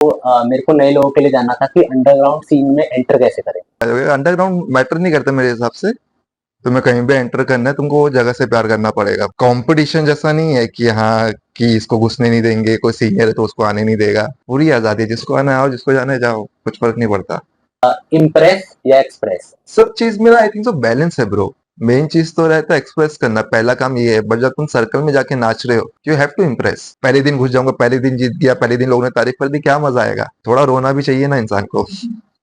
मेरे को नए लोगों के लिए जानना था कि अंडरग्राउंड सीन में एंटर कैसे करें? अंडरग्राउंड मैटर नहीं करता मेरे हिसाब से। तुम्हें कहीं भी एंटर करना है, तुमको वो जगह से प्यार करना पड़ेगा। कंपटीशन जैसा नहीं है कि हाँ कि इसको घुसने नहीं देंगे, कोई सीनियर है तो उसको आने नहीं देगा। पूरी आजादी है, जिसको आना है आओ, जिसको जाना है जाओ, कुछ फर्क नहीं पड़ता। इम्प्रेस या एक्सप्रेस? सब चीज में आई थिंक सो बैलेंस है ब्रो। मेन चीज तो रहता है एक्सप्रेस करना, पहला काम ये है। बट जब तुम सर्कल में जाके नाच रहे हो, यू हैव टू इम्प्रेस। पहले दिन घुस जाऊंगा, पहले दिन जीत गया, पहले दिन लोगों ने तारीफ कर दी, क्या मजा आएगा? थोड़ा रोना भी चाहिए ना इंसान को।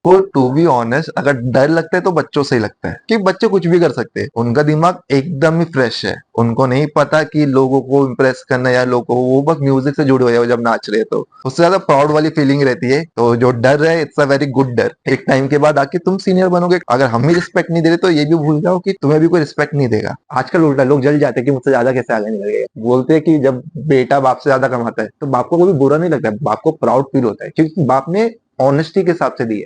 वो टू बी ऑनेस्ट, अगर डर लगता है तो बच्चों से ही लगता है कि बच्चे कुछ भी कर सकते हैं। उनका दिमाग एकदम ही फ्रेश है, उनको नहीं पता कि लोगों को इम्प्रेस करना या लोगों को, वो बस म्यूजिक से जुड़े हुए हैं जब नाच रहे हैं। तो उससे ज्यादा प्राउड वाली फीलिंग रहती है। तो जो डर है, इट्स अ वेरी गुड डर। एक टाइम के बाद आके तुम सीनियर बनोगे, अगर हम ही रिस्पेक्ट नहीं दे रहे तो ये भी भूल जाओ कि तुम्हें भी कोई रिस्पेक्ट नहीं देगा। आजकल उल्टा लोग जल जाते हैं कि मुझसे ज्यादा कैसे आगे नहीं लगेगा। बोलते हैं कि जब बेटा बाप से ज्यादा कमाता है तो बाप को कभी बुरा नहीं लगता है, बाप को प्राउड फील होता है क्योंकि बाप ने ऑनेस्टी के हिसाब से दी है।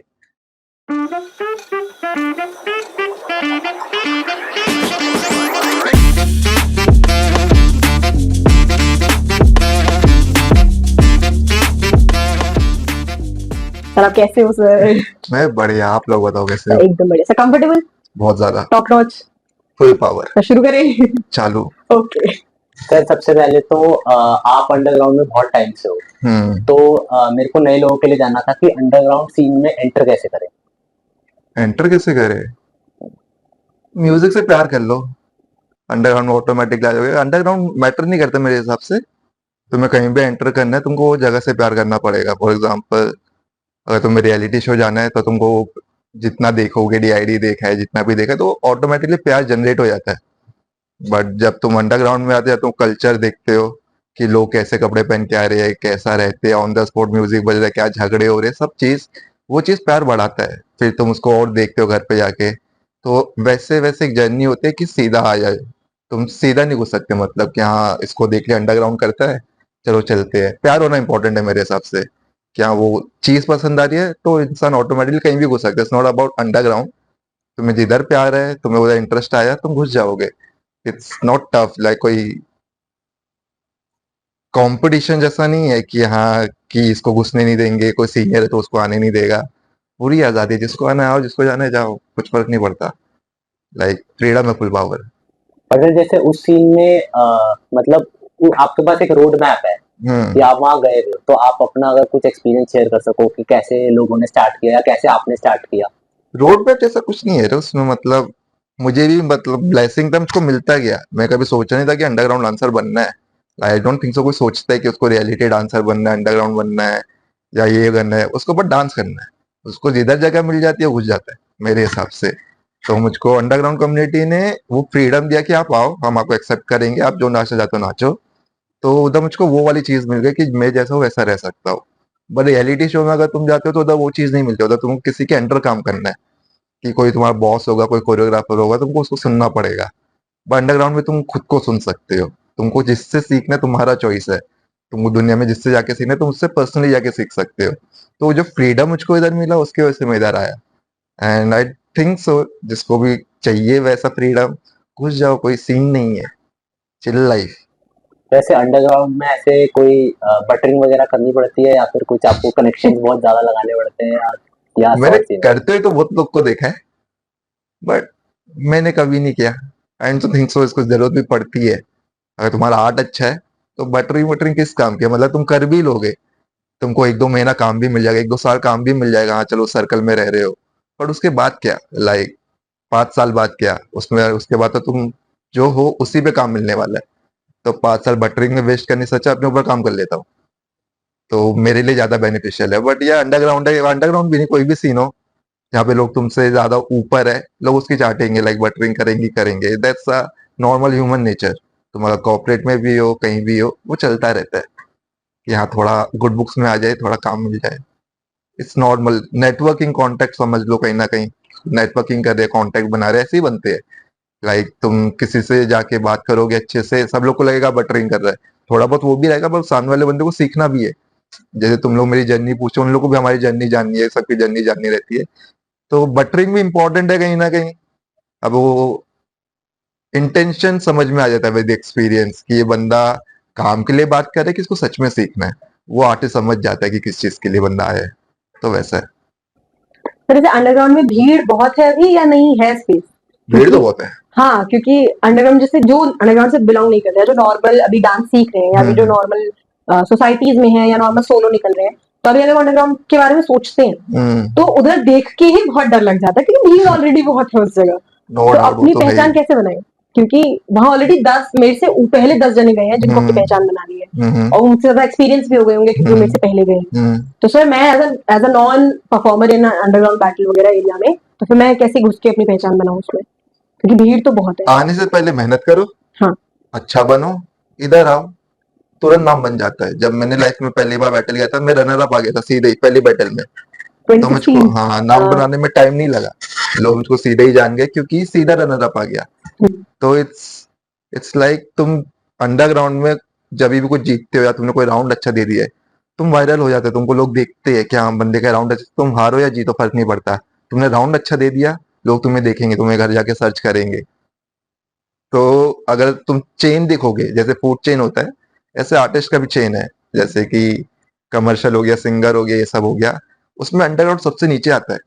सर आप कैसे हो सर? मैं बढ़िया, आप लोग बताओ कैसे हो? एकदम बढ़िया सर, कंफर्टेबल, बहुत ज्यादा, टॉप नॉच। Full power. तो शुरू करें? चालू। ओके। सर सबसे पहले तो आप अंडरग्राउंड में बहुत टाइम से हो, तो मेरे को नए लोगों के लिए जानना था कि अंडरग्राउंड सीन में एंटर कैसे करें? एंटर कैसे करे? म्यूजिक से प्यार कर लो, अंडरग्राउंड में ऑटोमेटिक आ जाओगे। अंडरग्राउंड मैटर नहीं करता मेरे हिसाब से। तुम्हें कहीं भी एंटर करना है, तुमको वो जगह से प्यार करना पड़ेगा। फॉर एग्जाम्पल, अगर तुम्हें रियलिटी शो जाना है तो तुमको जितना देखोगे, डीआईडी देखा है, जितना भी देखा है, तो ऑटोमेटिकली प्यार जनरेट हो जाता है। बट जब तुम अंडरग्राउंड में आते हो, तुम कल्चर देखते हो कि लोग कैसे कपड़े पहन के आ रहे हैं, कैसा रहते हैं, ऑन द स्पॉट म्यूजिक बज रहा है, क्या झगड़े हो रहे हैं, सब चीज, वो चीज प्यार बढ़ाता है। फिर तुम उसको और देखते हो घर पे जाके। तो वैसे वैसे एक जर्नी होती है कि सीधा आ जाए। तुम सीधा नहीं घुस सकते, मतलब कि हाँ इसको देख लिया अंडरग्राउंड करता है, चलो चलते हैं। प्यार होना इंपॉर्टेंट है मेरे हिसाब से। क्या वो चीज पसंद आ रही है तो इंसान ऑटोमेटिकली कहीं भी घुस सकता है। It's not about underground. तुम्हें जिधर प्यार है, तुम्हें उधर इंटरेस्ट आया, तुम घुस जाओगे। इट्स नॉट टफ, लाइक कोई कंपटीशन जैसा नहीं है कि हाँ कि इसको घुसने नहीं देंगे, कोई सीनियर है तो उसको आने नहीं देगा। पूरी आजादी है, जिसको आना है आओ, जिसको जाना है जाओ, कुछ फर्क नहीं पड़ता। लाइक फ्रीडम है, फुल पावर। और फिर जैसे उस सीन में मतलब आपके पास एक रोड मैप है कि हम्म। आप वहां गए हो, तो आप अपना अगर कुछ एक्सपीरियंस शेयर कर सको कि कैसे लोगों ने स्टार्ट किया या कैसे आपने स्टार्ट किया? रोड मैप जैसा कुछ नहीं है रे उसमें। मतलब मुझे भी, मतलब ब्लेसिंग था, मुझको मिलता गया। मैं कभी सोचा नहीं था कि अंडरग्राउंड डांसर बनना है। आई डोंट थिंक सो कोई सोचता है कि उसको रियलिटी डांसर बनना है, अंडरग्राउंड बनना है, या ये करना है। उसको बस डांस करना है। उसको जिधर जगह मिल जाती है वो घुस जाता है मेरे हिसाब से। तो मुझको अंडरग्राउंड कम्युनिटी ने वो फ्रीडम दिया कि आप आओ, हम आपको एक्सेप्ट करेंगे, आप जो नाचना चाहते हो नाचो। तो उधर मुझको वो वाली चीज मिल गई कि मैं जैसा हूँ वैसा रह सकता हूँ। बट रियलिटी शो में अगर तुम जाते हो तो उधर वो चीज नहीं मिलती। उधर तुमको किसी के अंडर काम करना है, कि कोई तुम्हारा बॉस होगा, कोई कोरियोग्राफर होगा, तुमको उसको सुनना पड़ेगा। बट अंडरग्राउंड में तुम खुद को सुन सकते हो। तुमको जिससे सीखना है, तुम्हारा चॉइस है। तुमको दुनिया में जिससे जाके सीखना है, तुम उससे पर्सनली जाके सीख सकते हो। तो जो फ्रीडम मुझको इधर मिला, उसकी वजह से मैं इधर आया। एंड आई थिंक सो जिसको भी चाहिए वैसा फ्रीडम, घुस जाओ, कोई सीन नहीं है। Chill life. वैसे अंडरग्राउंड में ऐसे कोई बटरिंग वगैरह करनी पड़ती है या फिर कुछ आपको कनेक्शन बहुत ज्यादा लगाने पड़ते हैं या मैंने सॉर्ट सीन? करते हुए तो बहुत लोग को देखा है, बट मैंने कभी नहीं किया। आई डोंट थिंक सो इसको जरूरत भी पड़ती है। अगर तुम्हारा आर्ट अच्छा है तो बटरिंग वटरिंग किस काम की है? मतलब तुम कर भी लोगे, तुमको एक दो महीना काम भी मिल जाएगा, एक दो साल काम भी मिल जाएगा, हाँ चलो सर्कल में रह रहे हो। पर उसके बाद क्या? लाइक 5 साल बाद क्या उसमें? उसके बाद तो तुम जो हो उसी पे काम मिलने वाला है। तो 5 साल बटरिंग में वेस्ट करने से अच्छा अपने ऊपर काम कर लेता हूँ। तो मेरे लिए ज्यादा बेनिफिशियल है। बट यह अंडरग्राउंड है, अंडरग्राउंड भी नहीं, कोई भी सीन हो जहाँ पे लोग तुमसे ज्यादा ऊपर है, लोग उसकी चाटेंगे, लाइक बटरिंग करेंगे करेंगे। That's a normal human nature. तुम अगर कॉर्पोरेट में भी हो, कहीं भी हो, वो चलता रहता है कि हाँ थोड़ा गुड बुक्स में आ जाए, थोड़ा काम मिल जाए। It's normal. नेटवर्किंग कॉन्टेक्ट समझ लो, कहीं ना कहीं नेटवर्किंग कर रहे, कॉन्टेक्ट बना रहे, ऐसे ही बनते हैं। लाइक तुम किसी से जाके बात करोगे अच्छे से, सब लोग को लगेगा बटरिंग कर रहा है। थोड़ा बहुत वो भी रहेगा, पर सामने वाले बंदे को सीखना भी है। जैसे तुम लोग मेरी जर्नी पूछो, उन लोगों को भी हमारी जर्नी जाननी है, सबकी जर्नी जाननी रहती है। तो बटरिंग भी इंपॉर्टेंट है कहीं ना कहीं। अब वो इंटेंशन समझ में आ जाता है विद एक्सपीरियंस कि ये बंदा काम के लिए बात कर रहा है कि इसको सच में सीखना है। वो आर्टिस्ट समझ जाता है कि किस चीज के लिए बंदा आया है, तो वैसा है। तो जैसे अंडरग्राउंड में भीड़ बहुत है अभी या नहीं है स्पेस? भीड़ तो बहुत है। हाँ, क्योंकि अंडरग्राउंड जैसे जो अंडरग्राउंड से बिलोंग नहीं करते हैं, जो नॉर्मल अभी डांस सीख रहे हैं या अभी जो नॉर्मल सोसाइटीज में है या नॉर्मल सोलो निकल रहे हैं, तो अभी अगर अंडरग्राउंड के बारे में सोचते हैं तो उधर देख के ही बहुत डर लग जाता है क्योंकि भीड़ ऑलरेडी बहुत है उस जगह। नो तो डाउट, वो अपनी तो है पहचान ही। कैसे बनाए? क्योंकि वहां ऑलरेडी 10 मेरे से पहले 10 जने गए हैं जिनको अपनी पहचान बनानी है और उनसे ज्यादा एक्सपीरियंस भी हो गए होंगे क्योंकि वो मेरे से पहले गए हैं। तो सर मैं as a non performer in underground battle वगैरह एरिया में, तो फिर मैं कैसे घुस के अपनी पहचान बनाऊं उसमें, क्योंकि भीड़ तो बहुत है। आने से पहले मेहनत करो, हाँ, अच्छा बनो, इधर आओ, तुरंत नाम बन जाता है। जब मैंने लाइफ में पहली बार बैटल किया था, मैं रनर अप आ गया था सीधे ही पहली बैटल में। तो मुझको 2016। हाँ, नाम बनाने में टाइम नहीं लगा, लोग मुझको सीधे ही जान गए क्योंकि सीधा रनर अप आ गया। तो इट्स लाइक तुम अंडरग्राउंड में जब भी कुछ जीतते हो या तुमने कोई राउंड अच्छा दे दिया है, तुम वायरल हो जाते हो, तुमको लोग देखते हैं कि हाँ बंदे का राउंड अच्छा, तुम हारो या जीतो फर्क नहीं पड़ता, तुमने राउंड अच्छा दे दिया, लोग तुम्हें देखेंगे, तुम्हें घर जाके सर्च करेंगे। तो अगर तुम चेन देखोगे, जैसे फूड चेन होता है, ऐसे आर्टिस्ट का भी चेन है। जैसे कि कमर्शियल हो गया, सिंगर हो गया, ये सब हो गया, उसमें अंडरग्राउंड सबसे नीचे आता है,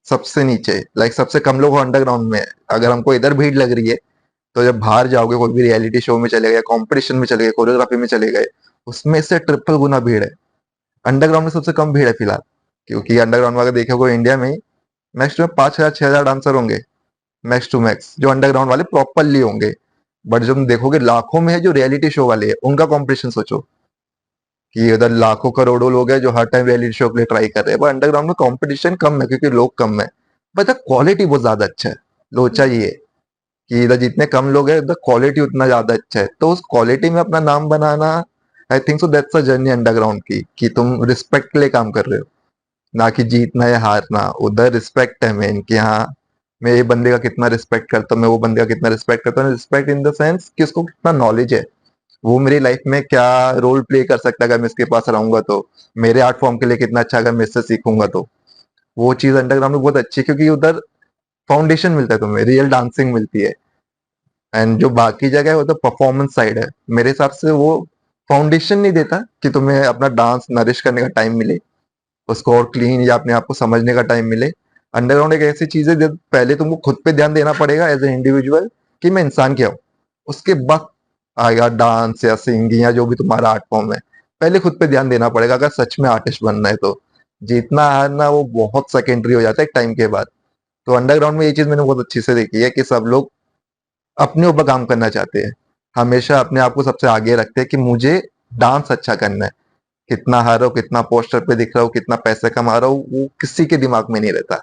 सबसे नीचे। लाइक सबसे कम लोग अंडरग्राउंड में है। अगर हमको इधर भीड़ लग रही है, तो जब बाहर जाओगे, कोई भी रियलिटी शो में चले गए, कंपटीशन में चले गए, कोरियोग्राफी में चले गए, उसमें से ट्रिपल गुना भीड़ है। अंडरग्राउंड में सबसे कम भीड़ है फिलहाल, क्योंकि अंडरग्राउंड में अगर देखोगे इंडिया में मैक्स में 5,000 6,000 डांसर होंगे, मैक्स टू मैक्स, जो अंडरग्राउंड वाले प्रॉपरली होंगे। बट जब तुम देखोगे लाखों में है जो रियलिटी शो वाले हैं, उनका कॉम्पिटिशन सोचो कि उधर लाखों करोड़ों लोग हैं जो हर टाइम रियलिटी शो के लिए ट्राई कर रहे हैं। पर अंडरग्राउंड में कंपटीशन कम है क्योंकि लोग कम है, बट क्वालिटी बहुत ज्यादा अच्छा है। लोचा ये है कि इधर जितने कम लोग हैं उधर क्वालिटी उतना ज्यादा अच्छा है, तो उस क्वालिटी में अपना नाम बनाना, I think so that's a journey underground की, कि तुम रिस्पेक्ट के लिए काम कर रहे हो, ना कि जीतना या हारना। उधर रिस्पेक्ट है मेन, कि हाँ मैं ये बंदे का कितना रिस्पेक्ट करता हूँ, मैं वो बंदे का कितना रिस्पेक्ट करता हूँ। रिस्पेक्ट इन द सेंस कि उसको कितना नॉलेज है, वो मेरी लाइफ में क्या रोल प्ले कर सकता है अगर मैं इसके पास रहूंगा, तो मेरे आर्ट फॉर्म के लिए कितना अच्छा अगर मैं इससे सीखूंगा। तो वो चीज अंडरग्राउंड में बहुत अच्छी है क्योंकि उधर फाउंडेशन मिलता है, तुम्हें रियल डांसिंग मिलती है। एंड जो बाकी जगह है वो तो परफॉर्मेंस साइड है, मेरे हिसाब से वो फाउंडेशन नहीं देता कि तुम्हें अपना डांस नरिश करने का टाइम मिले, उसको और क्लीन या अपने आप को समझने का टाइम मिले। अंडरग्राउंड एक ऐसी चीज है जब पहले तुमको खुद पे ध्यान देना पड़ेगा एज ए इंडिविजुअल कि मैं इंसान क्या हूँ, उसके बाद आएगा डांस या सिंगिंग या जो भी तुम्हारा आर्ट फॉर्म है। पहले खुद पे ध्यान देना पड़ेगा अगर सच में आर्टिस्ट बनना है, तो जीतना हारना वो बहुत सेकेंडरी हो जाता है एक टाइम के बाद। तो अंडरग्राउंड में ये चीज मैंने बहुत अच्छी से देखी है कि सब लोग अपने ऊपर काम करना चाहते हैं, हमेशा अपने आप को सबसे आगे रखते हैं कि मुझे डांस अच्छा करना है। कितना हारा हो, कितना पोस्टर पे दिख रहा हो, कितना पैसे कमा रहा हूँ, वो किसी के दिमाग में नहीं रहता।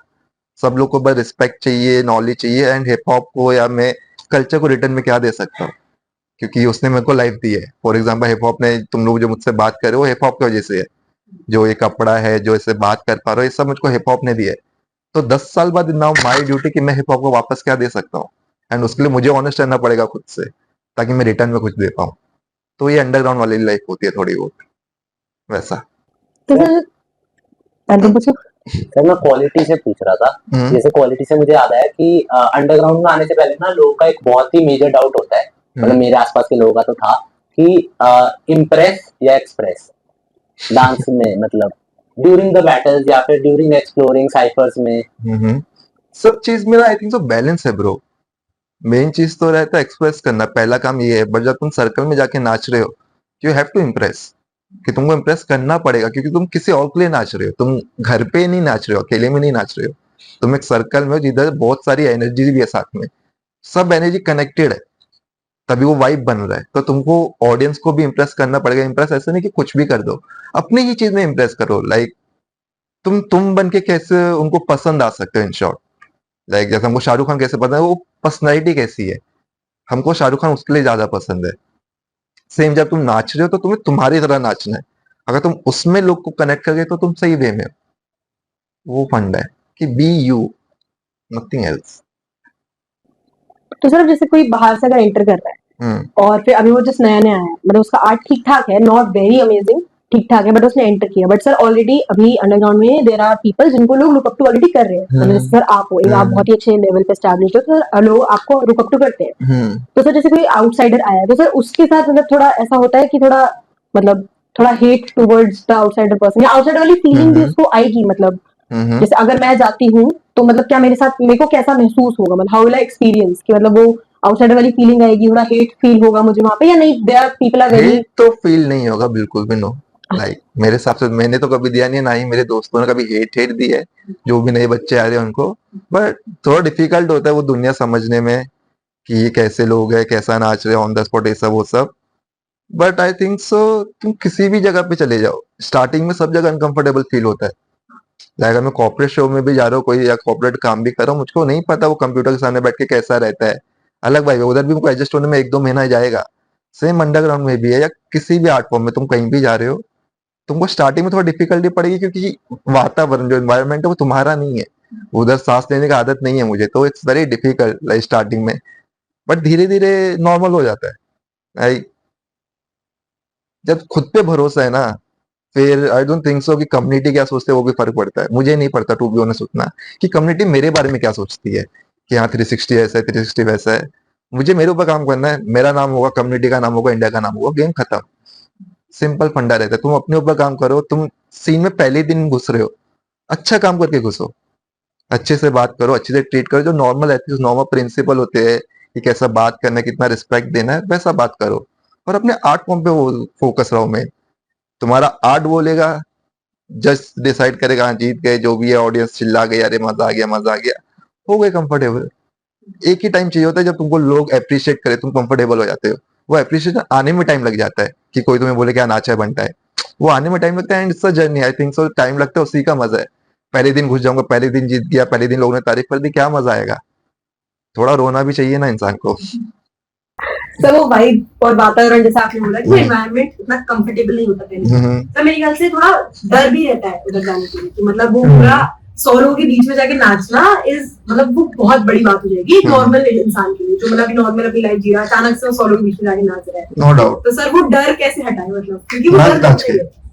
सब लोग को बस रिस्पेक्ट चाहिए, नॉलेज चाहिए। एंड हिप हॉप को या मैं कल्चर को रिटर्न में क्या दे सकता हूँ, क्योंकि उसने मेरे को लाइफ दी है। फॉर एग्जाम्पल हिप हॉप ने, तुम लोग जो मुझसे बात कर रहे हो हिप हॉप की वजह से है, जो ये कपड़ा है, जो इसे बात कर पा रहे हो, ये सब मुझको हिप हॉप ने दिया है। तो 10 साल बाद नाउ माई ड्यूटी कि मैं हिप हॉप को वापस क्या दे सकता हूँ, एंड उसके लिए मुझे ऑनेस्ट रहना पड़ेगा खुद से, ताकि मैं रिटर्न में कुछ दे पाऊँ। तो ये अंडरग्राउंड वाली लाइफ होती है थोड़ी बहुत वैसा। तो सर तुम पूछो। सर मैं क्वालिटी से पूछ रहा था, जैसे क्वालिटी से मुझे याद आया कि अंडरग्राउंड में आने से पहले ना लोगों का एक बहुत ही मेजर डाउट होता है, मतलब मेरे आसपास के लोगों का तो था कि इम्प्रेस या एक्सप्रेस डांस में, मतलब ड्यूरिंग द बैटल्स या फिर ड्यूरिंग एक्सप्लोरिंग साइफर्स में। सब चीज में आई थिंक सो बैलेंस है ब्रो। मेन चीज तो रहता है एक्सप्रेस करना, पहला काम ये है। बट जब तुम सर्कल में जाके नाच रहे हो, यू हैव टू इम्प्रेस, कि तुमको इम्प्रेस करना पड़ेगा, क्योंकि तुम किसी और के लिए नाच रहे हो, तुम घर पे नहीं नाच रहे हो, अकेले में नहीं नाच रहे हो, तुम एक सर्कल में हो जिधर बहुत सारी एनर्जी भी है साथ में, सब एनर्जी कनेक्टेड है, तभी वो वाइब बन रहा है। तो तुमको ऑडियंस को भी इम्प्रेस करना पड़ेगा। इम्प्रेस ऐसे नहीं कि कुछ भी कर दो, अपनी ही चीज में इम्प्रेस करो। लाइक तुम बन के कैसे उनको पसंद आ सकते हो, इन शॉर्ट। लाइक जैसे हमको शाहरुख खान कैसे पसंद है, वो पर्सनैलिटी कैसी है, हमको शाहरुख खान उसके लिए ज्यादा पसंद है। सेम जब तुम नाच रहे हो तो तुम्हें तुम्हारी तरह नाचना है, अगर तुम उसमें लोग को कनेक्ट कर गए तो तुम सही वे में हो। वो फंड है कि बी यू, नथिंग एल्स। तो सर जैसे कोई बाहर से अगर एंटर कर रहा है और फिर अभी वो जस्ट नया नया आया है, मतलब उसका आर्ट ठीक ठाक है, नॉट वेरी अमेजिंग, ठीक ठाक है, बट उसने एंटर किया, बट सर ऑलरेडी अभी अंडरग्राउंड में देयर आर पीपल जिनको लोग लुक अप टू ऑलरेडी कर रहे हैं, मतलब जैसे सर आप हो, आप बहुत ही अच्छे लेवल पे एस्टैब्लिश्ड हो, तो सर लोग आपको लुक अप टू करते हैं। तो सर जैसे कोई आउटसाइडर आया है तो सर उसके साथ मतलब थोड़ा ऐसा होता है कि थोड़ा मतलब थोड़ा hate towards the outsider person, या आउटसाइडर वाली फीलिंग भी हम्म उसको आएगी, मतलब हम्म जैसे अगर मैं जाती हूँ तो मतलब क्या मेरे साथ, मेरे को कैसा महसूस होगा, मतलब हाउ विल आई एक्सपीरियंस, कि मतलब वो आउटसाइडर वाली फीलिंग आएगी, थोड़ा हेट फील होगा मुझे वहां पे, या नहीं, there people are very. Hate तो फील नहीं होगा बिल्कुल भी, नो। लाइक मेरे हिसाब से मैंने तो कभी दिया नहीं है, ना ही मेरे दोस्तों ने कभी हेट दी है, जो भी नए बच्चे आ रहे हैं उनको। बट थोड़ा डिफिकल्ट होता है वो दुनिया समझने में कि ये कैसे लोग हैं, कैसा नाच रहे हैं ऑन द स्पॉट, ये सब वो सब। बट आई थिंक सो तुम किसी भी जगह पे चले जाओ, स्टार्टिंग में सब जगह अनकंफर्टेबल फील होता है। लाइक मैं कॉर्पोरेट शो में भी जा रहा हूँ कोई, या कॉर्पोरेट काम भी कर रहा हूँ, मुझको नहीं पता वो कंप्यूटर के सामने बैठ के कैसा रहता है। अलग भाई, उधर भी मुझको एडजस्ट होने में 1-2 महीना जाएगा। सेम अंडरग्राउंड में भी है, या किसी भी आर्ट फॉर्म में तुम कहीं भी जा रहे हो, तुमको स्टार्टिंग में थोड़ा डिफिकल्टी पड़ेगी, क्योंकि वातावरण जो एनवायरमेंट है वो तुम्हारा नहीं है। उधर सांस लेने की आदत नहीं है मुझे, तो it's very difficult like starting में। बट धीरे धीरे नॉर्मल हो जाता है। लाइक जब खुद पे भरोसा है ना, फिर आई डोंट थिंक सो कि कम्युनिटी क्या सोचते है वो भी फर्क पड़ता है। मुझे नहीं पड़ता टू बी ऑनेस्ट उतना कि कम्युनिटी मेरे बारे में क्या सोचती है, कि हाँ 360 ऐसा है, 360 वैसा है। मुझे मेरे ऊपर काम करना है, मेरा नाम होगा, कम्युनिटी का नाम होगा, इंडिया का नाम होगा, गेम खत्म। सिंपल फंडा रहता है, तुम अपने ऊपर काम करो। तुम सीन में पहले ही दिन घुस रहे हो, अच्छा काम करके घुसो, अच्छे से बात करो, अच्छे से ट्रीट करो, जो नॉर्मल एथिक्स नॉर्मल प्रिंसिपल होते हैं कि कैसा बात करना है, कितना रिस्पेक्ट देना है, वैसा बात करो। और अपने आर्ट फॉर्म पे वो फोकस रहो। मैं तुम्हारा आर्ट बोलेगा, जज डिसाइड करेगा, हाँ जीत गए, जो भी है ऑडियंस चिल्ला गई, अरे मजा आ गया, मजा आ गया, हो गए कंफर्टेबल। एक ही टाइम चाहिए होता है जब तुमको लोग अप्रिशिएट करे, तुम कंफर्टेबल हो जाते हो। वो अप्रिशिएशन आने में टाइम लग जाता है, कि कोई तुम्हें बोले क्या नाचा है बनता है, वो आने में टाइम लगता है। And it's a journey, I think so time लगता है, उसी का मजा है। पहले दिन घुस जाऊंगा, पहले दिन जीत गया, पहले दिन लोगों ने तारीफ कर दी, क्या मजा आएगा। थोड़ा रोना भी चाहिए ना इंसान को। सर वो वाइब और वातावरण, जैसा आपने बोला कि एनवायरनमेंट उतना कंफर्टेबल नहीं होता पहले, तो मेरे ख्याल से थोड़ा डर भी रहता है उधर जाने के लिए, कि मतलब वो पूरा 100 लोगों के बीच में जाके नाचना इज, मतलब वो बहुत बड़ी बात हो जाएगी नॉर्मल इंसान के लिए, जो मतलब नॉर्मल अपनी लाइफ जी रहा है, अचानक से वो 100 लोगों के बीच में जाके नाच रहा है। No doubt. तो सर वो डर कैसे हटाए, मतलब क्योंकि वो डर नाच के होता ही है।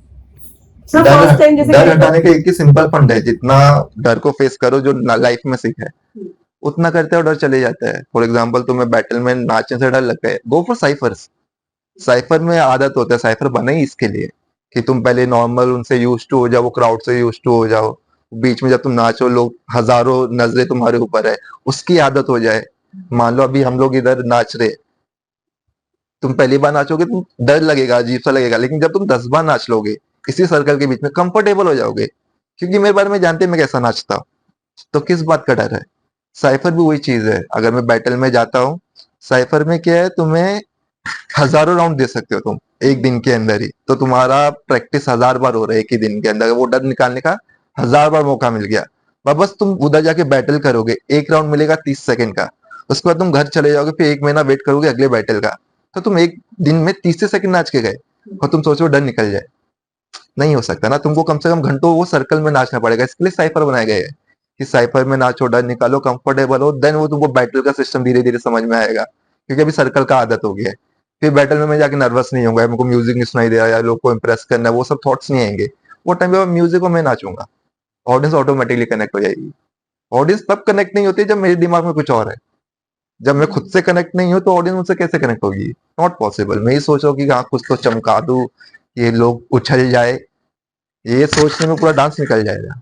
सर फर्स्ट टाइम जैसे डर हटाने का एक ही सिंपल फंड है, जितना डर को फेस करो जो लाइफ में सीखा है, उतना करते हो डर चले जाता है। फॉर एग्जाम्पल तुम्हें बैटल में नाचने से डर लगता है, गो फॉर साइफर्स। साइफर में आदत होता है, साइफर बना ही इसके लिए कि तुम पहले नॉर्मल उनसे यूज टू हो जाओ, वो क्राउड से यूज टू हो जाओ। बीच में जब तुम नाचो, लोग हजारों नजरें तुम्हारे ऊपर है, उसकी आदत हो जाए। मान लो अभी हम लोग इधर नाच रहे, तुम पहली बार नाचोगे, तुम डर लगेगा, अजीब सा लगेगा, लेकिन जब तुम 10 बार नाच लोगे इसी सर्कल के बीच में, कंफर्टेबल हो जाओगे, क्योंकि मेरे बारे में जानते हैं मैं कैसा नाचता हूँ। तो किस बात का डर है। साइफर भी वही चीज है, अगर मैं बैटल में जाता हूँ, साइफर में क्या है, तुम्हें हजारों राउंड दे सकते हो तुम एक दिन के अंदर ही, तो तुम्हारा प्रैक्टिस 1000 बार हो रहा है एक ही दिन के अंदर, वो डर निकालने का 1000 बार मौका मिल गया। बस तुम उधर जाके बैटल करोगे, एक राउंड मिलेगा 30 सेकंड का, उसके बाद तुम घर चले जाओगे, फिर 1 महीना वेट करोगे अगले बैटल का। तो तुम एक दिन में 30 सेकंड नाच के गए, और तुम सोचो डर निकल जाए, नहीं हो सकता ना। तुमको कम से कम घंटों वो सर्कल में नाचना पड़ेगा, इसके लिए साइफर बनाए गए हैं कि साइफर में नाचो, डर निकालो, कंफर्टेबल हो, देन वो तुमको बैटल का सिस्टम धीरे धीरे समझ में आएगा, क्योंकि अभी सर्कल का आदत हो गया है। फिर बैटल में मैं जाके नर्वस नहीं होगा, मेरे को म्यूजिक नहीं सुनाई दे रहा, या लोग को इम्प्रेस करना है, वो सब थॉट्स नहीं आएंगे। वो टाइम पे म्यूजिक को मैं नाचूंगा, ऑडियंस ऑटोमेटिकली कनेक्ट हो जाएगी। ऑडियंस तब कनेक्ट नहीं होती जब मेरे दिमाग में कुछ और है। जब मैं खुद से कनेक्ट नहीं हूँ तो ऑडियंस मुझसे कैसे कनेक्ट होगी, नॉट पॉसिबल। मैं ही सोच रहा हूँ कि हाँ कुछ तो चमका दूं, ये लोग उछल जाए, ये सोचने में पूरा डांस निकल जाएगा,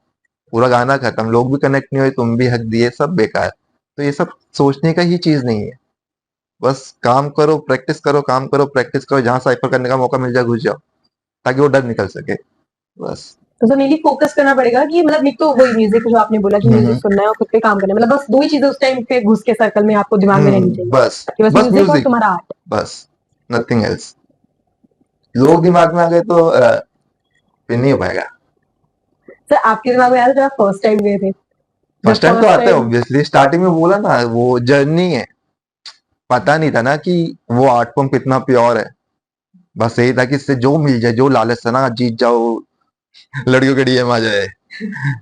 पूरा गाना खत्म, लोग भी कनेक्ट नहीं हुए, तुम भी हक दिए, सब बेकार। तो ये सब सोचने का ही चीज नहीं है। बस काम करो, प्रैक्टिस करो, काम करो, प्रैक्टिस करो, जहां साइफर करने का मौका मिल जाए घुस जाओ, ताकि वो डर निकल सके, बस। तो सर मेनली फोकस करना पड़ेगा, कि मतलब एक तो वही म्यूजिक जो आपने बोला कि म्यूजिक सुनना है और खुद पे काम करना है, मतलब बस दो ही चीजें उस टाइम पे घुस के सर्कल में आपको दिमाग में रहनी चाहिए, बस कि बस बस म्यूजिक और म्यूजिक, तुम्हारा आर्ट। बस नथिंग एल्स। लोग दिमाग में आ गए तो फिर नहीं हो पाएगा। सर आपके दिमाग में आया था जब आप फर्स्ट टाइम गए थे, जब फर्स्ट टाइम तो फर्स्ट आता है टाइम। ऑब्वियसली, स्टार्टिंग में बोला ना वो जर्नी है। पता नहीं था ना कि वो आर्ट फॉर्म कितना प्योर है। बस यही था कि इससे जो मिल जाए, जो लालच था ना, जीत जाओ, लड़कियों के डीएम आ जाए,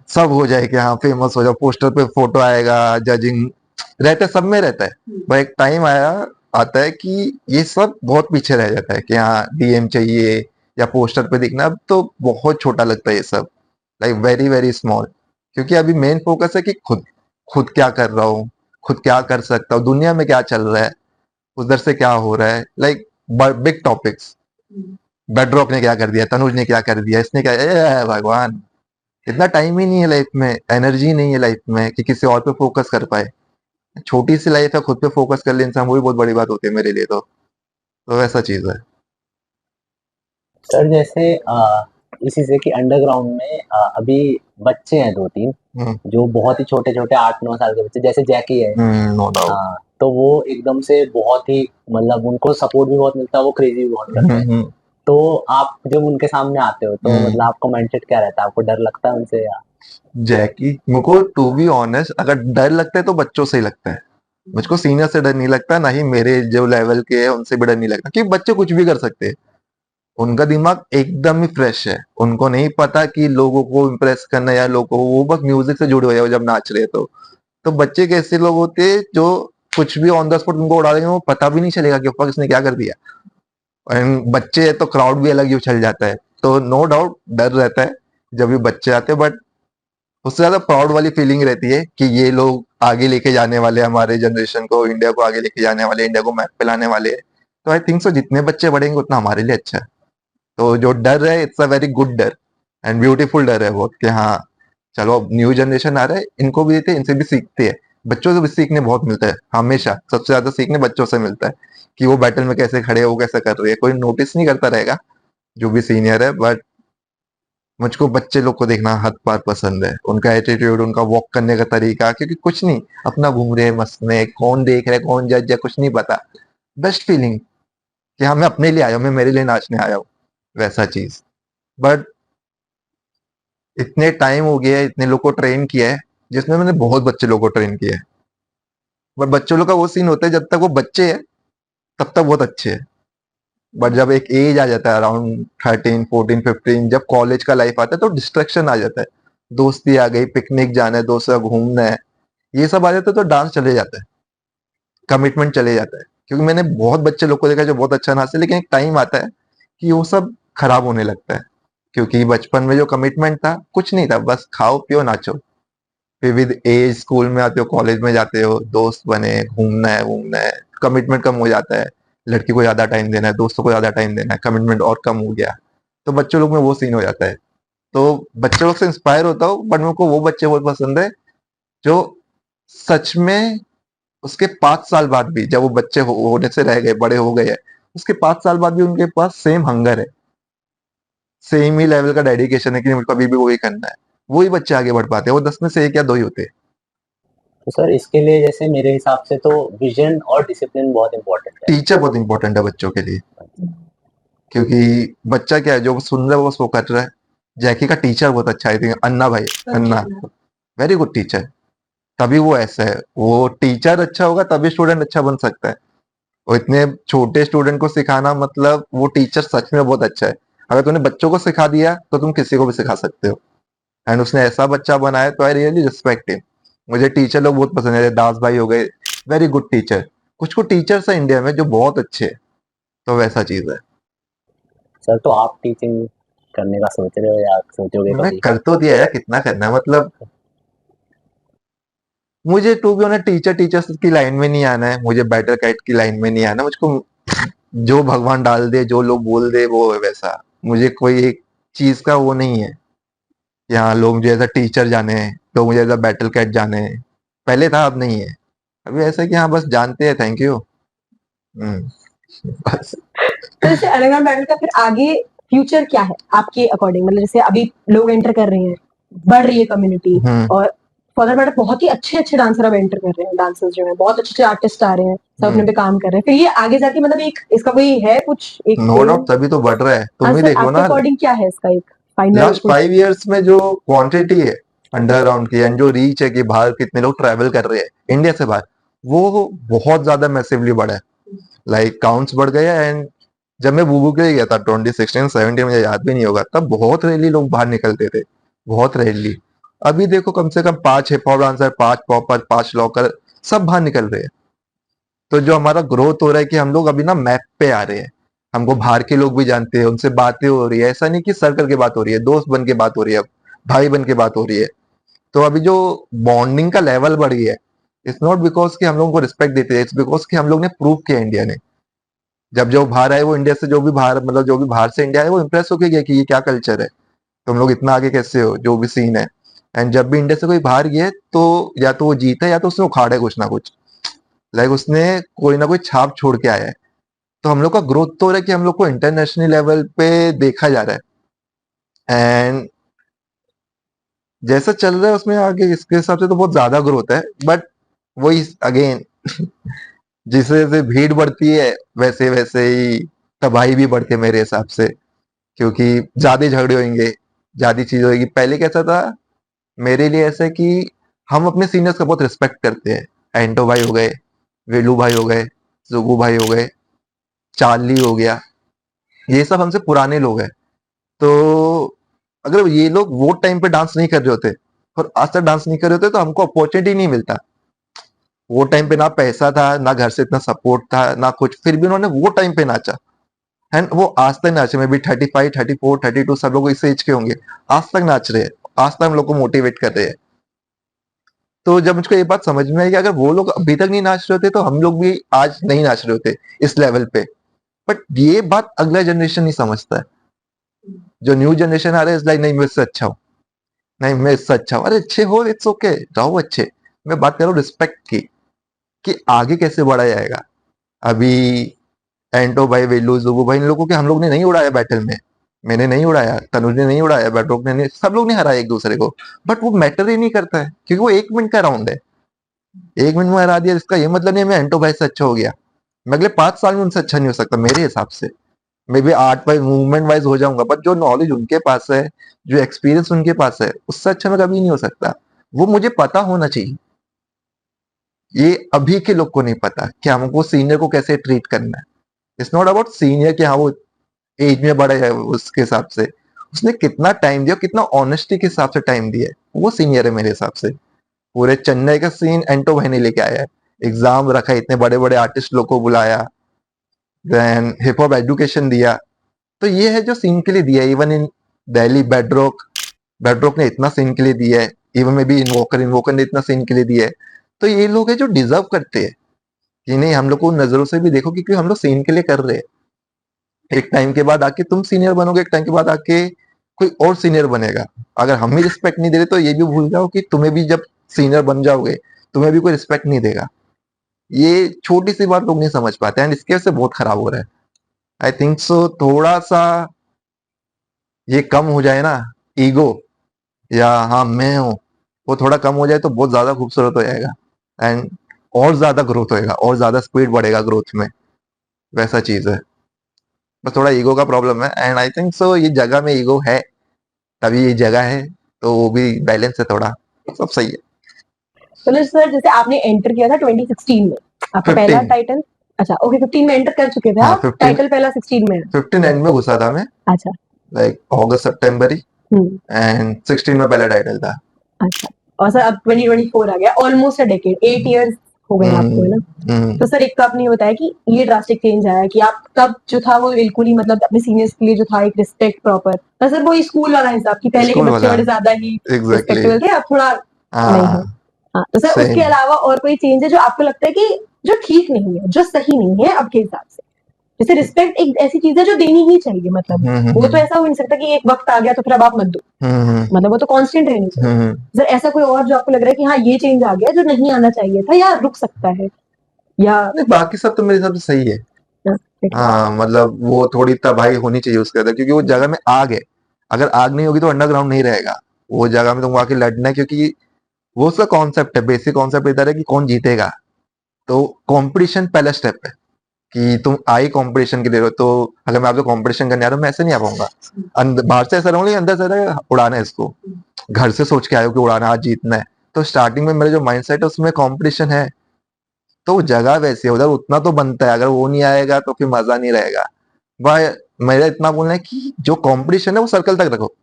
सब हो जाए, कि हाँ फेमस हो जाओ, पोस्टर पे फोटो आएगा, जजिंग रहता है, सब में रहता है। पर एक टाइम आता है कि ये सब बहुत पीछे रह जाता है, कि हाँ डीएम चाहिए या पोस्टर पे दिखना, अब तो बहुत छोटा लगता है ये सब, लाइक वेरी वेरी स्मॉल। क्योंकि अभी मेन फोकस है कि खुद खुद क्या कर रहा हूँ, खुद क्या कर सकता हूँ, दुनिया में क्या चल रहा है, उधर से क्या हो रहा है, लाइक बिग टॉपिक्स। बेडरॉक ने क्या कर दिया, तनुज ने क्या कर दिया, इसने क्या, भगवान, इतना टाइम ही नहीं है लाइफ में, एनर्जी नहीं है लाइफ में कि किसी और पे फोकस कर पाए। छोटी सी लाइफ है, खुद पे फोकस कर ले इंसान, वही बहुत बड़ी बात होती है मेरे लिए तो ऐसा चीज है। सर जैसे इसी से कि अंडरग्राउंड में अभी बच्चे हैं 2-3 जो बहुत ही छोटे-छोटे 8-9 साल के बच्चे, जैसे जैकी है। No doubt. तो वो एकदम से बहुत ही मतलब उनको सपोर्ट भी बहुत मिलता है, वो क्रेजी भी बहुत करते हैं। तो आप जब उनके सामने आते हो तो मतलब आपका माइंडसेट क्या रहता है? आपको डर लगता है उनसे या? जैकी, मुझको टू बी ऑनेस्ट अगर डर लगता है तो बच्चों से ही लगता है। मुझको सीनियर से डर नहीं लगता, ना ही मेरे जो लेवल के हैं उनसे भी डर नहीं लगता, क्योंकि बच्चे कुछ भी कर सकते हैं। उनका दिमाग एकदम ही फ्रेश है, उनको नहीं पता कि लोगों को इम्प्रेस करना या लोगों को, वो बस म्यूजिक से जुड़े हुए हैं जब नाच रहे हैं तो बच्चे कैसे लोग होते हैं जो कुछ भी ऑन द स्पॉट उनको उड़ा देंगे, वो पता भी नहीं चलेगा कि ऊपर किसने क्या कर दिया। एंड बच्चे है तो क्राउड भी अलग ही उछल जाता है, तो नो डाउट डर रहता है जब भी बच्चे आते हैं, बट उससे ज्यादा प्राउड वाली फीलिंग रहती है कि ये लोग आगे लेके जाने वाले हैं हमारे जनरेशन को, इंडिया को आगे लेके जाने वाले, इंडिया को मैप पे लाने वाले हैं। तो आई थिंक सो जितने बच्चे बढ़ेंगे उतना हमारे लिए अच्छा है। तो जो डर है, इट्स अ वेरी गुड डर एंड ब्यूटीफुल डर है बहुत, कि हाँ चलो अब न्यू जनरेशन आ रहा है, इनको भी देते हैं, इनसे भी सीखते हैं। बच्चों से भी सीखने बहुत मिलता है, हमेशा सबसे ज्यादा सीखने बच्चों से मिलता है कि वो बैटल में कैसे खड़े हैं, वो कैसे कर रहे हैं, कोई नोटिस नहीं करता रहेगा जो भी सीनियर है, बट मुझको बच्चे लोग को देखना हद पार पसंद है, उनका एटीट्यूड, उनका वॉक करने का तरीका, क्योंकि कुछ नहीं, अपना घूम रहे हैं मस्त में, कौन देख रहा है कौन जज है कुछ नहीं पता। बेस्ट फीलिंग कि हाँ मैं अपने लिए आया हूँ, मैं मेरे लिए नाचने आया हूँ, वैसा चीज। बट इतने टाइम हो गया है, इतने लोग को ट्रेन किया है, जिसमें मैंने बहुत बच्चे लोग को ट्रेन किया है, बट बच्चों लोग का वो सीन होता है जब तक वो बच्चे हैं तब तक बहुत अच्छे है, बट जब एक एज आ जाता है अराउंड 13 14 15, जब कॉलेज का लाइफ आता है तो डिस्ट्रैक्शन आ जाता है, दोस्ती आ गई, पिकनिक जाना है, दोस्तों का घूमना है, ये सब आ जाता है तो डांस चले जाता है, कमिटमेंट चले जाता है। क्योंकि मैंने बहुत बच्चे लोग को देखा जो बहुत अच्छा नाचते हैं, लेकिन एक टाइम आता है कि वो सब खराब होने लगता है, क्योंकि बचपन में जो कमिटमेंट था कुछ नहीं था, बस खाओ पियो नाचो। फिर विद एज स्कूल में आते हो, कॉलेज में जाते हो, दोस्त बने, घूमना है, कमिटमेंट कम हो जाता है, लड़की को ज्यादा टाइम देना है, दोस्तों को ज्यादा टाइम देना है, कमिटमेंट और कम हो गया, तो बच्चों लोग में वो सीन हो जाता है। तो बच्चे लोग से इंस्पायर होता हूँ, बट मेरे को वो बच्चे बहुत पसंद है जो सच में उसके 5 साल बाद भी, जब वो बच्चे होने से रह गए, बड़े हो गए हैं, उसके 5 साल बाद भी उनके पास सेम हंगर है, सेम ही लेवल का डेडिकेशन है कि मुझको अभी भी वही करना है। वही बच्चे आगे बढ़ पाते हैं, वो 10 में से 1 या 2 ही होते हैं। तो सर इसके लिए जैसे मेरे हिसाब से तो विजन और डिसिप्लिन बहुत इम्पोर्टेंट है। टीचर बहुत इंपॉर्टेंट है बच्चों के लिए, क्योंकि बच्चा क्या है जो सुन रहा है बस वो कर रहा है। जैकी का टीचर बहुत अच्छा है, I think, अन्ना भाई, अन्ना वेरी गुड टीचर, तभी वो ऐसा है, वो टीचर अच्छा होगा तभी स्टूडेंट अच्छा बन सकता है। और इतने छोटे स्टूडेंट को सिखाना मतलब वो टीचर सच में बहुत अच्छा है। अगर तूने बच्चों को सिखा दिया तो तुम किसी को भी सिखा सकते हो, एंड उसने ऐसा बच्चा बनाया, तो आई रियली रिस्पेक्ट हिम। मुझे टीचर लोग बहुत पसंद है, दास भाई हो गए, वेरी गुड टीचर। कुछ कुछ टीचर्स है इंडिया में जो बहुत अच्छे हैं, तो वैसा चीज है। सर तो आप टीचिंग करने का सोच रहे हो या सोचोगे मैं कभी? कर तो दिया यार, कितना करना है मतलब। मुझे to be honest teacher teachers की लाइन में नहीं आना है, मुझे बैटर कैट की लाइन में नहीं आना, मुझको जो भगवान डाल दे, जो लोग बोल दे वो है वैसा। मुझे कोई एक चीज का वो नहीं है, यहाँ लोग मुझे एज अ टीचर जाने हैं, लोग मुझे एज अ बैटल कैट जाने हैं। पहले था, अब नहीं है। अभी ऐसा है कि हाँ बस जानते हैं, थैंक यू। बस। तो जैसे अंडरग्राउंड बैटल का फिर आगे फ्यूचर क्या है आपके अकॉर्डिंग, मतलब जैसे अभी लोग एंटर कर रहे हैं, बढ़ रही है कम्युनिटी, और फॉदर बैटल बहुत ही अच्छे अच्छे डांसर अब एंटर कर रहे हैं, डांसर्स जो है बहुत अच्छे अच्छे आर्टिस्ट आ रहे हैं, सब अपने पे काम कर रहे हैं, फिर ये आगे जाके मतलब एक इसका कोई है कुछ एक नो डाउट तभी तो बढ़ रहा है, तुम ही सर देख लो आपके ना। अकॉर्डिंग क्या है इसका एक फाइनल लास्ट 5 years में जो क्वांटिटी है अंडरग्राउंड की, एंड जो रीच है कि बाहर कितने लोग ट्रैवल कर रहे हैं इंडिया से बाहर, वो बहुत ज्यादा मैसिवली बढ़ा है। लाइक काउंट्स बढ़ गए हैं। एंड जब मैं बूबू के लिए गया था 2016-17, मुझे याद भी नहीं होगा, तब बहुत रेयरली लोग बाहर निकलते थे, बहुत रेयरली। अभी देखो कम से कम 5 hip hop dancer, 5 popper, 5 locker, सब बाहर निकल रहे हैं। तो जो हमारा ग्रोथ हो रहा है कि हम लोग अभी ना मैप पे आ रहे हैं, हमको बाहर के लोग भी जानते हैं, उनसे बातें हो रही है, ऐसा नहीं कि सर्कल की बात हो रही है, दोस्त बन के बात हो रही है, भाई बन के बात हो रही है। तो अभी जो बॉन्डिंग का लेवल बढ़ी है, इट्स नॉट बिकॉज कि हम लोगों को रिस्पेक्ट देते हैं, इट्स बिकॉज कि हम लोग ने प्रूव किया इंडिया ने जब जो बाहर आए वो इंडिया से, जो भी बाहर मतलब जो भी बाहर से इंडिया आए वो इम्प्रेस होके गया कि ये क्या कल्चर है, तुम लोग इतना आगे कैसे हो, जो भी सीन है। एंड जब भी इंडिया से कोई बाहर गया तो या तो वो जीता है या तो उसने उखाड़ा है कुछ ना कुछ, लाइक उसने कोई ना कोई छाप छोड़ के आया है। तो हम लोग का ग्रोथ तो हो रहा है कि हम लोग को इंटरनेशनल लेवल पे देखा जा रहा है। एंड जैसा चल रहा है उसमें आगे इसके हिसाब से तो बहुत ज्यादा ग्रोथ है, बट वही अगेन जिसे जैसे भीड़ बढ़ती है वैसे वैसे ही तबाही भी बढ़ती है मेरे हिसाब से, क्योंकि ज्यादा झगड़े होंगे, ज्यादा चीज होगी। पहले कैसा था मेरे लिए, ऐसा है कि हम अपने सीनियर्स का बहुत रिस्पेक्ट करते हैं। एंटो भाई हो गए, वेलू भाई हो गए, जुगू भाई हो गए, चार्ली हो गया, ये सब हमसे पुराने लोग हैं। तो अगर ये लोग वो टाइम पे डांस नहीं कर रहे होते और आज तक डांस नहीं कर रहे होते तो हमको अपॉर्चुनिटी नहीं मिलता। वो टाइम पे ना पैसा था, ना घर से इतना सपोर्ट था, ना कुछ, फिर भी उन्होंने वो टाइम पे नाचा। एंड वो आज तक नाचे, में भी 35, 34, 32 सब लोग इस एज के होंगे, आज तक नाच रहे हैं, आज तक हम लोग को मोटिवेट कर रहे हैं। तो जब मुझको ये बात समझ में आई कि अगर वो लोग अभी तक नहीं नाच रहे होते तो हम लोग भी आज नहीं नाच रहे होते इस लेवल पे। बट ये बात अगला जनरेशन नहीं समझता है। जो न्यू जनरेशन आ रहा है इस लाइक नहीं मैं इससे अच्छा हूँ, नहीं मैं इससे अच्छा हूँ। अरे अच्छे हो, इट्स ओके, रहो अच्छे। मैं बात कर रहा हूँ रिस्पेक्ट की, कि आगे कैसे बढ़ा जाएगा। अभी एंटो भाई, वेलू, जुगू भाई, इन लोगों के हम लोग ने नहीं उड़ाया बैटल में। मैंने नहीं उड़ाया, तनुज ने नहीं उड़ाया, बैट्रोक ने नहीं, सब लोग ने हराया एक दूसरे को। बट वो मैटर ही नहीं करता है क्योंकि वो 1 मिनट का राउंड है। 1 मिनट में हरा दिया इसका ये मतलब नहीं है मैं एंटो भाई से अच्छा हो गया। मैं अगले 5 साल में उनसे अच्छा नहीं हो सकता मेरे हिसाब से। May be art wise, movement wise हो जाऊंगा, बट जो नॉलेज उनके पास है, जो एक्सपीरियंस उनके पास है, उससे अच्छा मैं कभी नहीं हो सकता। वो मुझे पता होना चाहिए। ये अभी के लोग को नहीं पता कि हमको सीनियर को कैसे ट्रीट करना है। इट्स नॉट अबाउट सीनियर कि हाँ वो एज में बड़ा है, उसके हिसाब से उसने कितना टाइम दिया, कितना ऑनेस्टी के हिसाब से टाइम दिया है, वो सीनियर है मेरे हिसाब से। पूरे चेन्नई का सीन एंटो भाई ने लेके आया है। एग्जाम रखा, इतने बड़े बड़े आर्टिस्ट लोग को बुलाया, देन हिप हॉप एजुकेशन दिया। तो ये है जो सीन के लिए दिया है। Even in Delhi bedrock, bedrock ने इतना सीन के लिए दिया है। इवन में भी इन्वोकर, इन्वोकर ने इतना सीन के लिए दिया है। तो ये लोग है जो डिजर्व करते हैं कि नहीं हम लोग को उन नजरों से भी देखो, क्योंकि हम लोग सीन के लिए कर रहे हैं। एक टाइम के बाद आके तुम सीनियर बनोगे, एक टाइम के बाद आके कोई और सीनियर बनेगा। अगर हम ही रिस्पेक्ट नहीं दे रहे तो ये भी भूल जाओ कि तुम्हें भी जब सीनियर बन जाओगे तुम्हें भी कोई रिस्पेक्ट नहीं देगा। ये छोटी सी बात लोग नहीं समझ पाते एंड इसके वजह से बहुत खराब हो रहा है। आई थिंक सो थोड़ा सा ये कम हो जाए ना, ईगो या हाँ मैं हूँ, वो थोड़ा कम हो जाए तो बहुत ज्यादा खूबसूरत हो जाएगा। एंड और ज्यादा ग्रोथ होएगा, और ज्यादा स्पीड बढ़ेगा ग्रोथ में, वैसा चीज है। बस थोड़ा ईगो का प्रॉब्लम है एंड आई थिंक सो ये जगह में ईगो है, तभी ये जगह है, तो वो भी बैलेंस है थोड़ा, सब सही है। तो सर जैसे आपने एंटर किया था 2016 में, आपका पहला 15 टाइटल, अच्छा ओके 15 में एंटर कर चुके थे हाँ आप, 15 टाइटल पहला 16 में है। 15 एंड में घुसा था मैं, अच्छा like August September he, and 16 में पहला टाइटल था। अच्छा, और सर अब 2024 आ गया, ऑलमोस्ट अ डेकेड, 8 इयर्स हो गए आपको, है ना। तो सर एक तो आपने ये बताया कि ये ड्रास्टिक चेंज आया कि आप तब जो था वो बिल्कुल ही मतलब अपने सीनियर्स के लिए जो था एक रिस्पेक्ट प्रॉपर, तो सर वो स्कूल वाला हिसाब की पहले के स्कूल बच्चे वाला बड़े ज्यादा ही एग्जैक्टली रिस्पेक्टेबल थे, अब थोड़ा नहीं है। हाँ हाँ तो सर उसके सेम। अलावा और कोई चेंज है जो आपको लगता है कि जो ठीक नहीं है, जो सही नहीं है अब के हिसाब से? जैसे रिस्पेक्ट एक ऐसी चीज है जो देनी ही चाहिए, मतलब वो तो ऐसा हो नहीं सकता कि एक वक्त आ गया तो फिर अब आप मत दो, मतलब वो तो कांस्टेंट रहनी चाहिए। सर ऐसा कोई और जो आपको लग रहा है कि हाँ ये चेंज आ गया जो नहीं आना चाहिए था या रुक सकता है, या बाकी सब तो मेरे हिसाब से सही है। हाँ मतलब वो थोड़ी तबाही होनी चाहिए उसके अंदर, क्योंकि वो जगह में आग है। अगर आग नहीं होगी तो अंडरग्राउंड नहीं रहेगा, वो जगह में तुमको आके लड़ना है, क्योंकि वो उसका कॉन्सेप्ट है, बेसिक कॉन्सेप्ट इधर है कि कौन जीतेगा। तो कंपटीशन पहला स्टेप है कि तुम आई कंपटीशन के लिए हो। तो अगर मैं आपसे कंपटीशन करने आ रहा हूँ मैं ऐसे नहीं आ पाऊंगा, बाहर से ऐसा रहूंगा, अंदर से रहेगा उड़ाना है इसको, घर से सोच के आयो कि उड़ाना आज जीतना है। तो स्टार्टिंग में मेरा जो माइंडसेट है उसमें कंपटीशन है, तो जगह वैसी है उधर उतना तो बनता है। अगर वो नहीं आएगा तो फिर मजा नहीं रहेगा भाई। मेरा इतना बोलना है कि जो कंपटीशन है वो सर्कल तक रखो,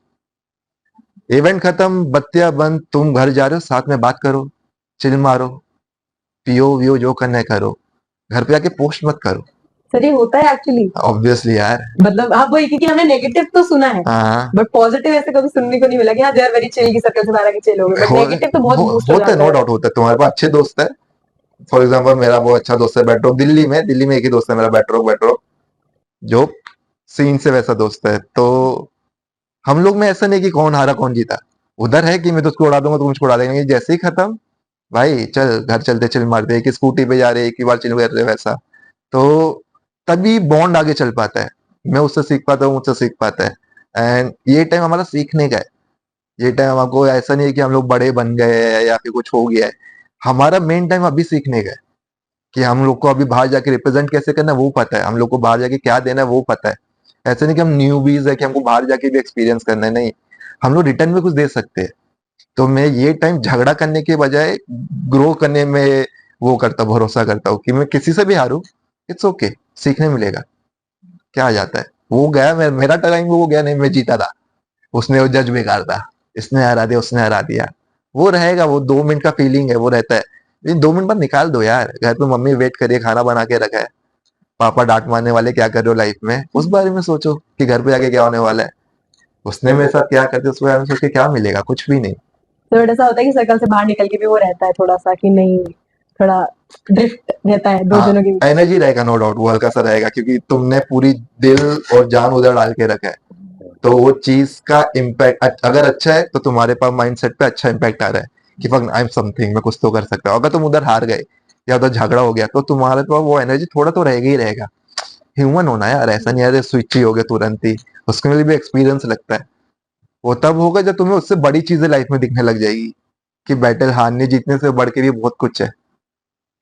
इवेंट खत्म, बत्तियां बंद, तुम घर जा रहे हो साथ में बात करो, चिल मारो, पियो वियो, जो करना है करो, घर पे आके पोस्ट मत करो। सर ये होता है एक्चुअली, ऑब्वियसली यार। मतलब हाँ वही, क्योंकि हमने नेगेटिव तो सुना है हाँ बट पॉजिटिव ऐसे कभी सुनने को नहीं मिला कि हाँ दे आर वेरी चिल की सर्कल से बाहर आके चिल हो गए, बट नेगेटिव तो बहुत बूस्ट हो होता है, जाता नो है। डाउट होता है। तुम्हारे पास अच्छे दोस्त है, फॉर एग्जाम्पल मेरा बहुत अच्छा दोस्त है बैट्रोक, दिल्ली में एक ही दोस्त है मेरा बैट्रोक। जो सीन से वैसा दोस्त है। तो हम लोग में ऐसा नहीं कि कौन हारा कौन जीता, उधर है कि मैं तो उसको उड़ा दूंगा तो मुझको उड़ा देंगे, जैसे ही खत्म भाई चल घर चलते, चिल मारते, एक स्कूटी पे जा रहे एक ही बार चिल कर रहे वैसा। तो तभी बॉन्ड आगे चल पाता है, मैं उससे सीख पाता हूँ, मुझसे सीख पाता है। एंड ये टाइम हमारा सीखने का है, ये टाइम हमको ऐसा नहीं है कि हम लोग बड़े बन गए हैं या फिर कुछ हो गया है। हमारा मेन टाइम अभी सीखने का है कि हम लोग को अभी बाहर जाके रिप्रेजेंट कैसे करना है वो पता है, हम लोग को बाहर जाके क्या देना है वो पता है। ऐसे नहीं कि हम न्यूबीज है कि हमको बाहर जाके भी एक्सपीरियंस करना है, नहीं, हम लोग रिटर्न में कुछ दे सकते हैं। तो मैं ये टाइम झगड़ा करने के बजाय ग्रो करने में वो करता भरोसा करता हूँ कि मैं किसी से भी हारूं, इट्स ओके, सीखने मिलेगा, क्या आ जाता है। वो गया, मेरा टाइम वो गया नहीं, मैं जीता था, उसने वो जज बेकार था, इसने हरा दिया उसने हरा दिया, वो रहेगा, वो 2 मिनट का फीलिंग है वो रहता है। लेकिन 2 मिनट बाद निकाल दो यार, घर पे मम्मी वेट करिए, खाना बना के रखा है, पापा डांट मारने वाले, क्या कर रहे हो लाइफ में, उस बारे में सोचो कि घर पे जाके क्या होने वाला है। उसने मेरे साथ क्या करते उस बारे में सोच के क्या मिलेगा, कुछ भी नहीं। तो बट ऐसा होता है कि सर्कल से बाहर निकल के भी वो रहता है थोड़ा सा कि नहीं, थोड़ा ड्रिफ्ट रहता है दो हाँ, जनों के बीच। एनर्जी रहेगा, नो डाउट वो हल्का सा रहेगा, क्योंकि तुमने पूरी दिल और जान उधर डाल के रखा है। तो वो चीज का इम्पैक्ट अगर अच्छा है तो तुम्हारे पास माइंडसेट पे अच्छा इम्पैक्ट आ रहा है कि फक आई एम समथिंग, मैं कुछ तो कर सकता हूँ। अगर तुम उधर हार गए या उधर झगड़ा हो गया तो तुम्हारे पास वो एनर्जी थोड़ा तो रहेगा ही रहेगा। ह्यूमन होना है यार, ऐसा नहीं यार स्विच ही हो गया तुरंत ही, उसके लिए भी एक्सपीरियंस लगता है। वो तब होगा जब तुम्हें उससे बड़ी चीजें लाइफ में दिखने लग जाएगी कि बैटल हारने जीतने से बढ़ के भी बहुत कुछ है।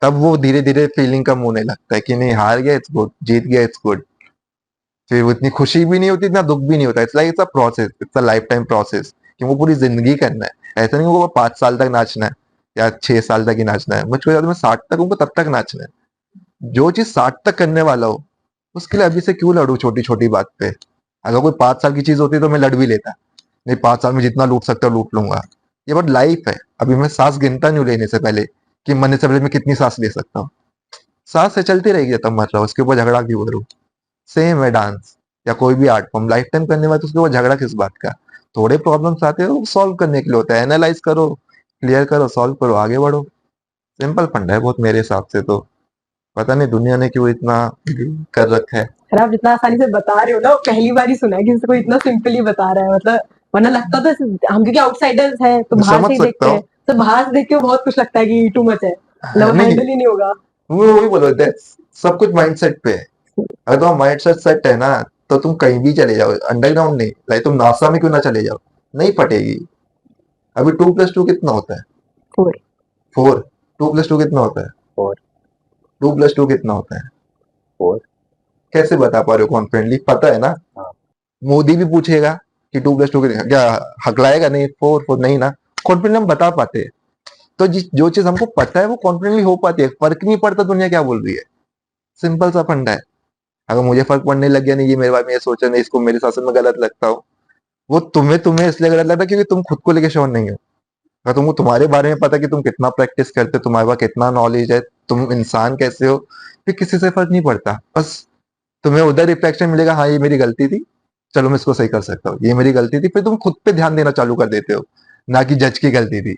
तब वो धीरे धीरे फीलिंग कम होने लगता है कि नहीं हार गया इट्स गुड, जीत गया इट्स गुड। फिर वो इतनी खुशी भी नहीं होती, इतना दुख भी नहीं होता। It's like it's a process, it's a life time process कि वो पूरी जिंदगी करना है। ऐसा नहीं वो 5 साल तक नाचना है या 6 साल तक ही नाचना है, मुझको याद है मैं 60 तक उनको तब तक नाचना है। जो चीज 60 तक करने वाला हो उसके लिए अभी से क्यों लड़ू छोटी छोटी बात पे। अगर कोई 5 साल की चीज होती तो मैं लड़ भी लेता, नहीं 5 साल में जितना लूट सकता हूँ लूट लूंगा। ये बट लाइफ है, अभी मैं सांस गिनता नहीं हूँ लेने से पहले कि मरने से पहले मैं कितनी सांस ले सकता हूँ। सांस से चलती रहेगी जब तक मर रहा हूँ, उसके ऊपर झगड़ा क्यों करूँ। सेम है डांस या कोई भी आर्ट फॉर्म, लाइफ टाइम करने में तो उसके ऊपर झगड़ा किस बात का। थोड़े प्रॉब्लम्स आते हैं वो सॉल्व करने के लिए होता है, एनालाइज करो, क्लियर करो, सॉल्व करो, आगे बढ़ो। सिंपल फंडा है बहुत मेरे हिसाब से तो। पता नहीं दुनिया ने क्यों इतना कर रखा है। अगर आप जितना आसानी से बता रहे हो ना, वो पहली बार ही सुना है कि किसी को इतना सिंपली बता रहा है। मतलब वरना लगता तो हम क्योंकि आउटसाइडर्स हैं तो मैं बाहर समझ से ही सकता देखते हैं, हूँ। तो बाहर से देख के बहुत कुछ लगता है कि टू मच है, मतलब नहीं, हैंडल ही नहीं होगा। वो वही बोलो, सब कुछ माइंडसेट पे है। अगर तुम्हारा माइंडसेट सेट है ना तो तुम कहीं भी चले जाओ, अंडरग्राउंड नहीं, लाइक तुम नासा में क्यों ना चले जाओ, नहीं फटेगी। अभी 2+2 कितना होता है? Four. 4। 2+2 कितना होता है? 4 2+2 कितना होता है? 4। कैसे बता पा रहे हो कॉन्फिडेंटली, पता है ना? हाँ। मोदी भी पूछेगा कि 2+2 कितना, क्या हकलाएगा? नहीं, 4 4 नहीं ना। कॉन्फिडेंट हम बता पाते हैं। तो जो चीज हमको पता है वो कॉन्फिडेंटली हो पाती है, फर्क नहीं पड़ता दुनिया क्या बोल रही है। सिंपल सा फंडा है। अगर मुझे फर्क पड़ने लग गया, नहीं ये मेरे बारे में ये सोचा, नहीं इसको मेरे साथ में गलत लगता हो, वो तुम्हें तुम्हें इसलिए गलत लगता है क्योंकि तुम खुद को लेके श्योर नहीं हो। अगर तुमको तुम्हारे बारे में पता है कि तुम कितना प्रैक्टिस करते हो, तुम्हारे पास कितना नॉलेज है, तुम इंसान कैसे हो, फिर किसी से फर्क नहीं पड़ता। बस तुम्हें उधर रिफ्लेक्शन मिलेगा, हाँ ये मेरी गलती थी, चलो मैं इसको सही कर सकता हूँ, ये मेरी गलती थी, फिर तुम खुद पे ध्यान देना चालू कर देते हो। ना कि जज की गलती थी,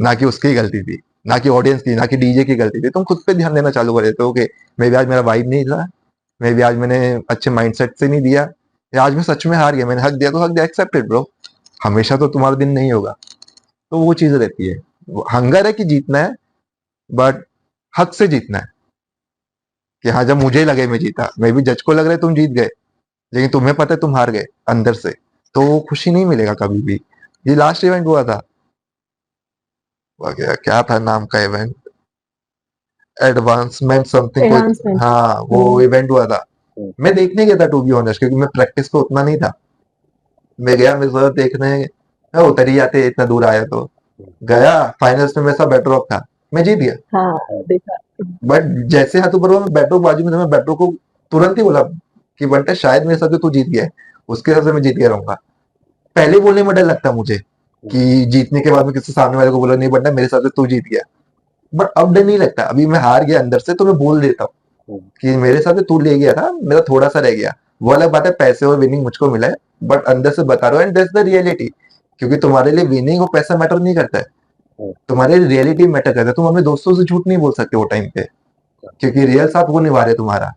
ना कि उसकी गलती थी, ना कि ऑडियंस की, ना कि डीजे की गलती थी, तुम खुद पे ध्यान देना चालू कर देते हो कि मे भी आज मेरा वाइब नहीं था, मे भी आज मैंने अच्छे माइंडसेट से नहीं दिया, या आज मैं सच में हार गया, मैंने हक दिया तो हक दिया, एक्सेप्टेड ब्रो। हमेशा तो तुम्हारा दिन नहीं होगा। तो वो चीज रहती है, हंगर है कि जीतना है, बट हक से जीतना है। कि हाँ जब मुझे लगे मैं जीता, मे भी जज को लग रहा है तुम जीत गए, लेकिन तुम्हें पता है तुम हार गए अंदर से, तो वो खुशी नहीं मिलेगा कभी भी। ये लास्ट इवेंट हुआ था, क्या था नाम का इवेंट, एडवांसमेंट समथिंग कोई, एडवांसमेंट। हाँ वो इवेंट हुआ था। मैं देखने गया था टू बी ऑनेस्ट, क्योंकि मैं प्रैक्टिस पे उतना नहीं था। मैं गया, मेरे साथ देखने, मैं उतर ही जाते इतना दूर आया तो। गया फाइनल्स में मेरे साथ बैटरॉक था, मैं जीत गया। हाँ देखा। बट जैसे हाथ ऊपर हुआ, मैं बैटरॉक बाजू में था, मैं बैटरॉक को तुरंत ही बोला कि बंटा शायद मेरे साथ तू जीत गया है, उसके हिसाब से मैं जीत गया रहूंगा। पहले बोलने में डर लगता मुझे कि जीतने के बाद में किसी सामने वाले को बोला नहीं बंटा मेरे हिसाब से तू जीत गया। बट अब डर नहीं लगता, अभी मैं हार गया अंदर से तो मैं बोल देता हूँ कि मेरे साथ तू ले गया था, मेरा थोड़ा सा रह गया। वो अलग बात है, पैसे और विनिंग मुझको मिला है, बट अंदर से बता रहा हूँ एंड दैट्स द रियलिटी। क्योंकि तुम्हारे लिए विनिंग और पैसा मैटर नहीं करता है, तुम्हारे रियलिटी मैटर करता है। तुम अपने दोस्तों से झूठ नहीं बोल सकते वो टाइम पे, क्योंकि रियल साथ वो निभा रहे तुम्हारा।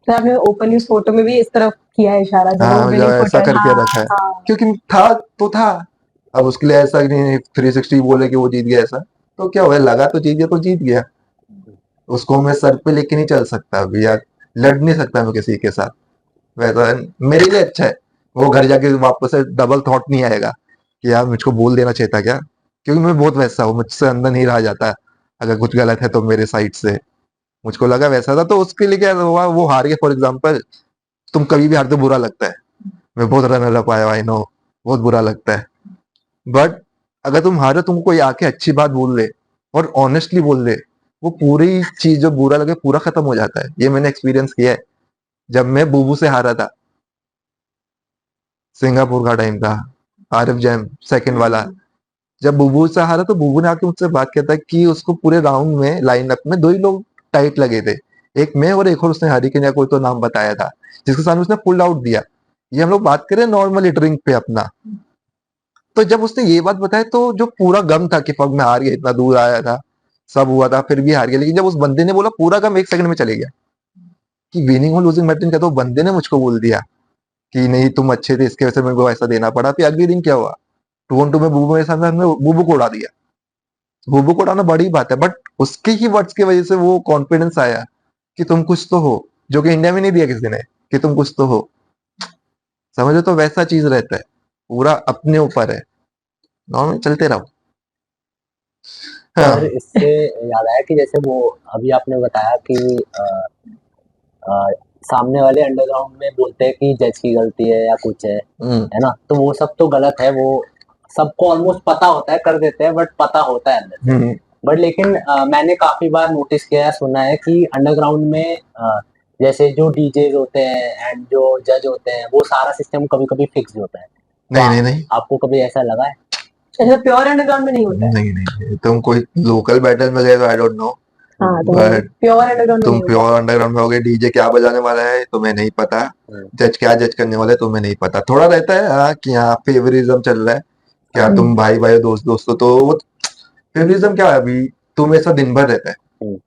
तो आपने ओपन न्यूज फोटो में भी इस तरफ किया है इशारा जब हाँ वो मतलब winning ऐसा photo है। करके हाँ रखा है, हाँ क्योंकि था तो था। अब उसके लिए ऐसा नहीं 360 बोले कि वो जीत गया, ऐसा तो क्या हुआ, लगा तो जीत गया तो जीत गया। उसको मैं सर पे लेके नहीं चल सकता अभी, या लड़ नहीं सकता मैं किसी के साथ। वैसा मेरे लिए अच्छा है, वो घर जाके वापस से डबल थॉट नहीं आएगा कि यार मुझको बोल देना चाहिए था क्या, क्योंकि मैं बहुत वैसा हूँ, मुझसे अंदर नहीं रहा जाता अगर कुछ गलत है तो मेरे साइड से। मुझको लगा वैसा था तो उसके लिए क्या हुआ, वो हार गया फॉर एग्जाम्पल। तुम कभी भी हारते हो, बुरा लगता है। मैं बहुत रनर अप आया, आई नो, बहुत बुरा लगता है। बट अगर तुम हारे, तुमको कोई आके अच्छी बात बोल दे और ऑनेस्टली बोल दे, वो पूरी चीज जो बुरा लगे पूरा खत्म हो जाता है। ये मैंने एक्सपीरियंस किया है। जब मैं बूबू से हारा था, सिंगापुर का टाइम था, आरिफ जैम सेकंड वाला, जब बुबू से हारा तो बुबू ने आके मुझसे बात किया था कि उसको पूरे राउंड में लाइनअप में दो ही लोग टाइट लगे थे, एक मैं और एक और उसने हरिकेन या कोई तो नाम बताया था, जिसके सामने उसने पुल आउट दिया। ये हम लोग बात करें नॉर्मली ड्रिंक पे अपना। तो जब उसने ये बात बताया तो जो पूरा गम था कि फक मैं हार गया, इतना दूर आया था, सब हुआ था, फिर भी हार गया, लेकिन जब उस बंदे ने बोला पूरा गम एक सेकंड में चले गया कि विनिंग और लूजिंग मैटर का, तो बंदे ने मुझको बोल दिया कि नहीं तुम अच्छे थे इसके वजह से मेरे को ऐसा देना पड़ा। फिर अगले दिन क्या हुआ, 2-2 में बूबू मेरे साथ, हमने बूबू को उड़ा दिया। बूबू को उड़ाना बड़ी बात है, बट उसके ही वर्ड्स की वजह से वो कॉन्फिडेंस आया कि तुम कुछ तो हो, जो कि इंडिया में नहीं दिया किसी ने, कि तुम कुछ तो हो। समझो, तो वैसा चीज रहता है, पूरा अपने ऊपर है, नॉर्मल चलते रहो। सर हाँ। इससे याद आया कि जैसे वो अभी आपने बताया कि अ, सामने वाले अंडरग्राउंड में बोलते हैं कि जज की गलती है या कुछ हम्म, है ना, तो वो सब तो गलत है। वो सबको ऑलमोस्ट पता होता है, कर देते हैं, बट पता होता है अंदर से। हम्म, बट लेकिन मैंने काफी बार नोटिस किया है, सुना है कि अंडरग्राउंड में जैसे जो डीजेज होते हैं एंड जो जज होते हैं, वो सारा सिस्टम कभी कभी फिक्स होता है। तो नहीं नहीं नहीं आपको कभी ऐसा लगा है? ऐसा प्योर अंडरग्राउंड में नहीं होता है। नहीं नहीं, तुम कोई लोकल बैटल में गए तो आई डोंट नो, हाँ तो बट प्योर अंडरग्राउंड में तुम नहीं होता है। प्योर अंडरग्राउंड में होगे, डीजे क्या बजाने वाला है तुम्हें नहीं पता, हम्म, जज क्या जज करने वाला है तुम्हें नहीं पता। थोड़ा रहता है हाँ कि हाँ फेवरिज्म चल रहा है, क्या हम्म, तुम भाई भाई दोस्त दोस्त हो, तो वो फेवरिज्म क्या है अभी, तुम ऐसा दिन भर रहता है। हम्म,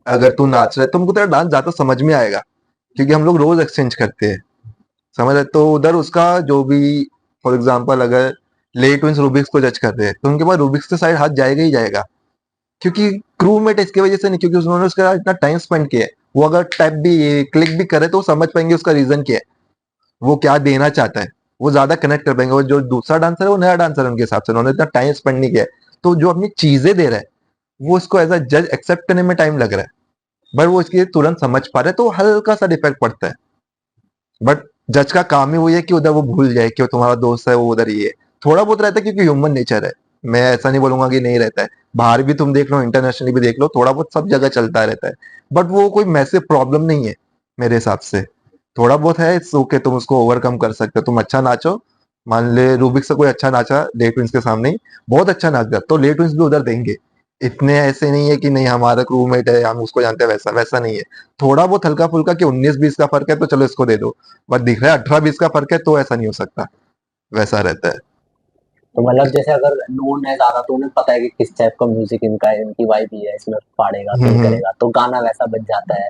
अगर तू नाच रहा है तुमको तेरा डांस ज्यादा समझ में आएगा, क्योंकि हम लोग रोज एक्सचेंज करते हैं, समझ रहे, तो उधर उसका जो भी, फॉर एग्जाम्पल अगर ले ट्विंस रूबिक्स को जज कर रहे हैं तो उनके पास रूबिक्स के साइड हाथ जाएगा ही जाएगा, क्योंकि क्रूमेट इसकी वजह से नहीं, क्योंकि उन्होंने उसके साथ इतना टाइम स्पेंड किया है। वो अगर टैप भी क्लिक भी करे तो वो समझ पाएंगे उसका रीजन क्या है, वो क्या देना चाहता है, वो ज्यादा कनेक्ट कर पाएंगे। और जो दूसरा डांसर है वो नया डांसर है, उनके हिसाब से उन्होंने इतना टाइम स्पेंड नहीं किया है, तो जो अपनी चीजें दे रहा है वो उसको एज अ जज एक्सेप्ट करने में टाइम लग रहा है, बट वो इसकी तुरंत समझ पा रहे हैं, तो हल्का सा डिफेक्ट पड़ता है। बट जज का काम ही वही है कि उधर वो भूल जाए कि वो तुम्हारा दोस्त है, वो उधर ही है। थोड़ा बहुत रहता है क्योंकि ह्यूमन नेचर है, मैं ऐसा नहीं बोलूंगा कि नहीं रहता है। बाहर भी तुम देख लो, इंटरनेशनली भी देख लो, थोड़ा बहुत सब जगह चलता रहता है, बट वो कोई मैसिव प्रॉब्लम नहीं है मेरे हिसाब से। थोड़ा बहुत है, इट्स ओके, तुम उसको ओवरकम कर सकते हो, तुम अच्छा नाचो। मान ले रूबिक से कोई अच्छा नाचा लेट ट्विंस के सामने ही, बहुत अच्छा नाच गया, तो लेट ट्विंस भी उधर देंगे। इतने ऐसे नहीं है कि नहीं हमारा क्रूमेट है हम उसको जानते हैं, वैसा वैसा नहीं है। थोड़ा बहुत हल्का फुल्का कि 19-20 का फर्क है तो चलो इसको दे दो, बट दिख रहा है 18-20 का फर्क है तो ऐसा नहीं हो सकता, वैसा रहता है। तो मतलब जैसे अगर नोन है ज्यादा तो उन्हें पता है कि किस टाइप का म्यूजिक इनका है, इनकी वाइब ही है, इसमें फाड़ेगा किल हम्म, करेगा, तो गाना वैसा बज जाता है।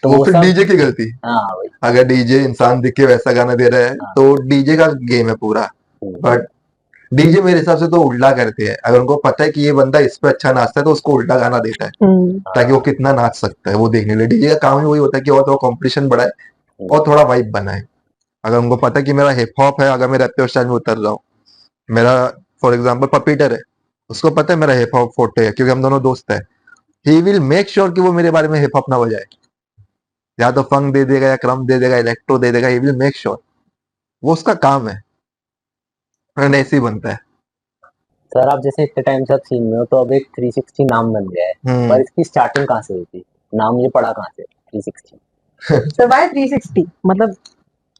तो वो वो फिर सब। डीजे की गलती। हाँ वही। अगर डीजे इंसान दिख के वैसा गाना दे रहा है हाँ। तो डीजे का गेम है पूरा। हम्म, बट डीजे मेरे हिसाब से तो उल्टा करते हैं, अगर उनको पता है कि ये बंदा इस पे अच्छा नाचता है तो उसको उल्टा गाना देता है, ताकि वो हाँ, कितना नाच सकता है वो देखने के लिए। डीजे का काम ही वही होता है कि और थोड़ा कंपटीशन बढ़ाए हम्म, और थोड़ा वाइब बनाए। अगर उनको पता है कि मेरा हिप हॉप है, अगर मैं रैप स्टाइल में उतर रहा हूँ, मेरा फॉर एग्जाम्पल पपीटर है, उसको पता है मेरा हिप हॉप फोटे है क्योंकि हम दोनों दोस्त है, ही विल मेक श्योर कि वो मेरे बारे में हिप हॉप ना बजाए, या तो फंक दे देगा या क्रम दे देगा इलेक्ट्रो दे देगा, ही विल मेक श्योर, वो उसका काम है, एंड ऐसे ही बनता है। सर आप जैसे इतने टाइम से आप सीन में हो, तो अब एक 360 नाम बन गया है, पर हम्म। इसकी स्टार्टिंग कहाँ से हुई थी? नाम ये पड़ा कहाँ से 360? तो वाई 360 मतलब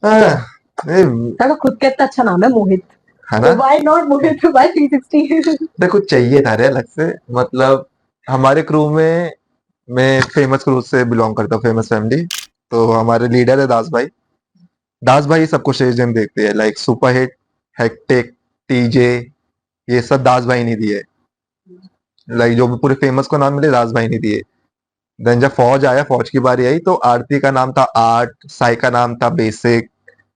हाँ, ये आपका खुद का इतना अच्छा नाम है मोहित, है ना, तो वाई नॉट मोहित, वाई 360? देखो चाहिए था रे अलग से, मतलब हमारे क्रू में, मैं फेमस क्रू से बिलोंग करता हूँ, फेमस फैमिली, तो हमारे लीडर है दास भाई। दास भाई सबको स्टेज नेम देखते हैं, लाइक सुपरहिट, हेक्टिक, टीजे, ये सब दास भाई ने दिए, लाइक जो भी पूरे फेमस को नाम मिले दास भाई ने दिए। देन जब फौज आया, फौज की बारी आई, तो आरती का नाम था आर्ट, साई का नाम था बेसिक,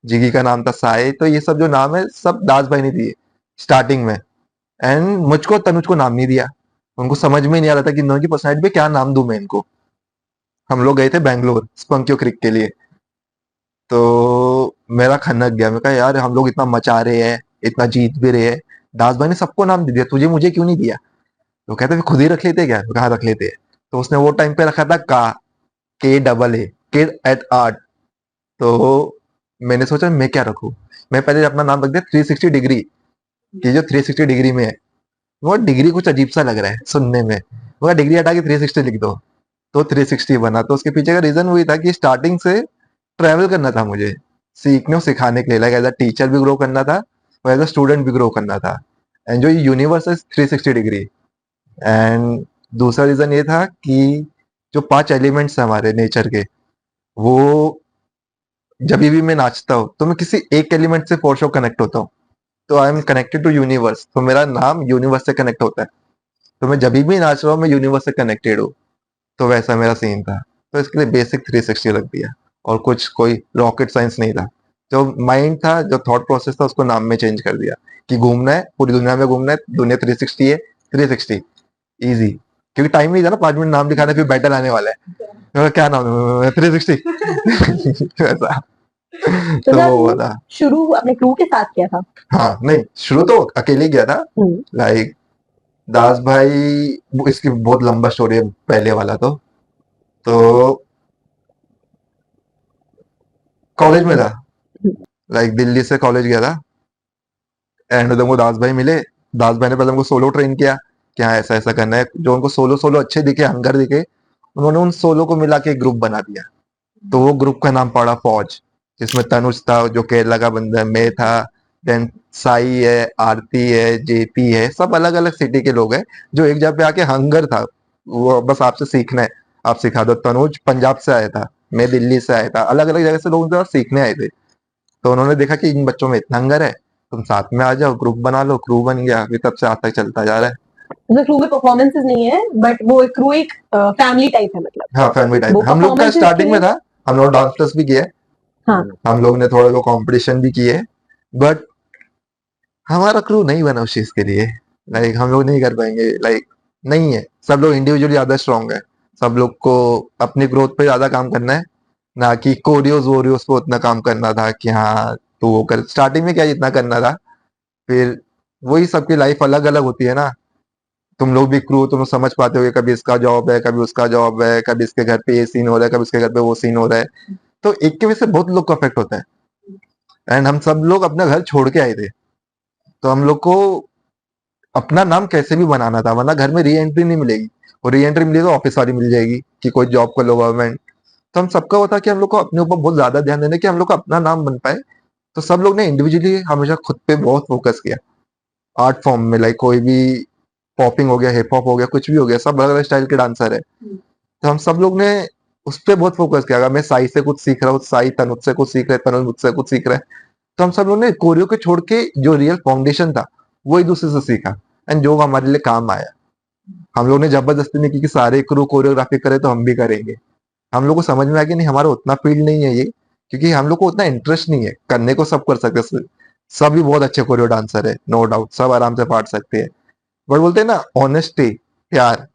जिगी का नाम था साई। तो ये सब जो नाम है सब दास भाई ने दिए स्टार्टिंग में। एंड मुझको तनुज को नाम नहीं दिया, उनको समझ में नहीं आ रहा था कि इन दोनों की पर्सनैलिटी पे क्या नाम दूं मैं इनको। हम लोग गए थे बैंगलोर स्पंकियो क्रिक के लिए, तो मेरा खनक गया। मैं कहा यार हम लोग इतना मचा रहे हैं, इतना जीत भी रहे हैं, दास भाई ने सबको नाम दे दिया, तुझे मुझे क्यों नहीं दिया? तो कहते फिर खुद ही रख लेते क्या? कहाँ रख लेते हैं। तो उसने वो टाइम पे रखा था K AA kid at art. तो मैंने सोचा मैं क्या रखूं, मैं पहले अपना नाम रख दिया 360 डिग्री, कि जो 360 डिग्री में है। वो डिग्री कुछ अजीब सा लग रहा है सुनने में, मगर डिग्री हटा के 360 लिख दो, तो 360 बना। तो उसके पीछे का रीजन वही था कि स्टार्टिंग से ट्रैवल करना था मुझे, सीखने और सिखाने के लिए, लाइक एज अ टीचर भी ग्रो करना था और एज अ स्टूडेंट भी ग्रो करना था। एंड जो यूनिवर्स है 360 डिग्री। एंड दूसरा रीजन ये था कि जो 5 एलिमेंट्स है हमारे नेचर के, वो जब भी मैं नाचता हूँ तो मैं किसी एक एलिमेंट से फोर शो कनेक्ट होता हूँ। तो I am connected to universe, तो मेरा नाम यूनिवर्स से कनेक्ट होता है। तो मैं जब भी नाच रहा हूँ मैं यूनिवर्स से कनेक्टेड हूँ। तो वैसा मेरा सीन था, तो इसके लिए बेसिक 360 रख दिया, और कुछ कोई रॉकेट साइंस नहीं था। जो माइंड था, जो थॉट प्रोसेस था, उसको नाम में चेंज कर दिया कि घूमना है, पूरी दुनिया में घूमना है, दुनिया 360 है, 360 इजी। क्योंकि टाइम नहीं था ना 5 मिनट नाम लिखाना, फिर बैटल आने वाला है। तो क्या नाम है 360 ऐसा। तो तो सर वो वो था। शुरू अपने क्रू के साथ किया था? हाँ नहीं, शुरू तो अकेले गया था। हम्म, लाइक दास भाई, इसकी बहुत लंबा स्टोरी है पहले वाला। तो कॉलेज में था, लाइक दिल्ली से कॉलेज गया था। एंड उधर को दास भाई मिले। दास भाई ने पहले हमको सोलो ट्रेन किया कि हाँ ऐसा ऐसा करना है। जो उनको सोलो सोलो अच्छे दिखे, हंगर दिखे, उन्होंने उन सोलो को मिला के एक ग्रुप बना दिया। तो वो ग्रुप का नाम पड़ा फौज, जिसमें तनुज था जो केरला का बंदा है, मैं था, देन साई है, आरती है, जेपी है, सब अलग अलग सिटी के लोग हैं जो एक जगह पे आके हंगर था, वो बस आपसे सीखना है, आप सिखा दो। तनुज पंजाब से आया था, मैं दिल्ली से आया था, अलग अलग जगह से लोग उनके पास सीखने आए थे। तो उन्होंने देखा कि इन बच्चों में इतना हंगर है, तुम साथ में आ जाओ, ग्रुप बना लो। क्रू बन गया, अभी तब से आज तक चलता जा रहा है। मतलब क्रू में परफॉर्मेंसेस नहीं है, बट वो क्रू एक फैमिली टाइप है, मतलब हाँ फैमिली टाइप वो हम लोग का परफॉर्मेंसेस के स्टार्टिंग में लिए। था। हम लोग डांस प्लस भी किया है, हाँ, हम लोग ने थोड़ा कंपटीशन भी किए, बट हमारा क्रू नहीं बना उस चीज के लिए। लाइक हम लोग नहीं कर पाएंगे, लाइक नहीं है। सब लोग इंडिविजुअली ज्यादा स्ट्रांग है, सब लोग को अपनी ग्रोथ पे ज्यादा काम करना है, ना कि कोरियोस वोरियोस पे उतना काम करना था कि हाँ तू वो कर। स्टार्टिंग में क्या जितना करना था, फिर वही सबकी लाइफ अलग अलग होती है ना। तुम लोग भी क्रू, तुम समझ पाते हो, कभी इसका जॉब है, कभी उसका जॉब है, कभी इसके घर पे ये सीन हो रहा है, कभी उसके घर पे वो सीन हो रहा है। तो एक की वजह से बहुत लोग को अफेक्ट होता है। एंड हम सब लोग अपना घर छोड़ के आए थे, तो हम लोग को अपना नाम कैसे भी बनाना था, वरना घर में री एंट्री नहीं मिलेगी। और री एंट्री मिलेगी तो ऑफिस वाली मिल जाएगी कि कोई जॉब कर लो गवर्नमेंट। तो हम सबका होता कि हम लोग को अपने ऊपर बहुत ज्यादा ध्यान देना कि हम लोग को अपना नाम बन पाए। तो सब लोग ने इंडिविजुअली हमेशा खुद पे बहुत फोकस किया, आर्ट फॉर्म में। लाइक कोई भी पॉपिंग हो गया, हिप हॉप हो गया, कुछ भी हो गया, सब अलग अलग स्टाइल के डांसर है। तो हम सब लोग ने उस पर बहुत फोकस किया। अगर मैं साई से कुछ सीख रहा हूँ, साई तनुज से कुछ सीख रहे, तनुज मुझसे कुछ सीख रहा है, तो हम सब लोग ने कोरियो के छोड़ के जो रियल फाउंडेशन था वो एक दूसरे से सीखा, एंड जो हमारे लिए काम आया। हम लोग ने जबरदस्ती नहीं की कि सारे क्रू कोरियोग्राफी करे तो हम भी करेंगे। हम लोग को समझ में आया कि नहीं, हमारा उतना फील्ड नहीं है ये, क्योंकि हम लोग को उतना इंटरेस्ट नहीं है। करने को सब कर सकते हैं, सब भी बहुत अच्छे कोरियो डांसर है, नो डाउट, सब आराम से पाट सकते हैं। बट बोलते हैं ना ऑनेस्टी, प्यार,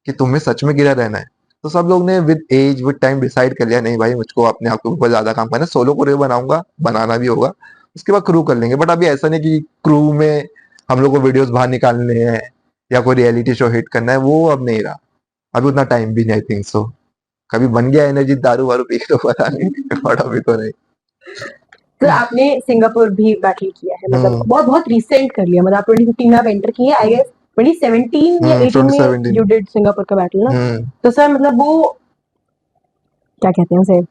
कि तुम्हें सच में गिरा रहना है। तो सब लोग ने with age with time decide कर लिया, नहीं भाई मुझको अपने आप के ऊपर ज्यादा काम करना है, सोलो कोरियो बनाऊंगा, बनाना भी होगा, उसके बाद क्रू कर लेंगे। बट अभी ऐसा नहीं कि क्रू में हम लोग को वीडियोस बाहर निकालने हैं या कोई रियलिटी शो हिट करना है, वो अब नहीं रहा। अभी उतना टाइम भी नहीं, आई थिंक सो। कभी बन गया एनर्जी दारू वारू पी के तो पता नहीं, बट अभी तो नहीं। सर आपने सिंगापुर भी बैटल किया है, मतलब हम्म बहुत बहुत रिसेंट कर लिया, मतलब आप 2015 में आप एंटर किए, आई गेस 2017 या 18 में 2017। यू डिड सिंगापुर का बैटल ना? हम्म तो सर मतलब वो क्या कहते हैं उसे,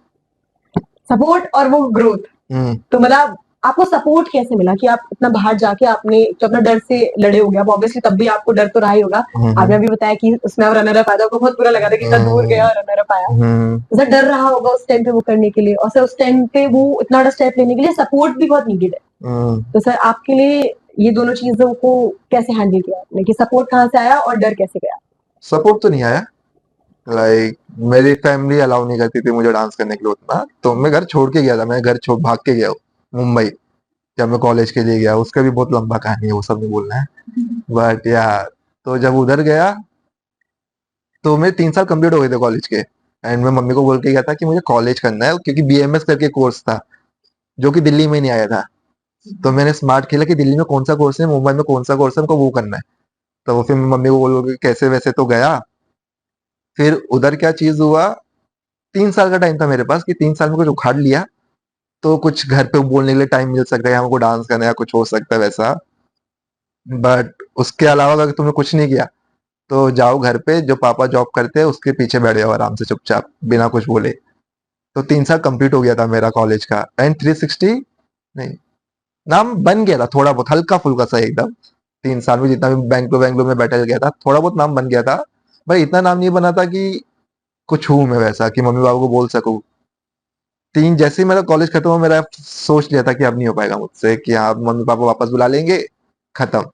सपोर्ट और वो ग्रोथ, हम्म तो मतलब आपको सपोर्ट कैसे मिला कि आप इतना बाहर जाके आपने जो अपना डर से लड़े हो गया, ऑब्वियसली तब भी आपको डर तो रहा ही होगा। आपने अभी बताया कि उसमें आप रनर अप आया, आपको बहुत बुरा लगा था कि इतना दूर गया और रनर अप आया, हम्म तो सर डर रहा होगा उस टाइम पे वो करने के लिए, और सर उस टाइम पे वो इतना बड़ा स्टेप लेने के लिए सपोर्ट भी बहुत नीडेड है। हम्म तो सर आपके लिए ये दोनों चीजों को कैसे हैंडल किया आपने, कि सपोर्ट कहाँ से आया और डर कैसे गया? सपोर्ट तो नहीं आया, लाइक मेरी फैमिली अलाउ नहीं करती थी मुझे डांस करने के लिए उतना, तो मैं घर छोड़ के गया था, मैं घर छोड़ भाग के गया हूँ मुंबई, जब मैं कॉलेज के लिए गया। उसका भी बहुत लंबा कहानी है, वो सब नहीं बोलना है, बट या तो जब उधर गया तो मेरे 3 साल कंप्लीट हो गए थे कॉलेज के, एंड मैं मम्मी को बोल के गया था कि मुझे कॉलेज करना है, क्योंकि बीएमएस करके कोर्स था जो कि दिल्ली में नहीं आया था। तो मैंने स्मार्ट खेला कि दिल्ली में कौन सा कोर्स है, मुंबई में कौन सा कोर्स है, हमको वो करना है। तो फिर मम्मी को बोल के कैसे वैसे तो गया। फिर उधर क्या चीज हुआ, 3 साल का टाइम था मेरे पास कि 3 साल में कुछ उखाड़ लिया तो कुछ घर पे बोलने के लिए टाइम मिल सकता है, हमको डांस करना है या कुछ हो सकता है वैसा। बट उसके अलावा अगर तुमने कुछ नहीं किया तो जाओ घर पे, जो पापा जॉब करते हैं उसके पीछे बैठ जाओ आराम से चुपचाप बिना कुछ बोले। तो 3 साल कंप्लीट हो गया था मेरा कॉलेज का, एंड 360 नहीं, नाम बन गया था थोड़ा बहुत हल्का फुल्का सा एकदम। 3 साल में जितना भी बैंगलोर में बैठा गया था थोड़ा बहुत नाम बन गया था, भाई इतना नाम नहीं बना था कि कुछ हूं मैं वैसा कि मम्मी पापा को बोल सकूं। जैसे ही मेरा कॉलेज खत्म हुआ, मेरा सोच लिया था कि अब नहीं हो पाएगा मुझसे, कि हाँ मम्मी पापा वापस बुला लेंगे, खत्म।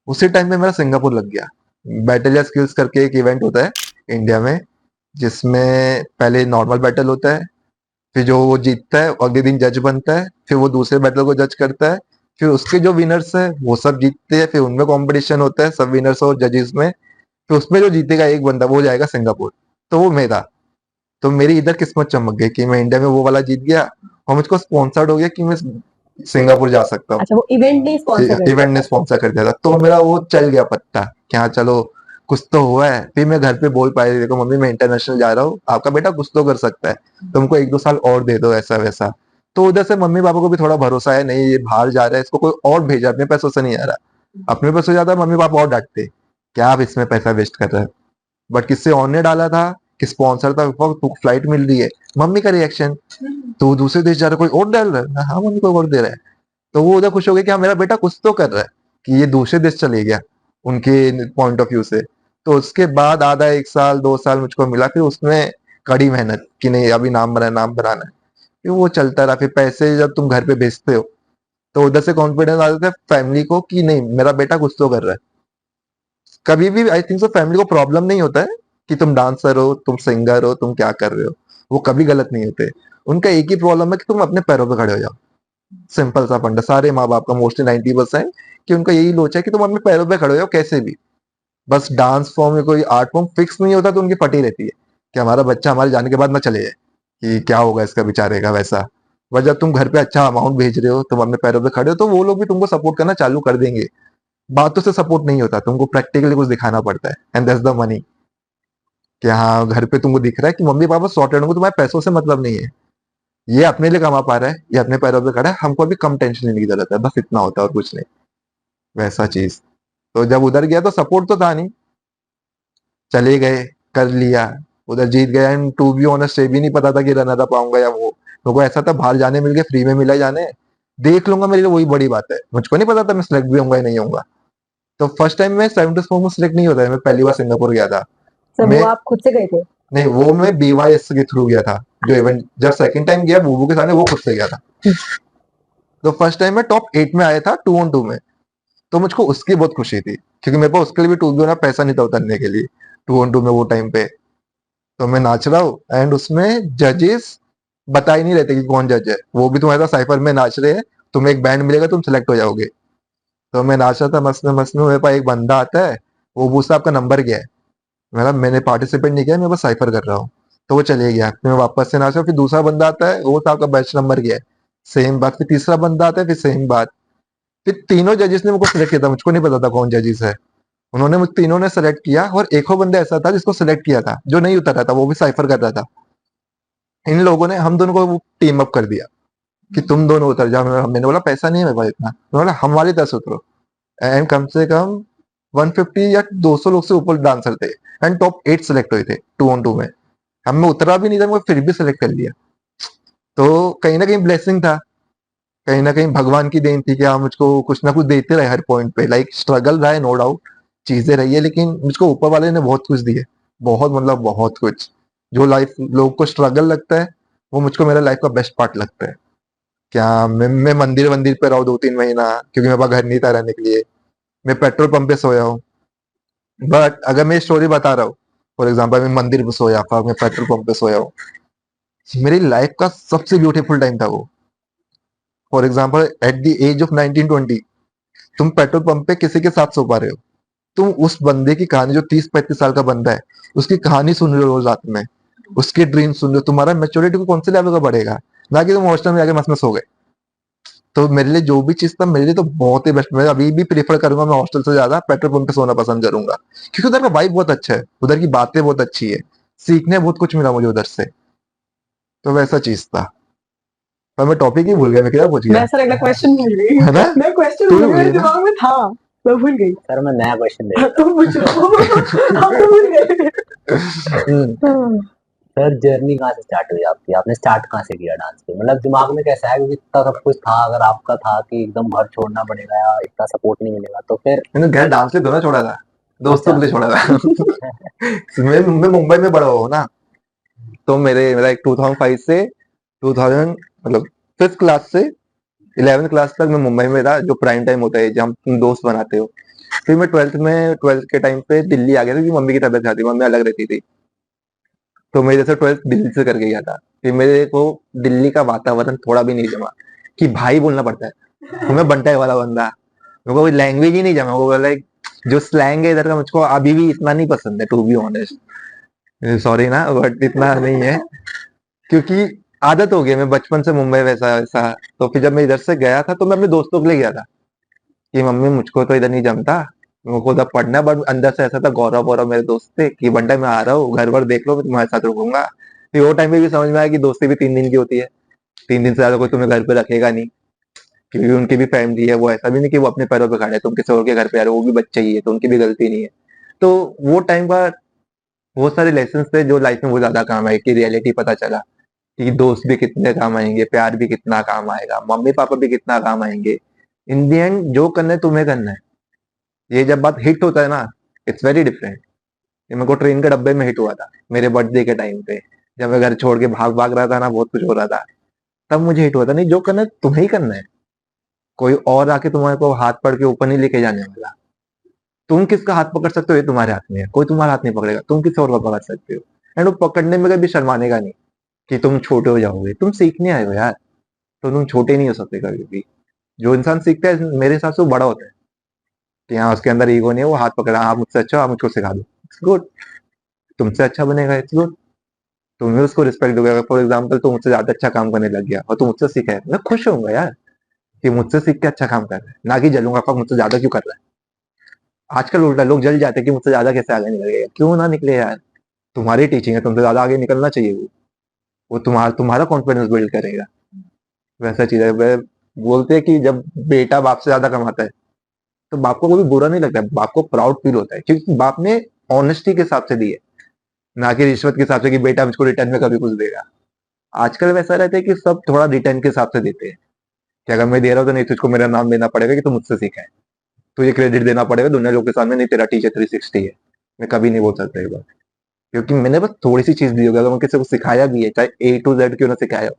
उसी टाइम पे मेरा सिंगापुर लग गया। बैटल या स्किल्स करके एक इवेंट होता है इंडिया में, जिसमें पहले नॉर्मल बैटल होता है, फिर जो वो जीतता है अगले दिन जज बनता है, फिर वो दूसरे बैटल को जज करता है, फिर उसके जो विनर्स है वो सब जीतते हैं, फिर उनमें कंपटीशन होता है सब विनर्स और जजेस में, फिर उसमें जो जीतेगा एक बंदा वो जाएगा सिंगापुर। तो वो मैं था। तो मेरी इधर किस्मत चमक गई कि मैं इंडिया में वो वाला जीत गया, और मुझको स्पॉन्सर्ड हो गया कि मैं सिंगापुर जा सकता हूँ। अच्छा, वो इवेंट ने स्पॉन्सर कर इवेंट ने स्पॉन्सर कर दिया था, तो मेरा वो चल गया पत्ता कि हाँ चलो कुछ तो हुआ है। फिर मैं घर पे बोल पाई, देखो मम्मी मैं इंटरनेशनल जा रहा हूँ, आपका बेटा कुछ तो कर सकता है, तुमको 1-2 साल और दे दो ऐसा वैसा। तो उधर से मम्मी पापा को भी थोड़ा भरोसा है, नहीं ये बाहर जा रहा है, इसको कोई और भेजा, अपने पैसों से नहीं आ रहा। अपने पैसों से जाता है मम्मी पापा और डांटते, क्या आप इसमें पैसा वेस्ट कर रहे हैं। बट किससे और ने डाला था कि स्पॉन्सर था, फ्लाइट मिल रही है, मम्मी का रिएक्शन, तो दूसरे देश जा रहा है कोई और डाल रहा है, हाँ मम्मी कोई और दे रहा है। तो वो उधर खुश हो गया कि हाँ मेरा बेटा कुछ तो कर रहा है, कि ये दूसरे देश चले गया उनके पॉइंट ऑफ व्यू से। तो उसके बाद आधा 1 साल 2 साल मुझको मिला, फिर उसमें कड़ी मेहनत कि नहीं अभी नाम बनाना है। फिर वो चलता रहा, फिर पैसे जब तुम घर पे भेजते हो तो उधर से कॉन्फिडेंस आ जाता है फैमिली को कि नहीं मेरा बेटा कुछ तो कर रहा है। कभी भी आई थिंक सो फैमिली को प्रॉब्लम नहीं होता है कि तुम डांसर हो, तुम सिंगर हो, तुम क्या कर रहे हो, वो कभी गलत नहीं होते। उनका एक ही प्रॉब्लम है कि तुम अपने पैरों पे खड़े हो जाओ। सिंपल सा फंडा सारे माँ बाप का मोस्टली 90% कि उनका यही लोच है कि तुम अपने पैरों पे खड़े हो जाओ कैसे भी। बस डांस फॉर्म या कोई आर्ट फॉर्म फिक्स नहीं होता तो उनकी फटी रहती है कि हमारा बच्चा हमारे जाने के बाद ना चले जाए, कि क्या होगा इसका बेचारे का वैसा। बस जब तुम घर पे अच्छा अमाउंट भेज रहे हो, तुम अपने पैरों पे खड़े हो, तो वो लोग भी तुमको सपोर्ट करना चालू कर देंगे। बातों से सपोर्ट नहीं होता, तुमको प्रैक्टिकली कुछ दिखाना पड़ता है, एंड दैट्स द मनी। कि हाँ घर पे तुमको दिख रहा है कि मम्मी पापा सॉर्टेड होंगे, तुम्हारे पैसों से मतलब नहीं है, ये अपने लिए कमा पा रहा है, ये अपने पैरों पे खड़ा है, हमको अभी कम टेंशन लेने की जरूरत है, बस इतना होता है और कुछ नहीं वैसा चीज। तो जब उधर गया तो सपोर्ट तो था नहीं, चले गए, कर लिया, उधर जीत गया, एंड टू बी ऑनेस्ट ये भी नहीं पता था कि रनर अप आऊंगा या वो। मेरे को ऐसा था बाहर जाने मिल गया, फ्री में मिला जाने, देख लूंगा, मेरे लिए वही बड़ी बात है। मुझको नहीं पता था मैं सिलेक्ट भी होऊंगा या नहीं होऊंगा। तो फर्स्ट टाइम मैं 74 में सिलेक्ट नहीं होता है, मैं पहली बार सिंगापुर गया था। सर, मैं वो आप खुद से गए थे? नहीं, वो मैं बीवाईएस के थ्रू गया था, जो इवेंट जब सेकंड टाइम गया बूबू के साथ वो खुद से गया था। तो फर्स्ट टाइम मैं टॉप 8 में आया था 2-on-2 में। तो मुझको उसकी बहुत खुशी थी, क्योंकि मेरे पास उसके लिए भी टू बी ना पैसा नहीं था उतरने के लिए 2-on-2 में वो टाइम पे। तो मैं नाच रहा हूँ, एंड उसमें जजेस बता ही नहीं रहते कि कौन जज है, वो भी तुम्हारे साथ साइफर में नाच रहे हैं, तुम्हें एक बैंड मिलेगा तुम सिलेक्ट हो जाओगे। तो मैं नाच रहा था मस्त में मेरे पास एक बंदा आता है, वो पूछता आपका नंबर क्या है। मैंने पार्टिसिपेट नहीं किया, मैं बस साइफर कर रहा हूँ। तो वो चले गया, फिर मैं वापस से नाचा, फिर दूसरा बंदा आता है, वो था आपका बैच नंबर क्या है, सेम बात। फिर तीसरा बंदा आता है, फिर सेम बात। फिर तीनों जजेस ने मुझको सिलेक्ट किया था, मुझको नहीं पता था कौन जजेस है। उन्होंने मुझ तीनों ने सेलेक्ट किया, और एक और बंदा ऐसा था जिसको सिलेक्ट किया था जो नहीं उतर रहा था, वो भी साइफर कर रहा था। इन लोगों ने हम दोनों को टीम अप कर दिया कि तुम दोनों उतर जाओ। मैंने बोला पैसा नहीं है मेरे पास इतना, उन्होंने बोला हमारी तरफ से उतरो। एंड कम से कम 150 या 200 लोग से ऊपर डांसर थे, एंड टॉप 8 सिलेक्ट हुए थे 2-on-2 में। हम में उतरा भी नहीं था, मगर फिर भी सिलेक्ट कर लिया। तो कहीं ना कहीं ब्लेसिंग था, कहीं ना कहीं भगवान की देन थी कि हाँ मुझको कुछ ना कुछ देते रहे हर पॉइंट पे। लाइक स्ट्रगल रहा है नो डाउट, चीजें रही है, लेकिन मुझको ऊपर वाले ने बहुत कुछ दिए, बहुत मतलब बहुत कुछ। जो लाइफ लोग को स्ट्रगल लगता है, वो मुझको मेरा लाइफ का बेस्ट पार्ट लगता है। क्या मैं मंदिर वंदिर पे रहा 2-3 महीना, क्योंकि मेरे पास घर नहीं था रहने के लिए, मैं पेट्रोल पंप पे सोया हूँ। बट अगर मैं स्टोरी बता रहा हूँ फॉर एग्जाम्पल मैं मंदिर पे सोया था, मैं पेट्रोल पंप पे सोया हूँ, मेरी लाइफ का सबसे ब्यूटीफुल टाइम था वो। For example at the age of 19-20 तुम पेट्रोल पंप पे किसी के साथ सो पा रहे हो, तुम उस बंदे की कहानी, जो 30-35 साल का बंदा है, उसकी कहानी सुन रहे हो रोज रात में, उसके ड्रीम सुन रहे हो, तुम्हारा मेच्योरिटी को कौन से लेवल का बढ़ेगा, ना कि तुम हॉस्टल में जाके मस्त में सो गए। तो मेरे लिए जो भी चीज था, मेरे लिए तो बहुत ही बेस्ट, मैं अभी भी प्रेफर करूंगा, मैं हॉस्टल से ज्यादा पेट्रोल पंप पे सोना पसंद करूंगा, क्योंकि उधर का वाइब बहुत अच्छा है, उधर की बातें बहुत अच्छी है, सीखने बहुत कुछ मिला मुझे उधर से। तो वैसा चीज था। पर मैं टॉपिक ही भूल गया, मैं क्या पूछ गया, मैं सर अगला क्वेश्चन भूल गई। है ना? मैं क्वेश्चन तू भी मेरे भूल गई ना? दिमाग में था, मैं भूल गई। सर मैं नया क्वेश्चन दे तुम पूछो। आप तो भूल गए। हाँ। सर जर्नी कहाँ से स्टार्ट हुई आपकी, आपने स्टार्ट कहाँ से किया डांस की, मतलब दिमाग में कैसा है, क्योंकि इतना सब कुछ था, अगर आपका था कि एकदम घर छोड़ना पड़ेगा या इतना सपोर्ट नहीं मिलेगा तो फिर। मैंने घर डांस से दोनों छोड़ा था, दोस्तों अच्छा। के लिए छोड़ा था। मैं मुंबई में बड़ा हुआ हूँ ना, तो मेरा एक 2005 से 2000 मतलब 5th क्लास से 11th क्लास तक मैं मुंबई में था, जो प्राइम टाइम होता है जहाँ तुम दोस्त बनाते हो। फिर मैं 12th के टाइम पे दिल्ली आ गया था, क्योंकि मम्मी की तबीयत खराब थी, मम्मी अलग रहती थी, तो मैं जैसे 12th दिल्ली से करके गया था। फिर मेरे को दिल्ली का वातावरण थोड़ा भी नहीं जमा, कि भाई बोलना पड़ता है, तो मैं बंटाई वाला बंदा, मेरे को लैंग्वेज ही नहीं जमा, वो लाइक जो स्लैंग है इधर का मुझको अभी भी इतना नहीं पसंद है, टू बी ऑनेस्ट, सॉरी ना, बट इतना नहीं है, क्योंकि आदत हो गई, मैं बचपन से मुंबई वैसा वैसा। तो फिर जब मैं इधर से गया था, तो मैं अपने दोस्तों के लिए गया था, कि मम्मी मुझको तो इधर नहीं जमता, मेरे को उधर पढ़ना है, बट अंदर से ऐसा था, गौरव गौरव मेरे दोस्त थे, कि बंटा मैं आ रहा हूँ, घर वर देख लो, मैं तुम्हारे साथ रुकूंगा। फिर वो टाइम पे भी समझ में आया कि दोस्ती भी 3 दिन की होती है, 3 दिन से ज्यादा कोई तुम्हें घर पे रखेगा नहीं, क्योंकि उनकी भी फैमिली है, वो ऐसा भी नहीं कि वो अपने पैरों पे खड़े हैं, तुम किसी और के घर पे आ रहे हो, वो भी बच्चे ही है, तो उनकी भी गलती नहीं है। तो वो टाइम का बहुत सारे लेसन थे जो लाइफ में बहुत ज्यादा काम आए, कि रियलिटी पता चला कि दोस्त भी कितने काम आएंगे, प्यार भी कितना काम आएगा, मम्मी पापा भी कितना काम आएंगे। इन दी एंड जो करना है तुम्हें करना है। ये जब बात हिट होता है ना, इट्स वेरी डिफरेंट। ये मेरे को ट्रेन के डब्बे में हिट हुआ था मेरे बर्थडे के टाइम पे, जब मैं घर छोड़ के भाग भाग रहा था ना, बहुत कुछ हो रहा था, तब मुझे हिट हुआ था, नहीं जो करना है तुम्हें ही करना है, कोई और आके तुम्हारे को हाथ पकड़ के ऊपर नहीं लेके जाने वाला। तुम किसका हाथ पकड़ सकते हो ये तुम्हारे हाथ में है, कोई तुम्हारा हाथ नहीं पकड़ेगा, तुम किसी और का पकड़ सकते हो। एंड वो पकड़ने में कभी शर्माने का नहीं, कि तुम छोटे हो जाओगे, तुम सीखने आए हो यार, तो तुम छोटे नहीं हो सकते कभी भी। जो इंसान सीखता है मेरे हिसाब से वो बड़ा होता है, कि हाँ उसके अंदर ईगो नहीं है, वो हाथ पकड़ा, आप मुझसे अच्छा हो, आप मुझको सिखा दो, इट्स गुड, तुमसे अच्छा बनेगा, इट्स गुड, तुम्हें उसको रिस्पेक्ट दोगे। फॉर एग्जाम्पल तुम मुझसे ज्यादा अच्छा काम करने लग गया और तुम मुझसे सीखा है, मैं खुश होऊंगा यार, कि मुझसे सीख के अच्छा काम कर रहा है, ना कि जलूंगा कि मुझसे ज्यादा क्यों कर रहा है। आजकल उल्टा लोग जल जाते हैं कि मुझसे ज्यादा कैसे आगे निकलेगा, क्यों ना निकले यार, तुम्हारी टीचिंग है, तुमसे ज्यादा आगे निकलना चाहिए, वो तुम्हारा तुम्हारा कॉन्फिडेंस बिल्ड करेगा। वैसा चीज है। बोलते हैं कि जब बेटा बाप से ज्यादा कमाता है, तो बाप को कभी बुरा नहीं लगता है, बाप को प्राउड फील होता है, क्योंकि बाप ने ऑनेस्टी के हिसाब से दी है, ना कि रिश्वत के हिसाब से, कि बेटा मुझको रिटर्न में कभी कुछ देगा। आजकल वैसा रहता है कि सब थोड़ा रिटर्न के हिसाब से देते हैं, कि अगर मैं दे रहा हूँ तो नहीं तुझको मेरा नाम देना पड़ेगा कि तू मुझसे सीखा है, तुझे क्रेडिट देना पड़ेगा दुनिया लोग के सामने, नहीं तेरा टीचर 360 है। मैं कभी नहीं बोल सकता ये बात, क्योंकि मैंने बस थोड़ी सी चीज दी होगी, अगर मैं किसी को सिखाया भी है, चाहे A to Z क्यों ना सिखाया हो,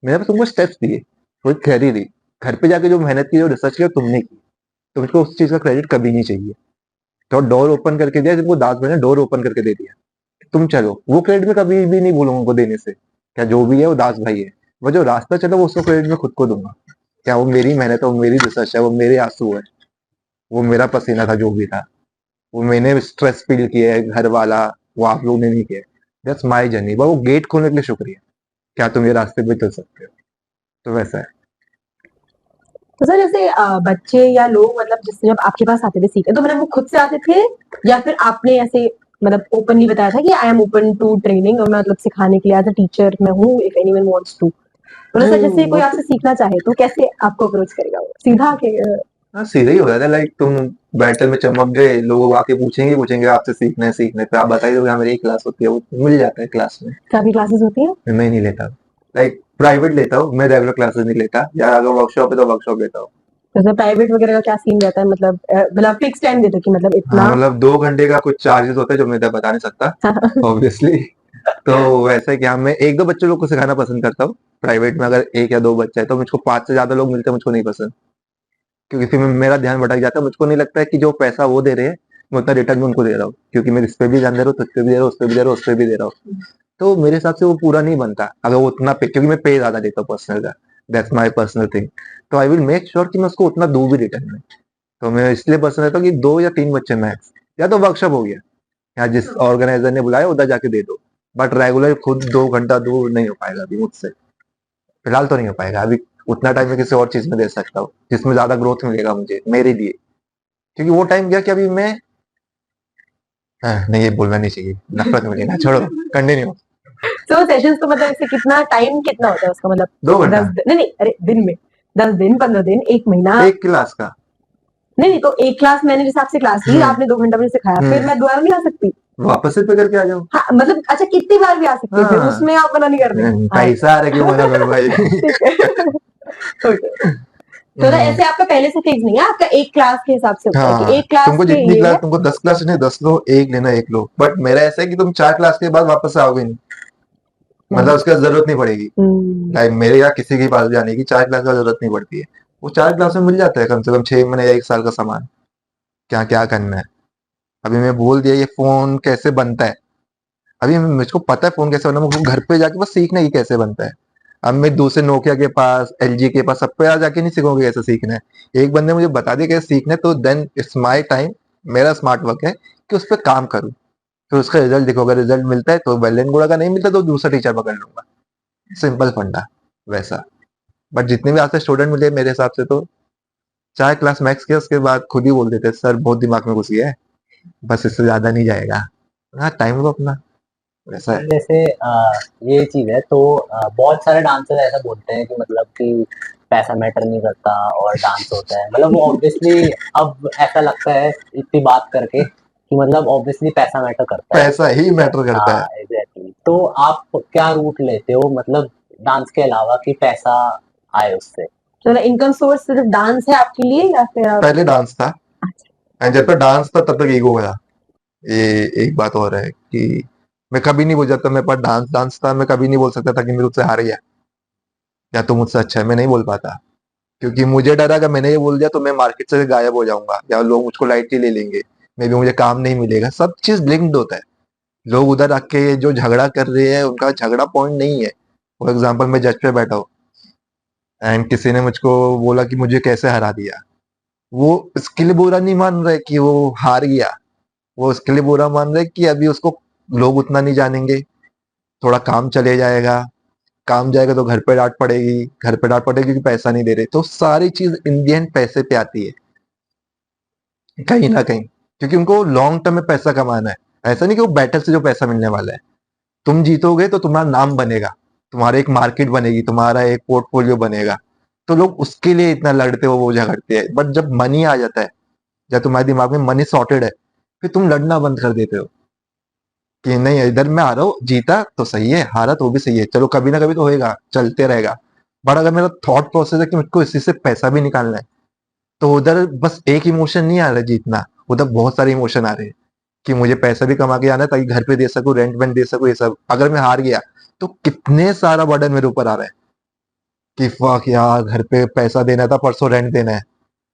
मैंने बस तुमको स्टेप्स दिए, थोड़ी थ्योरी दी, घर पे जाके जो मेहनत की, जो रिसर्च किया तुमने की, तुमको उस चीज का क्रेडिट कभी नहीं चाहिए। तो डोर ओपन करके दिया, जब वो दास भाई ने डोर ओपन करके दे दिया, तुम चलो, वो क्रेडिट में कभी भी नहीं बोलूंगा उनको देने से, क्या जो भी है वो दास भाई है, वो जो रास्ता चला वो उसको क्रेडिट में खुद को दूंगा, क्या वो मेरी मेहनत है, वो मेरी रिसर्च है, वो मेरे आंसू है, वो मेरा पसीना था जो भी था, वो मैंने स्ट्रेस फील किया है घर वाला, वो आप लोग ने नहीं किया। दैट्स माई जर्नी, वो गेट खोलने के लिए शुक्रिया, क्या तुम ये रास्ते पे चल सकते हो। तो वैसा है। तो सर जैसे बच्चे या लोग मतलब जिससे जब आपके पास आते थे सीखने, तो मतलब वो खुद से आते थे या फिर आपने ऐसे मतलब ओपनली बताया था कि I am open to training और मैं मतलब सिखाने के लिए एज अ टीचर मैं हूँ इफ एनीवन वांट्स टू। मतलब सर जैसे कोई वो आपसे सीखना चाहे तो कैसे आपको अप्रोच करेगा वो सीधा के हाँ सीधे ही हो जाता है, लाइक तुम बैटल में चमक गए, लोग आके पूछेंगे पूछेंगे आपसे सीखने पे, आप बताइए हाँ मेरी क्लास होती है, वो मिल जाता है क्लास में। काफी क्लासेस होती हैं। मैं नहीं लेता, लाइक प्राइवेट लेता हूँ, मैं रेगुलर क्लासेस नहीं लेता, या अगर वर्कशॉप है तो वर्कशॉप लेता हूँ। जैसे प्राइवेट वगैरह का क्या सीन रहता है मतलब मतलब फिक्स टाइम देते कि मतलब हाँ इतना। मतलब 2 घंटे का कुछ चार्जेस होता है जो मैं इधर बता नहीं सकता ऑब्वियसली। तो वैसे है कि हाँ मैं 1-2 बच्चे लोग को सिखाना पसंद करता हूँ, प्राइवेट में अगर 1 या 2 बच्चा है, तो मुझको 5 से ज्यादा लोग मिलते हैं, मुझको नहीं पसंद, क्योंकि फिर मेरा ध्यान भटक जाता है, मुझको नहीं लगता है कि जो पैसा वो दे रहे हैं मैं उतना रिटर्न भी उनको दे रहा हूँ, क्योंकि मैं इस पे भी ध्यान दे रहा हूँ, तुझ पे भी दे रहा हूँ, उस पे भी दे रहा हूँ, उस पे भी दे रहा हूँ। तो मेरे हिसाब से वो पूरा नहीं बनता अगर वो उतना पे, क्योंकि मैं पे ज्यादा देता हूँ पर्सनल का, दैट्स माई पर्सनल थिंग। तो आई विल मेक श्योर कि मैं उसको उतना दूं भी रिटर्न में। तो मैं इसलिए पसंद रहता हूँ कि 2 या 3 बच्चे मैक्स, या तो वर्कशॉप हो गया, या जिस ऑर्गेनाइजर ने बुलाया उधर जाके दे दो। बट रेगुलर खुद 2 घंटा दूर नहीं हो पाएगा अभी मुझसे, फिलहाल तो नहीं हो पाएगा अभी। उतना टाइम मैं किसी और चीज में दे सकता हूँ जिसमें ज्यादा ग्रोथ मिलेगा मुझे, मेरे लिए। क्योंकि वो टाइम गया कि अभी मैं, नहीं ये बोलना नहीं चाहिए, नफरत मिलेगा, छोड़ो, कंटिन्यू। तो सेशंस तो मतलब इससे कितना टाइम कितना होता है उसका, मतलब 2 घंटा 10 दिन, नहीं नहीं, अरे दिन में 10 दिन, 15 दिन, 1 महीना? एक क्लास का। नहीं नहीं, तो एक क्लास मैंने जिस हिसाब से क्लास ली, हम्म आपने 2 घंटा मुझे सिखाया, फिर हम्म मैं दोबारा नहीं आ सकती? वापस से पे करके आ जाओ। हाँ मतलब अच्छा, कितनी बार भी आ सकती है फिर, हाँ, उसमें आप मना नहीं कर रहे? हाँ पैसा आ रहा है, क्यों मना करूं भाई। ठीक है। ओके। तो ना हम्म, ऐसे आपका पहले से फिक्स नहीं है, आपका एक क्लास के हिसाब से होता है कि हाँ, एक क्लास तुमको के जितनी ये क्लास, है? तुमको 10 क्लास नहीं 10 लो, एक लेना एक लो, बट मेरा ऐसा है कि तुम 4 क्लास के बाद वापस आओगे नहीं, मतलब उसका जरूरत नहीं पड़ेगी। हम्म, लाइक मेरे या किसी के पास जाने की 4 क्लास का जरूरत नहीं पड़ती है। वो 4 क्लास में मिल जाता है कम से कम 6 महीने या 1 साल का सामान, क्या क्या करना है। अभी मैं बोल दिया ये फोन कैसे बनता है, अभी मुझको पता है फोन कैसे बनता है, मुझको घर पे जाके बस सीखना ही कैसे बनता है। अब मैं दूसरे नोकिया के पास, एलजी के पास, सब पे आ जाके नहीं सीखोगे कैसे सीखना है। एक बंदे मुझे बता दिया कैसे सीखना है, तो देन इट्स माय टाइम, मेरा स्मार्ट वर्क है कि उस पर काम करूँ। फिर उसका रिजल्ट देखो, अगर रिजल्ट मिलता है तो वेल एंड गुड, अगर नहीं मिलता तो दूसरा टीचर पकड़ लूंगा। सिंपल फंडा वैसा। बट जितने भी आज से स्टूडेंट मिले मेरे हिसाब से तो 4 क्लास मैक्स किया, उसके बाद खुद ही बोल देते सर बहुत दिमाग में घुस गया है, बस इससे ज्यादा नहीं जाएगा। हाँ, टाइम लो अपना, वैसा है। पर जैसे ये चीज है तो बहुत सारे डांसर ऐसा बोलते हैं कि मतलब कि पैसा मैटर नहीं करता और डांस होता है, मतलब वो ऑब्वियसली अब ऐसा लगता है इतनी बात करके कि मतलब ऑब्वियसली पैसा मैटर करता है। पैसा ही मैटर करता है। हाँ एग्जैक्टली, तो आप क्या रूट लेते हो मतलब डांस के अलावा कि पैसा आए उससे? तो इनकम सोर्स सिर्फ डांस है आपके लिए या फिर आप? पहले डांस था, एंड जब तक डांस था तब तक ईगो गया। ये एक बात और है कि मैं कभी नहीं बोल जाता मेरे पास डांस डांस था, मैं कभी नहीं बोल सकता था कि मेरे मुझसे हार गया या तो मुझसे अच्छा है, मैं नहीं बोल पाता। क्योंकि मुझे डर है अगर मैंने ये बोल दिया तो मैं मार्केट से गायब हो जाऊंगा, या लोग मुझको लाइटली ले लेंगे, मे भी मुझे काम नहीं मिलेगा। सब चीज लिंक्ड होता है। लोग उधर आके जो झगड़ा कर रहे हैं उनका झगड़ा पॉइंट नहीं है। फॉर एग्जाम्पल मैं जज पे बैठा हूँ एंड किसी ने मुझको बोला कि मुझे कैसे हरा दिया, वो इसके लिए बुरा नहीं मान रहे कि वो हार गया, वो उसके लिए बुरा मान रहे कि अभी उसको लोग उतना नहीं जानेंगे, थोड़ा काम चले जाएगा, काम जाएगा तो घर पे डांट पड़ेगी, घर पे डांट पड़ेगी क्योंकि पैसा नहीं दे रहे। तो सारी चीज इन दी एंड पैसे पे आती है कहीं ना कहीं, क्योंकि उनको लॉन्ग टर्म में पैसा कमाना है। ऐसा नहीं कि वो बैटल से जो पैसा मिलने वाला है, तुम जीतोगे तो तुम्हारा नाम बनेगा, तुम्हारा एक मार्केट बनेगी, तुम्हारा एक पोर्टफोलियो बनेगा। तो लोग उसके लिए इतना लड़ते हो, वो झगड़ते हैं। बट जब मनी आ जाता है, जब तुम्हारे दिमाग में मनी सॉर्टेड है, फिर तुम लड़ना बंद कर देते हो कि नहीं इधर मैं आ रहा हूँ, जीता तो सही है, हारा तो भी सही है, चलो कभी ना कभी तो होएगा, चलते रहेगा। बट अगर मेरा थॉट प्रोसेस है कि मुझको इसी से पैसा भी निकालना है, तो उधर बस एक इमोशन नहीं आ रहा है जीतना, उधर बहुत सारे इमोशन आ रहे हैं कि मुझे पैसा भी कमा के आना है ताकि घर पे दे सकूं, रेंट वेंट दे सकूं, ये सब। अगर मैं हार गया तो कितने सारा बर्डन मेरे ऊपर आ रहा है कि फक यार, घर पे पैसा देना था, परसों रेंट देना है,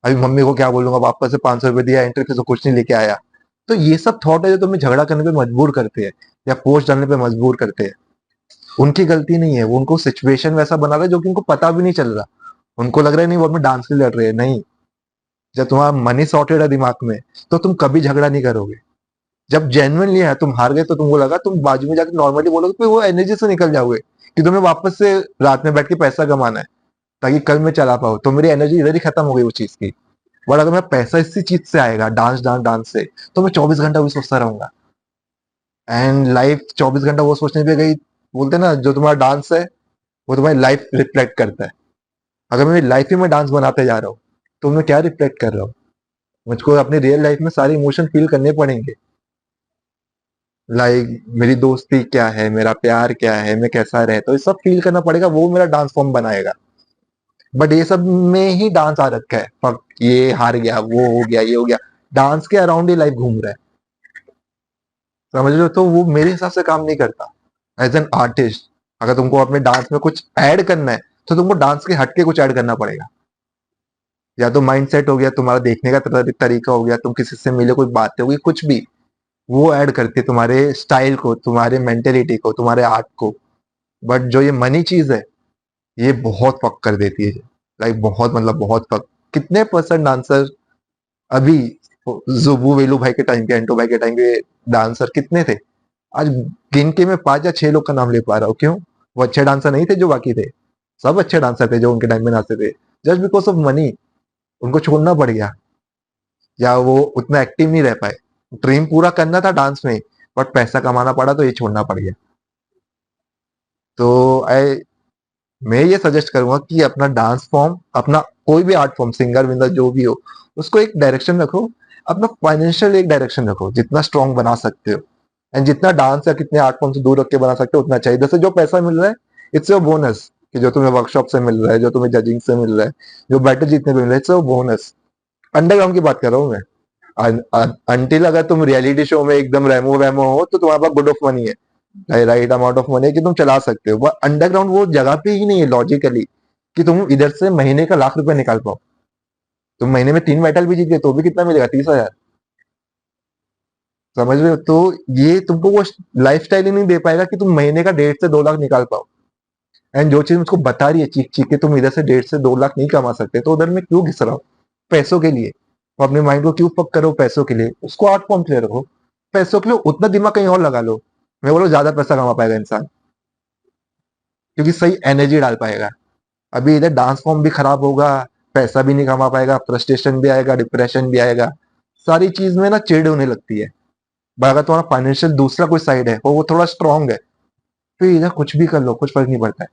अभी मम्मी को क्या बोलूंगा, वापस से 500 रुपये दिया, एंट्री फीस तो कुछ नहीं लेके आया। तो ये सब थॉट है जो तुम्हें झगड़ा करने पे मजबूर करते हैं या पोस्ट डालने पे मजबूर करते हैं। उनकी गलती नहीं है, वो उनको सिचुएशन वैसा बना रहा है जो कि उनको पता भी नहीं चल रहा। उनको लग रहा है नहीं वो अपने डांस के लिए लड़ रहे हैं, नहीं। जब तुम्हारा मनी सॉर्टेड है दिमाग में, तो तुम कभी झगड़ा नहीं करोगे। जब जेन्युइनली है तुम हार गए तो तुमको लगा, तुम बाजू में जाकर नॉर्मली बोलोगे, फिर वो एनर्जी से निकल जाओगे कि तुम्हें वापस से रात में बैठ के पैसा कमाना है ताकि कल मैं चला पाऊँ, तो मेरी एनर्जी इधर ही खत्म हो गई उस चीज की। बट अगर मेरा पैसा इसी चीज से आएगा, डांस डांस डांस से, तो मैं 24 घंटा वही सोचता रहूंगा। एंड लाइफ 24 घंटा वो सोचने पे गई। बोलते हैं ना, जो तुम्हारा डांस है वो तुम्हारी लाइफ रिफ्लेक्ट करता है। अगर मेरी लाइफ ही मैं डांस बनाते जा रहा हूँ तो मैं क्या रिफ्लेक्ट कर रहा हूँ? मुझको अपनी रियल लाइफ में सारे इमोशन फील करने पड़ेंगे। लाइक मेरी दोस्ती क्या है, मेरा प्यार क्या है, मैं कैसा रहता हूँ, ये सब फील करना पड़ेगा, वो मेरा डांस फॉर्म बनाएगा। बट ये सब में ही डांस आ रखा है, ये हार गया, वो हो गया, ये हो गया, डांस के अराउंड ही लाइफ घूम रहा है। समझ लो, तो वो मेरे हिसाब से काम नहीं करता। एज एन आर्टिस्ट, अगर तुमको अपने डांस में कुछ ऐड करना है तो तुमको डांस के हटके कुछ ऐड करना पड़ेगा। या तो माइंड सेट हो गया, तुम्हारा देखने का तरीका हो गया, तुम किसी से मिले, कोई बातें होगी, कुछ भी, वो ऐड करती है तुम्हारे स्टाइल को, तुम्हारे मेंटेलिटी को, तुम्हारे आर्ट को। बट जो ये मनी चीज है, ये बहुत फक कर देती है, लाइक बहुत, मतलब बहुत फक। कितने परसेंट डांसर अभी, जुबू वेलू भाई के टाइम के, एंटो भाई के टाइम के डांसर कितने थे? आज गिन के मैं 5 या 6 लोग का नाम ले पा रहा हूँ। क्यों? वो अच्छे डांसर नहीं थे जो बाकी थे, सब अच्छे डांसर थे जो उनके टाइम में नाचते थे। जस्ट बिकॉज ऑफ मनी उनको छोड़ना पड़ गया, या वो उतना एक्टिव नहीं रह पाए। ड्रीम पूरा करना था डांस में, बट पैसा कमाना पड़ा तो ये छोड़ना पड़ गया। तो आई मैं ये सजेस्ट करूंगा कि अपना डांस फॉर्म, अपना कोई भी आर्ट फॉर्म, सिंगर विंगर जो भी हो, उसको एक डायरेक्शन रखो, अपना फाइनेंशियल एक डायरेक्शन रखो, जितना स्ट्रांग बना सकते हो। एंड जितना डांस या कितने आर्ट फॉर्म से दूर रख के बना सकते हो उतना चाहिए। जैसे जो पैसा मिल रहा है, इट्स योर बोनस, कि जो तुम्हें वर्कशॉप से मिल रहा है, जो तुम्हें जजिंग से मिल रहा है, जो बैटल जीतने को मिल रहा है, इट्स योर बोनस। अंडरग्राउंड की बात कर रहा हूँ मैं। अंटिल अगर तुम रियलिटी शो में एकदम रेमो वेमो हो तो तुम्हारे पास गुड ऑफ मनी है, राइट अमाउंट ऑफ मनी है कि तुम चला सकते हो। बट अंडरग्राउंड वो जगह पे ही नहीं है लॉजिकली कि तुम इधर से महीने का लाख रुपए निकाल पाओ। तुम महीने में 3 बैटल भी जीत गए तो भी कितना मिलेगा? 30,000। समझ रहे हो? तो ये तुमको वो लाइफ स्टाइल ही नहीं दे पाएगा कि तुम महीने का 1.5 से 2 लाख निकाल पाओ। एंड जो चीज मुझको बता रही है चीख चीख के, तुम इधर से 1.5 से 2 लाख नहीं कमा सकते, तो उधर में क्यों घिस रहा हो? पैसों के लिए। तो अपने माइंड को क्यों फक करो पैसों के लिए? उसको आर्ट फॉर्म क्लियर रखो। पैसों के लिए उतना दिमाग कहीं और लगा लो। मैं बोलो ज्यादा पैसा कमा पाएगा इंसान, क्योंकि सही एनर्जी डाल पाएगा। अभी इधर डांस फॉर्म भी खराब होगा, पैसा भी नहीं कमा पाएगा, फ्रस्ट्रेशन भी आएगा, डिप्रेशन भी आएगा, सारी चीज में ना चिढ़ होने लगती है। बट अगर तुम्हारा फाइनेंशियल दूसरा कोई साइड है और वो थोड़ा स्ट्रांग है, फिर इधर कुछ भी कर लो, कुछ फर्क नहीं पड़ता है।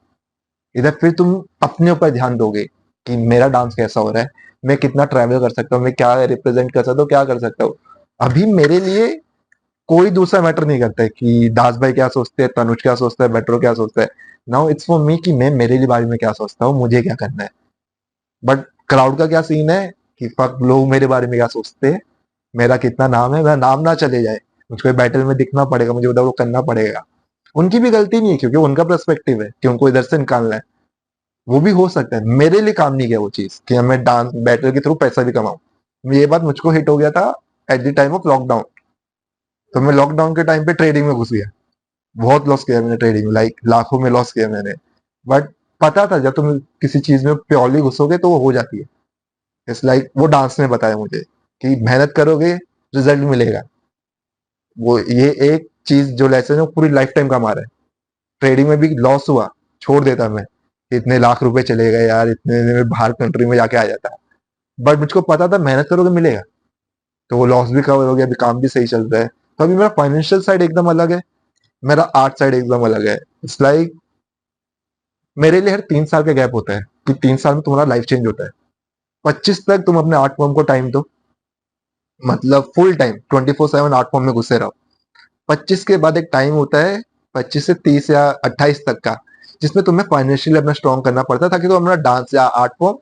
इधर फिर तुम अपने ऊपर ध्यान दोगे कि मेरा डांस कैसा हो रहा है, मैं कितना ट्रैवल कर सकता हूँ, मैं क्या रिप्रेजेंट कर सकता हूँ, क्या कर सकता हूँ। अभी मेरे लिए कोई दूसरा मैटर नहीं करता है कि दास भाई क्या सोचते हैं, तनुज क्या सोचता है, मेट्रो क्या सोचता है। नाउ इट्स फॉर मी कि मैं मेरे लिए बारे में क्या सोचता हूँ, मुझे क्या करना है। बट क्राउड का क्या सीन है कि फक लोग मेरे बारे में क्या सोचते हैं, मेरा कितना नाम है, मेरा नाम ना चले जाए, मुझको बैटल में दिखना पड़ेगा, मुझे उधर वो करना पड़ेगा। उनकी भी गलती नहीं है, क्योंकि उनका पर्सपेक्टिव है कि उनको इधर से निकालना है। वो भी हो सकता है, मेरे लिए काम नहीं किया वो चीज कि मैं डांस बैटल के थ्रू पैसा भी कमाऊं। ये बात मुझको हिट हो गया था at the time of lockdown. तो मैं लॉकडाउन के टाइम पे ट्रेडिंग में घुस गया। बहुत लॉस किया मैंने ट्रेडिंग में, लाइक लाखों में लॉस किया मैंने। बट पता था जब तुम किसी चीज में प्योरली घुसोगे तो वो हो जाती है। इट्स लाइक वो डांस ने बताया मुझे कि मेहनत करोगे रिजल्ट मिलेगा। वो ये एक चीज जो लेसन है वो पूरी लाइफ टाइम का हमारा है। ट्रेडिंग में भी लॉस हुआ, छोड़ देता मैं, इतने लाख रुपए चले गए यार, इतने में बाहर कंट्री में जाके आ जाता। बट मुझको पता था मेहनत करोगे मिलेगा। तो वो लॉस भी कवर हो गया, अभी काम भी सही चल रहा है। तो अभी मेरा फाइनेंशियल साइड एकदम अलग है, मेरा आर्ट साइड एकदम अलग है। इट्स लाइक मेरे लिए हर 3 साल का गैप होता है कि 3 साल में तुम्हारा लाइफ चेंज होता है। 25 तक तुम अपने आर्ट फॉर्म को टाइम दो, मतलब फुल टाइम 24/7 आर्ट फॉर्म में घुसे रहो। 25 के बाद एक टाइम होता है, 25 से 30 या 28 तक का, जिसमें तुम्हें फाइनेंशियली अपना स्ट्रॉन्ग करना पड़ता है ताकि तुम अपना डांस या आर्ट फॉर्म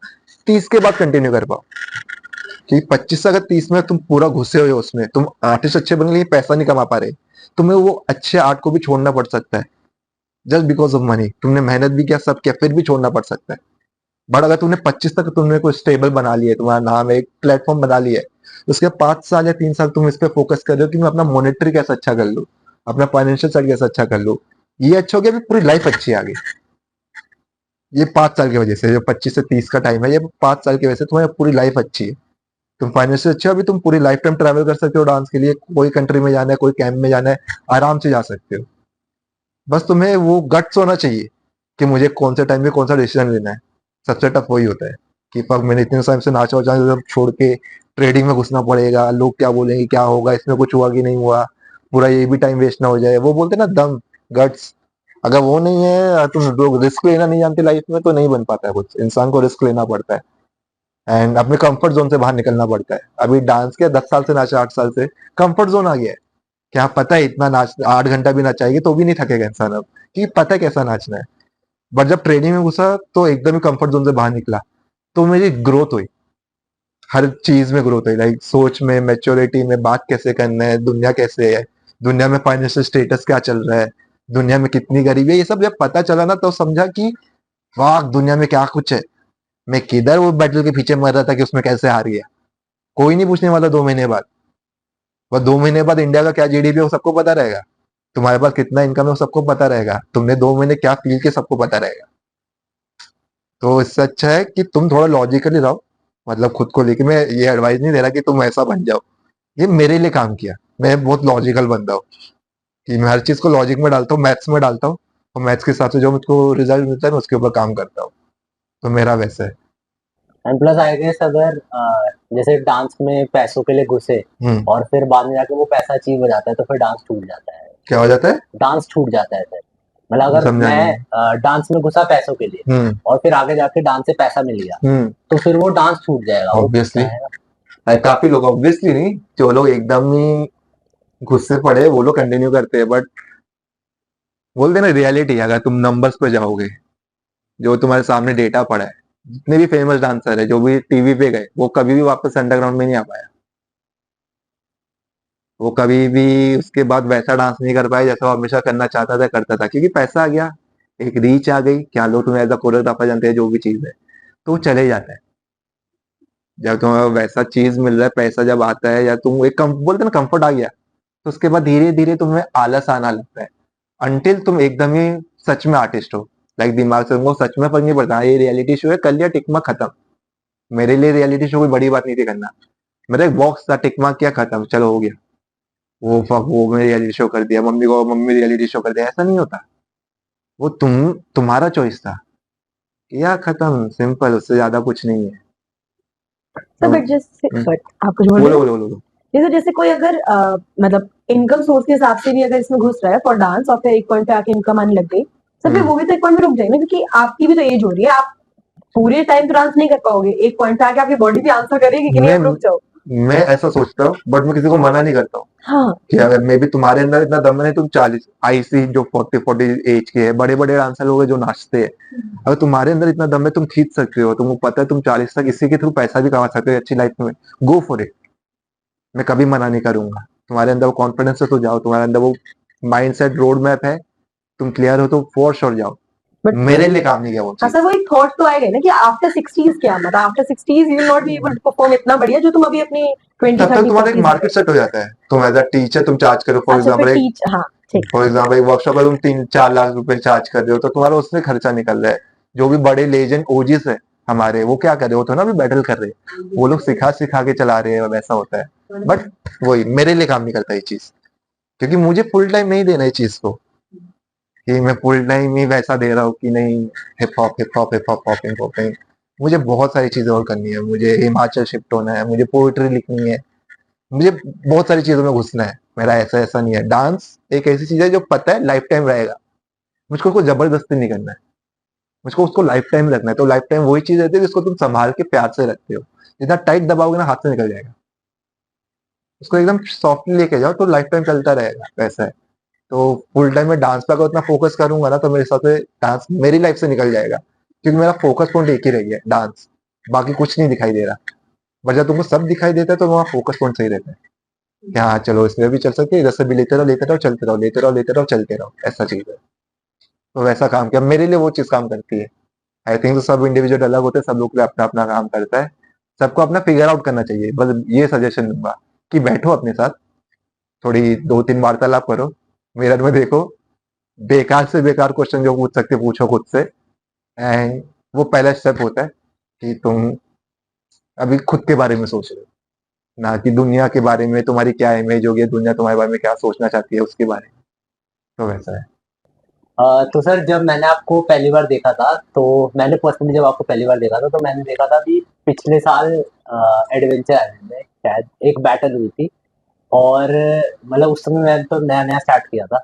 30 के बाद कंटिन्यू कर पाओ। कि 25 से अगर 30 में तुम पूरा घुसे हुए हो उसमें, तुम आर्टिस्ट अच्छे बनने के लिए पैसा नहीं कमा पा रहे, तुम्हें वो अच्छे आर्ट को भी छोड़ना पड़ सकता है जस्ट बिकॉज ऑफ मनी। तुमने मेहनत भी किया, सब किया, फिर भी छोड़ना पड़ सकता है। बट अगर तुमने 25 तक तुमने कोई स्टेबल बना लिया है, तुम्हारा नाम है, एक प्लेटफॉर्म बना लिया है, उसके 5 साल या 3 साल तुम इस पे फोकस कर रहे हो कि मैं अपना मॉनेटरी कैसे अच्छा कर लूँ, अपना फाइनेंशियल साइड कैसे अच्छा कर लूँ, ये अच्छा हो गया, अभी पूरी लाइफ अच्छी है आगे। ये 5 साल की वजह से, जो 25 से 30 का टाइम है, ये 5 साल की वजह से तुम्हारी पूरी लाइफ अच्छी है। तुम फाइनेंशियल अच्छे हो, अभी तुम पूरी लाइफ टाइम ट्रैवल कर सकते हो डांस के लिए। कोई कंट्री में जाना है, कोई कैंप में जाना है, आराम से जा सकते हो। बस तुम्हें वो गट्स होना चाहिए कि मुझे कौन से टाइम में कौन सा डिसीजन लेना है। सबसे टफ वही होता है कि पग मैंने इतने टाइम से नाचा वचा सब छोड़ के ट्रेडिंग में घुसना पड़ेगा, लोग क्या बोलेंगे, क्या होगा, इसमें कुछ हुआ कि नहीं हुआ, पूरा ये भी टाइम वेस्ट ना हो जाए। वो बोलते ना दम, गट्स, अगर वो नहीं है, तुम लोग रिस्क लेना नहीं जानते लाइफ में, तो नहीं बन पाता है कुछ। इंसान को रिस्क लेना पड़ता है एंड अपने कंफर्ट जोन से बाहर निकलना पड़ता है। अभी डांस के 10 साल से नाचा, 8 साल से कंफर्ट जोन आ गया है। क्या पता है इतना नाच 8 घंटा भी नचाएगी तो भी नहीं थकेगा इंसान अब, कि पता है कैसा नाचना है। बट जब ट्रेनिंग में घुसा तो एकदम ही कंफर्ट जोन से बाहर निकला, तो मेरी ग्रोथ हुई, हर चीज में ग्रोथ हुई, लाइक सोच में, मेच्योरिटी में, बात कैसे करना है, दुनिया कैसे है, दुनिया में फाइनेंशियल स्टेटस क्या चल रहा है, दुनिया में कितनी गरीबी है, ये सब जब पता चला ना तो समझा कि वाह दुनिया में क्या कुछ है। मैं किधर वो बैटल के पीछे मर रहा था कि उसमें कैसे हार गया, कोई नहीं पूछने वाला 2 महीने बाद। बस 2 महीने बाद इंडिया का क्या जीडीपी है वो सबको पता रहेगा, तुम्हारे पास कितना इनकम है वो सबको पता रहेगा, तुमने 2 महीने क्या फील किया सबको पता रहेगा। तो इससे अच्छा है कि तुम थोड़ा लॉजिकली रहो, मतलब खुद को लेके मैं ये एडवाइस नहीं दे रहा कि तुम ऐसा बन जाओ, ये मेरे लिए काम किया, मैं बहुत लॉजिकल बंदा हूँ कि मैं हर चीज को लॉजिक में डालता हूँ, मैथ्स में डालता हूँ, और मैथ्स के हिसाब से जो मुझको रिजल्ट मिलता है मैं उसके ऊपर काम करता हूँ। तो मेरा वैसा है। एंड प्लस आई गेस अगर जैसे डांस में पैसों के लिए घुसे और फिर बाद में जाके वो पैसा अचीव हो जाता है तो फिर डांस छूट जाता है। क्या हो जाता है? डांस छूट जाता है फिर, मतलब अगर समझा नहीं। मैं डांस में घुसा पैसों के लिए और फिर आगे जाके डांस से पैसा मिल गया तो फिर वो डांस छूट जाएगा, वो ऑब्वियसली है। काफी लोग, ऑब्वियसली नहीं, जो लोग एकदम ही गुस्से पड़े वो लोग कंटिन्यू करते हैं, बट बोलते ना रियलिटी, अगर तुम नंबर्स पे जाओगे, जो तुम्हारे सामने डेटा पड़ा है, जितने भी फेमस डांसर है जो भी टीवी पे गए वो कभी भी वापस अंडरग्राउंड में नहीं आ पाया, वो कभी भी उसके बाद वैसा डांस नहीं कर पाया जैसा वो हमेशा करना चाहता था करता था, क्योंकि पैसा आ गया, एक रीच आ गई, क्या लोग तुम्हें एज अ कोरियोग्राफर जानते हैं, जो भी चीज है तो वो चले जाता है। जब तुम्हें वैसा चीज मिल रहा है, पैसा जब आता है, या तुम एक बोलते हैं ना कंफर्ट आ गया, तो उसके बाद धीरे धीरे तुम्हें आलस आना लगता है, अनटिल तुम एकदम ही सच में आर्टिस्ट हो। लाइक दिमाग से तुमको सच में फर्क नहीं पड़ता, हाँ, ये रियलिटी शो है, कर लिया टिक मार्क खत्म। मेरे लिए रियलिटी शो कोई बड़ी बात नहीं थी करना, मेरा एक बॉक्स था, टिक मार्क किया खत्म, चलो हो गया। वो वो मैंने रियलिटी शो कर दिया, मम्मी को मम्मी रियलिटी शो कर दिया, ऐसा नहीं होता। वो तुम्हारा चॉइस था, किया खत्म, सिंपल, उससे ज्यादा कुछ नहीं है। सर बट जैसे सॉरी आप कुछ बोल रहे बोलो हो? बोलो बोलो। जैसे कोई अगर मतलब इनकम सोर्स के हिसाब से भी अगर इसमें घुस रहा है फॉर डांस और फिर एक पॉइंट पे आके इनकम आने लग गई, सर फिर वो भी तो एक पॉइंट पे रुक जाएगा, क्योंकि आपकी भी तो एज हो रही है, आप पूरे टाइम तो डांस नहीं कर पाओगे, एक पॉइंट पे आके आपकी बॉडी भी आंसर करेगी कि नहीं मैं आप रुक जाओ। मैं ऐसा सोचता हूँ, बट मैं किसी को मना नहीं करता हूँ हाँ कि अगर मे बी तुम्हारे अंदर इतना दम नहीं, तुम 40 आईसी जो 40 एज के है, बड़े बड़े डांसर लोग हैं जो नाचते हैं, अगर तुम्हारे अंदर इतना दम है तुम खींच सकते हो, तुमको पता है तुम 40 तक इसी के थ्रू पैसा भी कमा सकते हो अच्छी लाइफ में, गो फॉर इट। मैं कभी मना नहीं करूंगा, तुम्हारे अंदर वो कॉन्फिडेंस है तो जाओ, तुम्हारे अंदर वो माइंड सेट रोड मैप है, तुम क्लियर हो तो फॉर श्योर जाओ। बट मेरे लिए काम नहीं किया वो हाँ चीज। सर वो एक थॉट तो आएगा ना कि आफ्टर 60s क्या, मतलब after 60s you will not be able to perform इतना बढ़िया जो तुम अभी अपनी 20 तब तक 30 तुम्हारा एक 40s में मार्केट कर सेट हो जाता है, तुम एज अ टीचर तुम चार्ज करो, फॉर अच्छा फिर एग्जाम्पल एक टीच हाँ ठीक फॉर एग्जाम्पल एक वर्कशॉप में तुम 3-4 लाख रुपए चार्ज कर रहे हो, तो तुम्हारा उसमें खर्चा निकल रहा है। जो भी बड़े लेजेंड ओजीस है हमारे, वो क्या कर रहे हो तो ना भी बैटल कर रहे हैं, वो लोग सिखा सिखा के चला रहे हैं, वैसा होता है। बट वही मेरे लिए काम नहीं करता ये चीज, क्योंकि मुझे फुल टाइम नहीं देना है चीज को, कि मैं फुल टाइम ही वैसा दे रहा हूँ कि नहीं, hip hop hip hop hip hop popping popping. मुझे बहुत सारी चीजें और करनी है, मुझे हिमाचल शिफ्ट होना है, मुझे पोइट्री लिखनी है, मुझे बहुत सारी चीजों में घुसना है। मेरा ऐसा ऐसा नहीं है, डांस एक ऐसी चीज है जो पता है लाइफ टाइम रहेगा, मुझको उसको जबरदस्ती नहीं करना है, मुझको उसको लाइफ टाइम रखना है। तो लाइफ टाइम वही चीज रहती है जिसको तुम संभाल के प्यार से रखते हो, जितना टाइट दबाओगे ना हाथ से निकल जाएगा, उसको एकदम सॉफ्टली लेके जाओ तो लाइफ टाइम चलता रहेगा, वैसा है। तो फुल टाइम में डांस पे अगर उतना फोकस करूंगा ना तो मेरे हिसाब से डांस मेरी लाइफ से निकल जाएगा, क्योंकि मेरा फोकस पॉइंट एक ही रही है, डांस, बाकी कुछ नहीं दिखाई दे रहा। बट जब तुमको सब दिखाई देता है तो वहाँ फोकस पॉइंट सही रहता है कि हाँ चलो इसमें भी चल सकते हैं, इधर से भी लेते रहो चलते रहो, लेते रहो लेते रहो चलते रहो, ऐसा चीज है। तो वैसा काम किया, मेरे लिए वो चीज काम करती है। आई थिंक तो सब इंडिविजुअल अलग होते हैं, सब लोग के लिए अपना अपना काम करता है, सबको अपना फिगर आउट करना चाहिए। बस ये सजेशन दूंगा कि बैठो अपने साथ, थोड़ी 2-3 वार्तालाप करो, मिरर में देखो, बेकार से बेकार क्वेश्चन जो पूछ सकते पूछो खुद से, एंड वो पहला स्टेप होता है कि तुम अभी खुद के बारे में सोच रहे हो, ना कि दुनिया के बारे में तुम्हारी क्या इमेज होगी, दुनिया तुम्हारे बारे में क्या सोचना चाहती है उसके बारे में। तो वैसा है। तो सर जब मैंने आपको पहली बार देखा था, तो मैंने पर्सनली जब आपको पहली बार देखा था तो मैंने देखा था कि पिछले साल एडवेंचर आइलैंड में शायद एक बैटल हुई थी, और मतलब उस समय मैंने तो नया नया स्टार्ट किया था,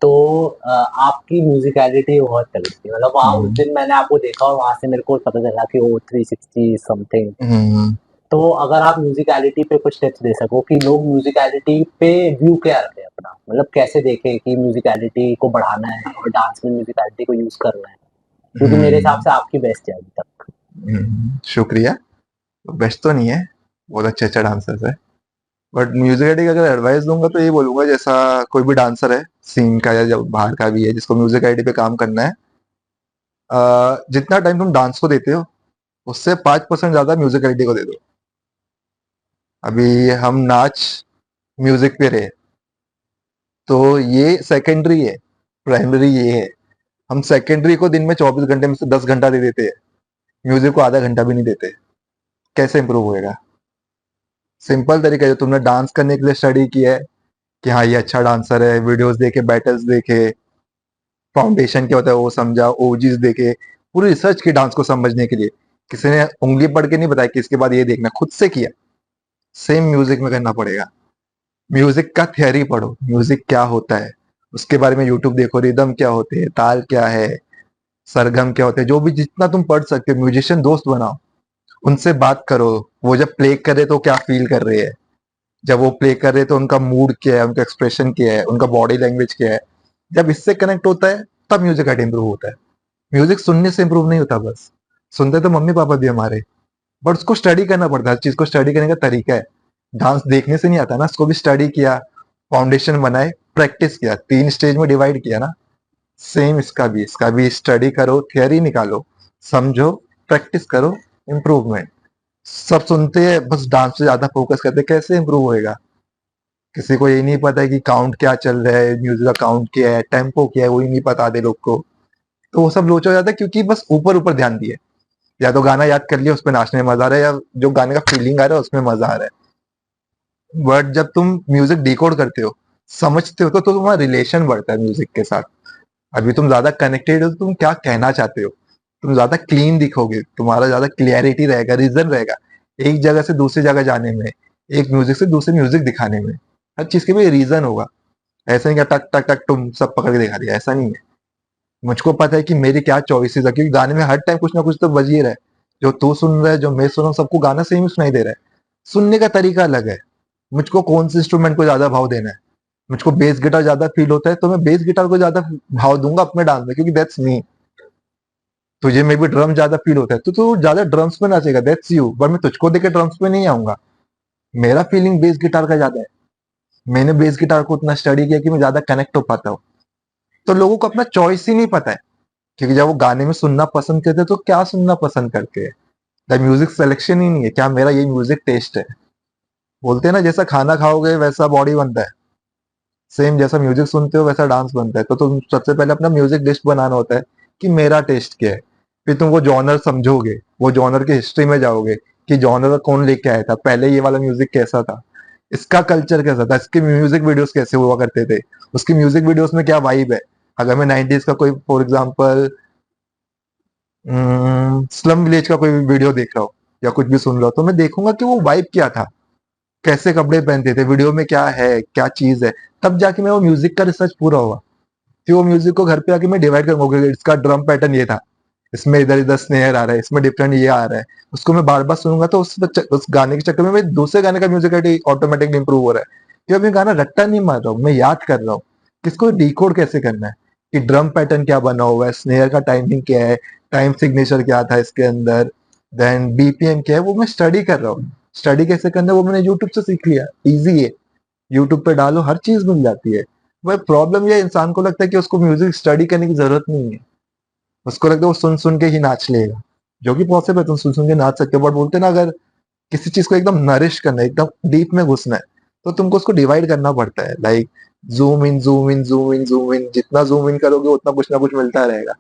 तो आपकी म्यूजिकलिटी बहुत चल रही थी, मतलब वहाँ उस दिन मैंने आपको देखा और वहां से मेरे को पता चला कि वो 360 समथिंग। तो अगर आप म्यूजिकलिटी पे कुछ टिप्स दे सको कि लोग म्यूजिकलिटी पे व्यू क्या रखें अपना, मतलब कैसे देखें कि म्यूजिकलिटी को बढ़ाना है और डांस में म्यूजिकलिटी को यूज करना है, क्योंकि मेरे हिसाब से आपकी बेस्ट है अभी तक। शुक्रिया। बेस्ट तो नहीं है, बहुत अच्छे अच्छे डांसर्स है, बट म्यूजिक अगर एडवाइस दूंगा तो ये बोलूंगा, जैसा कोई भी डांसर है सीन का या जब बाहर का भी है जिसको म्यूजिक आईडी पे काम करना है, जितना टाइम तुम डांस को देते हो उससे 5% ज्यादा म्यूजिकलिटी को दे दो। अभी हम नाच म्यूजिक पे रहे तो ये सेकेंडरी है, प्राइमरी ये है। हम सेकेंडरी को दिन में 24 घंटे में से 10 घंटा दे देते हैं, म्यूजिक को आधा घंटा भी नहीं देते। कैसे इंप्रूव होएगा? सिंपल तरीका है, जो तुमने डांस करने के लिए स्टडी किया है कि हाँ ये अच्छा डांसर है, वीडियोस देखे, बैटल्स देखे, फाउंडेशन क्या होता है वो समझा, ओजीज देखे, पूरी रिसर्च की डांस को समझने के लिए। किसी ने उंगली पढ़ के नहीं बताया कि इसके बाद ये देखना, खुद से किया। सेम म्यूजिक में करना पड़ेगा। म्यूजिक का थियरी पढ़ो, म्यूजिक क्या होता है उसके बारे में यूट्यूब देखो, रिदम क्या होते हैं, ताल क्या है, सरगम क्या होते हैं, जो भी जितना तुम पढ़ सकते हो। म्यूजिशियन दोस्त बनाओ, उनसे बात करो, वो जब प्ले करे तो क्या फील कर रहे हैं, जब वो प्ले कर रहे हैं तो उनका मूड क्या है, उनका एक्सप्रेशन क्या है, उनका बॉडी लैंग्वेज क्या है। जब इससे कनेक्ट होता है तब म्यूजिक इंप्रूव होता है। म्यूजिक सुनने से इंप्रूव नहीं होता, बस सुनते तो मम्मी पापा भी हमारे, बट उसको स्टडी करना पड़ता है। हर चीज को स्टडी करने का तरीका है। डांस देखने से नहीं आता ना, उसको भी स्टडी किया, फाउंडेशन बनाए, प्रैक्टिस किया, 3 स्टेज में डिवाइड किया ना। सेम इसका भी स्टडी करो, थियरी निकालो, समझो, प्रैक्टिस करो, इम्प्रूवमेंट। सब सुनते हैं बस डांस पे ज्यादा फोकस करते हैं, कैसे इंप्रूव होएगा? किसी को ये नहीं पता है कि काउंट क्या चल रहा है, म्यूजिक का काउंट क्या है, टेम्पो क्या है, वो ही नहीं पता आधे लोग को। तो वो सब लोचा हो जाता है क्योंकि बस ऊपर ऊपर ध्यान दिए। या तो गाना याद कर लिया, उस पर नाचने में मजा आ रहा है, या जो गाने का फीलिंग आ रहा है उसमें मजा आ रहा है। बट जब तुम म्यूजिक डिकोड करते हो, समझते हो, तो तुम्हारा रिलेशन बढ़ता है म्यूजिक के साथ। अभी तुम ज्यादा कनेक्टेड हो तो तुम क्या कहना चाहते हो, तुम ज्यादा क्लीन दिखोगे, तुम्हारा ज्यादा क्लियरिटी रहेगा, रीजन रहेगा एक जगह से दूसरी जगह जाने में, एक म्यूजिक से दूसरे म्यूजिक दिखाने में। हर चीज के भी रीजन होगा। ऐसा नहीं कि टक टक टक तुम सब पकड़ के दिखा दिया, ऐसा नहीं है। मुझको पता है कि मेरी क्या चॉइसेस है, क्योंकि गाने में हर टाइम कुछ ना कुछ तो बज ही रहा है। जो तू सुन रहा है, जो मैं सुन रहा हूँ, सबको गाना सेम ही सुनाई दे रहा है। सुनने का तरीका अलग है। मुझको कौन से इंस्ट्रूमेंट को ज्यादा भाव देना है, मुझको बेस गिटार ज्यादा फील होता है तो मैं बेस गिटार को ज्यादा भाव दूंगा अपने डांस में, क्योंकि दैट्स मी। तुझे में भी ड्रम ज्यादा फील होता है तो तू ज्यादा ड्रम्स में नाचेगा, दैट्स यू। बट मैं तुझको देखे ड्रम्स में नहीं आऊंगा। मेरा फीलिंग बेस गिटार का ज्यादा है। मैंने बेस गिटार को उतना स्टडी किया कि मैं ज्यादा कनेक्ट हो पाता हूँ। तो लोगों को अपना चॉइस ही नहीं पता है, क्योंकि जब वो गाने में सुनना पसंद करते हैं तो क्या सुनना पसंद करते हैं, द म्यूजिक सिलेक्शन ही नहीं है, क्या मेरा ये म्यूजिक टेस्ट है। बोलते हैं ना, जैसा खाना खाओगे वैसा बॉडी बनता है, सेम जैसा म्यूजिक सुनते हो वैसा डांस बनता है। तो तुम सबसे पहले अपना म्यूजिक लिस्ट बनाना होता है कि मेरा टेस्ट क्या है। फिर तुम वो जॉनर समझोगे, वो जॉनर की हिस्ट्री में जाओगे कि जॉनर कौन लेके आया था, पहले ये वाला म्यूजिक कैसा था, इसका कल्चर कैसा था, इसके म्यूजिक वीडियोस कैसे हुआ करते थे, उसकी म्यूजिक वीडियोस में क्या वाइब है। अगर मैं 90s का कोई फॉर एग्जाम्पल स्लम विलेज का कोई वीडियो देख रहा हो या कुछ भी सुन रहा हो, तो मैं देखूंगा कि वो वाइब क्या था, कैसे कपड़े पहनते थे, वीडियो में क्या है, क्या चीज है। तब जाके मैं वो म्यूजिक का रिसर्च पूरा होगा। फिर वो म्यूजिक को घर पे आके मैं डिवाइड करूंगा कि इसका ड्रम पैटर्न ये था, इसमें इधर इधर स्नेयर आ रहा है, इसमें डिफरेंट ये आ रहा है। उसको मैं बार बार सुनूंगा तो उस गाने के चक्कर में मैं दूसरे गाने का म्यूजिक ऑटोमेटिकली इंप्रूव हो रहा है। क्योंकि मैं गाना रट्टा नहीं मार रहा हूँ, मैं याद कर रहा हूँ किसको डिकोड कैसे करना है, कि ड्रम पैटर्न क्या बना हुआ है, स्नेयर का टाइमिंग क्या है, टाइम सिग्नेचर क्या था इसके अंदर, देन बीपीएम क्या है, वो मैं स्टडी कर रहा हूँ। स्टडी कैसे करना है वो मैंने यूट्यूब से सीख लिया, इजी है। यूट्यूब पे डालो, हर चीज मिल जाती है। वह प्रॉब्लम ये इंसान को लगता है कि उसको म्यूजिक स्टडी करने की जरूरत नहीं है, उसको लगता है वो सुन सुन के ही नाच लेगा, जो कि पॉसिबल है, तुम सुन सुन के नाच सकते हो। बट बोलते हैं ना, अगर किसी चीज को एकदम नरिश करना है, एकदम डीप में घुसना है, तो तुमको उसको डिवाइड करना पड़ता है। Like zoom in zoom in zoom in zoom in, जितना जूम इन करोगे उतना कुछ ना कुछ मिलता रहेगा।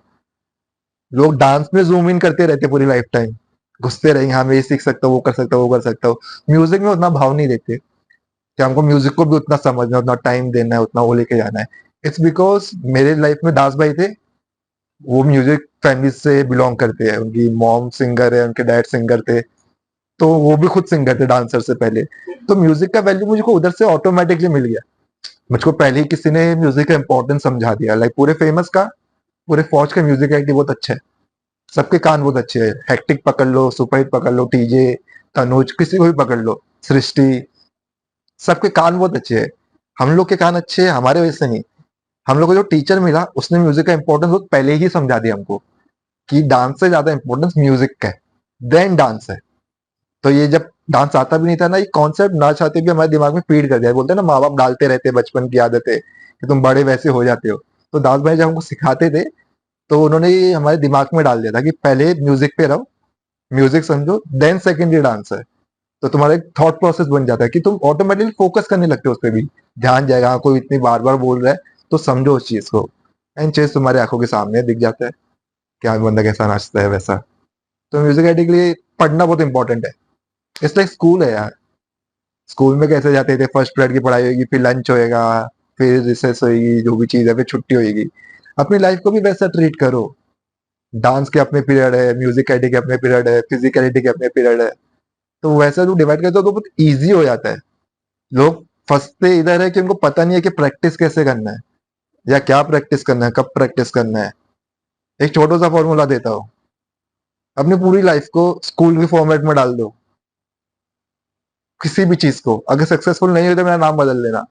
लोग डांस में जूम इन करते रहते पूरी लाइफ टाइम, घुसते रहेंगे, हाँ मैं ये सीख सकता हूँ, वो कर सकता हूँ, वो कर सकता हूँ। म्यूजिक में उतना भाव नहीं देते कि हमको म्यूजिक को भी उतना समझना है, उतना टाइम देना है, उतना वो लेके जाना है। इट्स बिकॉज मेरे लाइफ में दास भाई थे, वो म्यूजिक फैमिली से बिलोंग करते हैं, उनकी मॉम सिंगर है, उनके डैड सिंगर थे, तो वो भी खुद सिंगर थे डांसर से पहले। तो म्यूजिक का वैल्यू मुझको उधर से ऑटोमेटिकली मिल गया। मुझको पहले ही किसी ने म्यूजिक का इंपॉर्टेंस समझा दिया। लाइक पूरे फेमस का, पूरे फौज का म्यूजिक एक्टिव बहुत अच्छा है, सबके कान बहुत अच्छे हैं। हैक्टिक पकड़ लो, सुपरहिट पकड़ लो, टीजे, तनुज, किसी को भी पकड़ लो, सृष्टि, सबके कान बहुत अच्छे हैं। हम लोग के कान अच्छे हैं हमारे वजह से नहीं, हम लोग को जो टीचर मिला उसने म्यूजिक का इंपॉर्टेंस बहुत पहले ही समझा दिया हमको, कि डांस से ज्यादा इंपॉर्टेंस म्यूजिक का है, देन डांस है। तो ये जब डांस आता भी नहीं था ना, ये कॉन्सेप्ट ना चाहते भी हमारे दिमाग में फीड कर दिया। बोलते हैं ना, माँ बाप डालते रहते हैं बचपन की आदतें कि तुम बड़े वैसे हो जाते हो। तो दास भाई जब हमको सिखाते थे तो उन्होंने ये हमारे दिमाग में डाल दिया था कि पहले म्यूजिक पे रहो, म्यूजिक समझो, देन सेकेंडरी डांस है। तो तुम्हारा एक थॉट प्रोसेस बन जाता है कि तुम ऑटोमेटिकली फोकस करने लगते हो उस पर भी, ध्यान जाएगा। हाँ, कोई इतनी बार बार बोल रहा है तो समझो उस चीज को, एंड चीज तुम्हारी आंखों के सामने दिख जाता है क्या बंदा कैसा नाचता है वैसा। तो म्यूजिक आईडी के लिए पढ़ना बहुत इंपॉर्टेंट है। इसलिए स्कूल है यार, स्कूल में कैसे जाते थे, फर्स्ट पीरियड की पढ़ाई होगी, फिर लंच होएगा, फिर रिसेस होगी, जो भी चीज है, फिर छुट्टी होगी। अपनी लाइफ को भी वैसा ट्रीट करो। डांस के अपने पीरियड है, म्यूजिक आईडी के अपने पीरियड है, फिजिकलिटी के अपने पीरियड है। तो वैसा तू डिवाइड करते हो तो बहुत ईजी हो जाता है। लोग फंसते इधर है कि उनको पता नहीं है कि प्रैक्टिस कैसे करना है, या क्या प्रैक्टिस करना है, कब प्रैक्टिस करना है। एक छोटा सा फॉर्मूला देता हूँ, अपनी पूरी लाइफ को स्कूल के फॉर्मेट में डाल दो। किसी भी चीज को अगर सक्सेसफुल नहीं हो तो मेरा नाम बदल देना,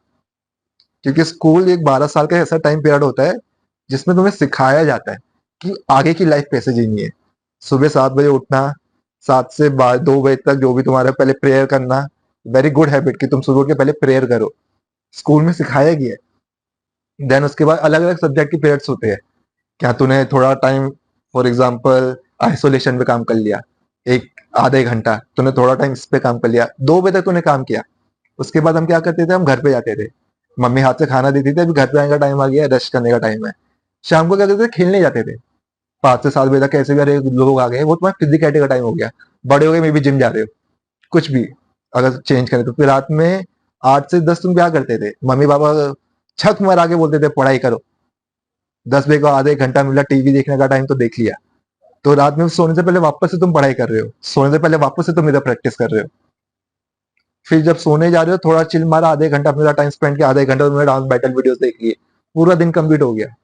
क्योंकि स्कूल एक 12 साल का ऐसा टाइम पीरियड होता है जिसमें तुम्हें सिखाया जाता है कि आगे की लाइफ कैसे जीनी है। सुबह 7 बजे उठना, 7 से 2 बजे तक जो भी तुम्हारा, पहले प्रेयर करना। वेरी गुड हैबिट कि तुम सुबह उठ के पहले प्रेयर करो, स्कूल में सिखाया गया है। देन उसके बाद अलग अलग सब्जेक्ट के पीरियड्स होते हैं। क्या तूने थोड़ा टाइम, फॉर एग्जाम्पल आइसोलेशन पे काम कर लिया, एक आधे घंटा तूने थोड़ा टाइम इस पे काम कर लिया, 2 बजे तक तूने काम किया। उसके बाद हम क्या करते थे, हम घर पे जाते थे, मम्मी हाथ से खाना देती थी, अभी घर पे आने का टाइम आ गया, रेस्ट करने का टाइम है। शाम को क्या करते थे, खेलने जाते थे। 5 से 7 बजे तक कैसे भी, अरे लोग आ गए, वो तुम्हारा फिजिकलिटी का टाइम हो गया। बड़े हो गए, मे भी जिम जा रहे हो, कुछ भी अगर चेंज करें तो। फिर रात में 8 से 10 तुम क्या करते थे, मम्मी पापा छत मार आके बोलते थे पढ़ाई करो। 10 बजे को आधे एक घंटा मिला टीवी देखने का टाइम, तो देख लिया। तो रात में सोने से पहले वापस से तुम पढ़ाई कर रहे हो, सोने से पहले वापस से तुम इधर प्रैक्टिस कर रहे हो। फिर जब सोने जा रहे हो थोड़ा चिल मारा, आधे घंटा अपना टाइम स्पेंड किया, आधे घंटा तुमने डांस बैटल वीडियोस देख लिए, पूरा दिन कंप्लीट हो गया।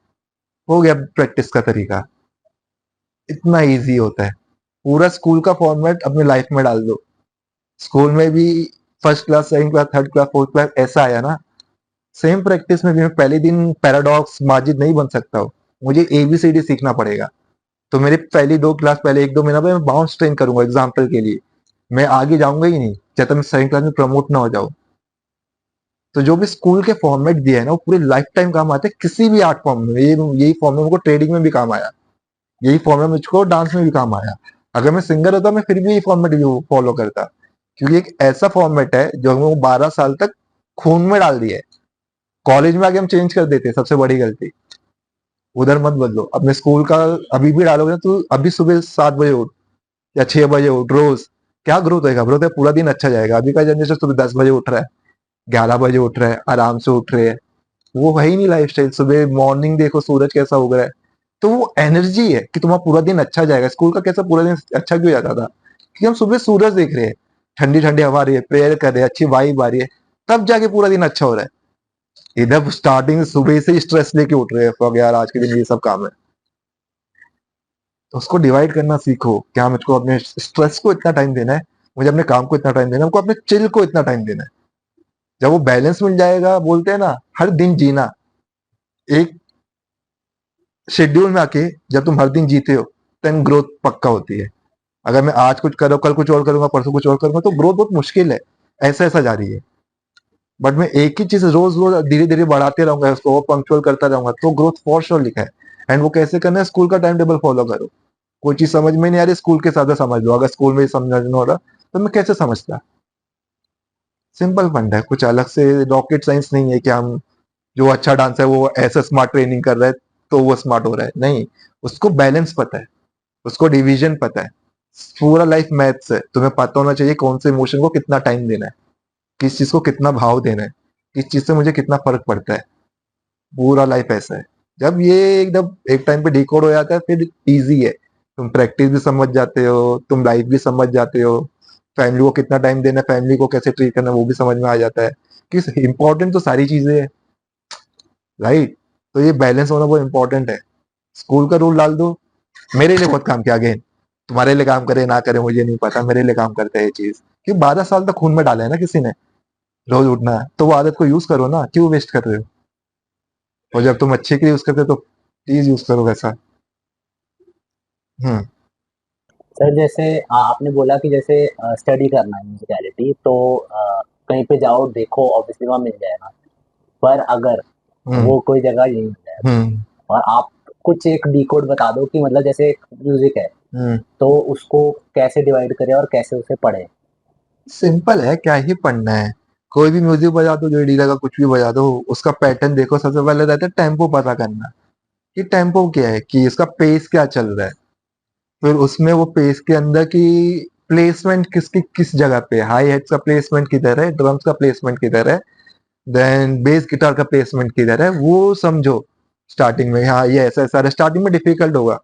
हो गया प्रैक्टिस का तरीका। इतना इजी होता है। पूरा स्कूल का फॉर्मेट अपनी लाइफ में डाल दो। स्कूल में भी first class, second class, third class, fourth class ऐसा आया ना, सेम प्रैक्टिस में भी मैं पहले दिन पैराडॉक्स माजिद नहीं बन सकता हूँ। मुझे एबीसीडी सीखना पड़ेगा। तो मेरी पहली 2 क्लास, पहले 1-2 महीना में मैं बाउंस ट्रेन करूंगा एग्जाम्पल के लिए, मैं आगे जाऊंगा ही नहीं जब तक मैं सेकंड क्लास में प्रमोट ना हो जाऊं। तो जो भी स्कूल के फॉर्मेट दिए है ना, वो पूरे लाइफ टाइम काम आते हैं किसी भी आर्ट फॉर्म में। यही फॉर्मेट मुझको ट्रेडिंग में भी काम आया, यही फॉर्मेट मुझको डांस में भी काम आया। अगर मैं सिंगर होता मैं फिर भी यही फॉर्मेट फॉलो करता, क्योंकि एक ऐसा फॉर्मेट है जो हमें 12 साल तक खून में डाल दिया है। कॉलेज में आके हम चेंज कर देते, सबसे बड़ी गलती। उधर मत बदलो, अपने स्कूल का अभी भी डालोगे ना, तो अभी सुबह 7 बजे उठ या 6 बजे उठ रोज, क्या ग्रोथ होगा? ग्रोथ है, पूरा दिन अच्छा जाएगा। अभी का जनरेशन सुबह 10 बजे उठ रहा है, 11 बजे उठ रहा है, आराम से उठ रहे हैं। वो है ही नहीं लाइफ स्टाइल। सुबह मॉर्निंग देखो सूरज कैसा उग रहा है, तो वो एनर्जी है कि तुम्हारा पूरा दिन अच्छा जाएगा। स्कूल का कैसा पूरा दिन अच्छा क्यों जाता था, कि हम सुबह सूरज देख रहे हैं, ठंडी ठंडी हवा आ रही है, प्रेयर कर रहे हैं, अच्छी वाइब आ रही है, तब जाके पूरा दिन अच्छा हो रहा है। इधर स्टार्टिंग सुबह से स्ट्रेस लेके उठ रहे हैं, फक यार आज के दिन ये सब काम है। तो उसको डिवाइड करना सीखो, क्या मुझको अपने स्ट्रेस को इतना टाइम देना है, मुझे अपने काम को इतना टाइम देना है, हमको अपने चिल को इतना टाइम देना है। जब वो बैलेंस मिल जाएगा, बोलते हैं ना हर दिन जीना, एक शेड्यूल में आके जब तुम हर दिन जीते हो, देन ग्रोथ पक्का होती है। अगर मैं आज कुछ करो, कल कुछ और करूंगा, परसों कुछ और करूंगा, तो ग्रोथ बहुत मुश्किल है, ऐसा ऐसा जा रही है। बट मैं एक ही चीज रोज रोज धीरे धीरे बढ़ाते रहूंगा, उसको और पंक्चुअल करता रहूंगा, तो ग्रोथ फॉर श्योर लिखा है। एंड वो कैसे करना है, स्कूल का टाइम टेबल फॉलो करो। कोई चीज समझ में नहीं आ रही, स्कूल के साथ समझ लो। अगर स्कूल में समझ नहीं हो रहा तो मैं कैसे समझता? सिंपल फंड है, कुछ अलग से रॉकेट साइंस नहीं है कि हम जो अच्छा डांस है वो ऐसा स्मार्ट ट्रेनिंग कर रहा है तो वो स्मार्ट हो रहा है, नहीं। उसको बैलेंस पता है, उसको डिवीजन पता है। पूरा लाइफ मैथ्स है। तुम्हें पता होना चाहिए कौन से इमोशन को कितना टाइम देना है, किस चीज को कितना भाव देना है, किस चीज से मुझे कितना फर्क पड़ता है। पूरा लाइफ ऐसा है। जब ये एकदम एक टाइम पे डिकोड हो जाता है, फिर इजी है। तुम प्रैक्टिस भी समझ जाते हो, तुम लाइफ भी समझ जाते हो, फैमिली को कितना टाइम देना है, फैमिली को कैसे ट्रीट करना है, वो भी समझ में आ जाता है। कि इंपॉर्टेंट तो सारी चीजें है, राइट। तो ये बैलेंस होना बहुत इंपॉर्टेंट है। स्कूल का रूल डाल दो, मेरे लिए बहुत काम किया। अगेन तुम्हारे लिए काम करे ना करे मुझे नहीं पता, मेरे लिए काम करता है ये चीज, कि 12 साल तक खून में डाला है ना किसी ने, रोज उठना है, तो वो आदत को यूज करो ना, क्यों वेस्ट कर रहे हो? और जब तुम अच्छे के लिए यूज करते हो तो प्लीज यूज करो वैसा। हम्म। सर जैसे आपने बोला कि जैसे स्टडी करना है म्यूजिकलिटी, तो कहीं पे जाओ देखो, ऑब्वियसली वहाँ मिल जाएगा। पर अगर हम्म। वो कोई जगह नहीं मिल जाए हम्म। और आप कुछ एक डी कोड बता दो कि मतलब जैसे एक म्यूजिक है, तो उसको कैसे डिवाइड करें और कैसे उसे पढ़े? सिंपल है, क्या ही पढ़ना है। कोई भी म्यूजिक बजा दो, जो लगा कुछ भी बजा दो, उसका पैटर्न देखो। सबसे पहले रहता है टेम्पो पता करना कि टेम्पो क्या है, कि इसका पेस क्या चल रहा है। फिर उसमें वो पेस के अंदर की प्लेसमेंट किसकी किस जगह पे है, हाई हेड्स का प्लेसमेंट किधर है, ड्रम्स का प्लेसमेंट किधर है, देन बेस गिटार का प्लेसमेंट किधर है, वो समझो। स्टार्टिंग में हाँ ये ऐसा ऐसा स्टार्टिंग में डिफिकल्ट होगा,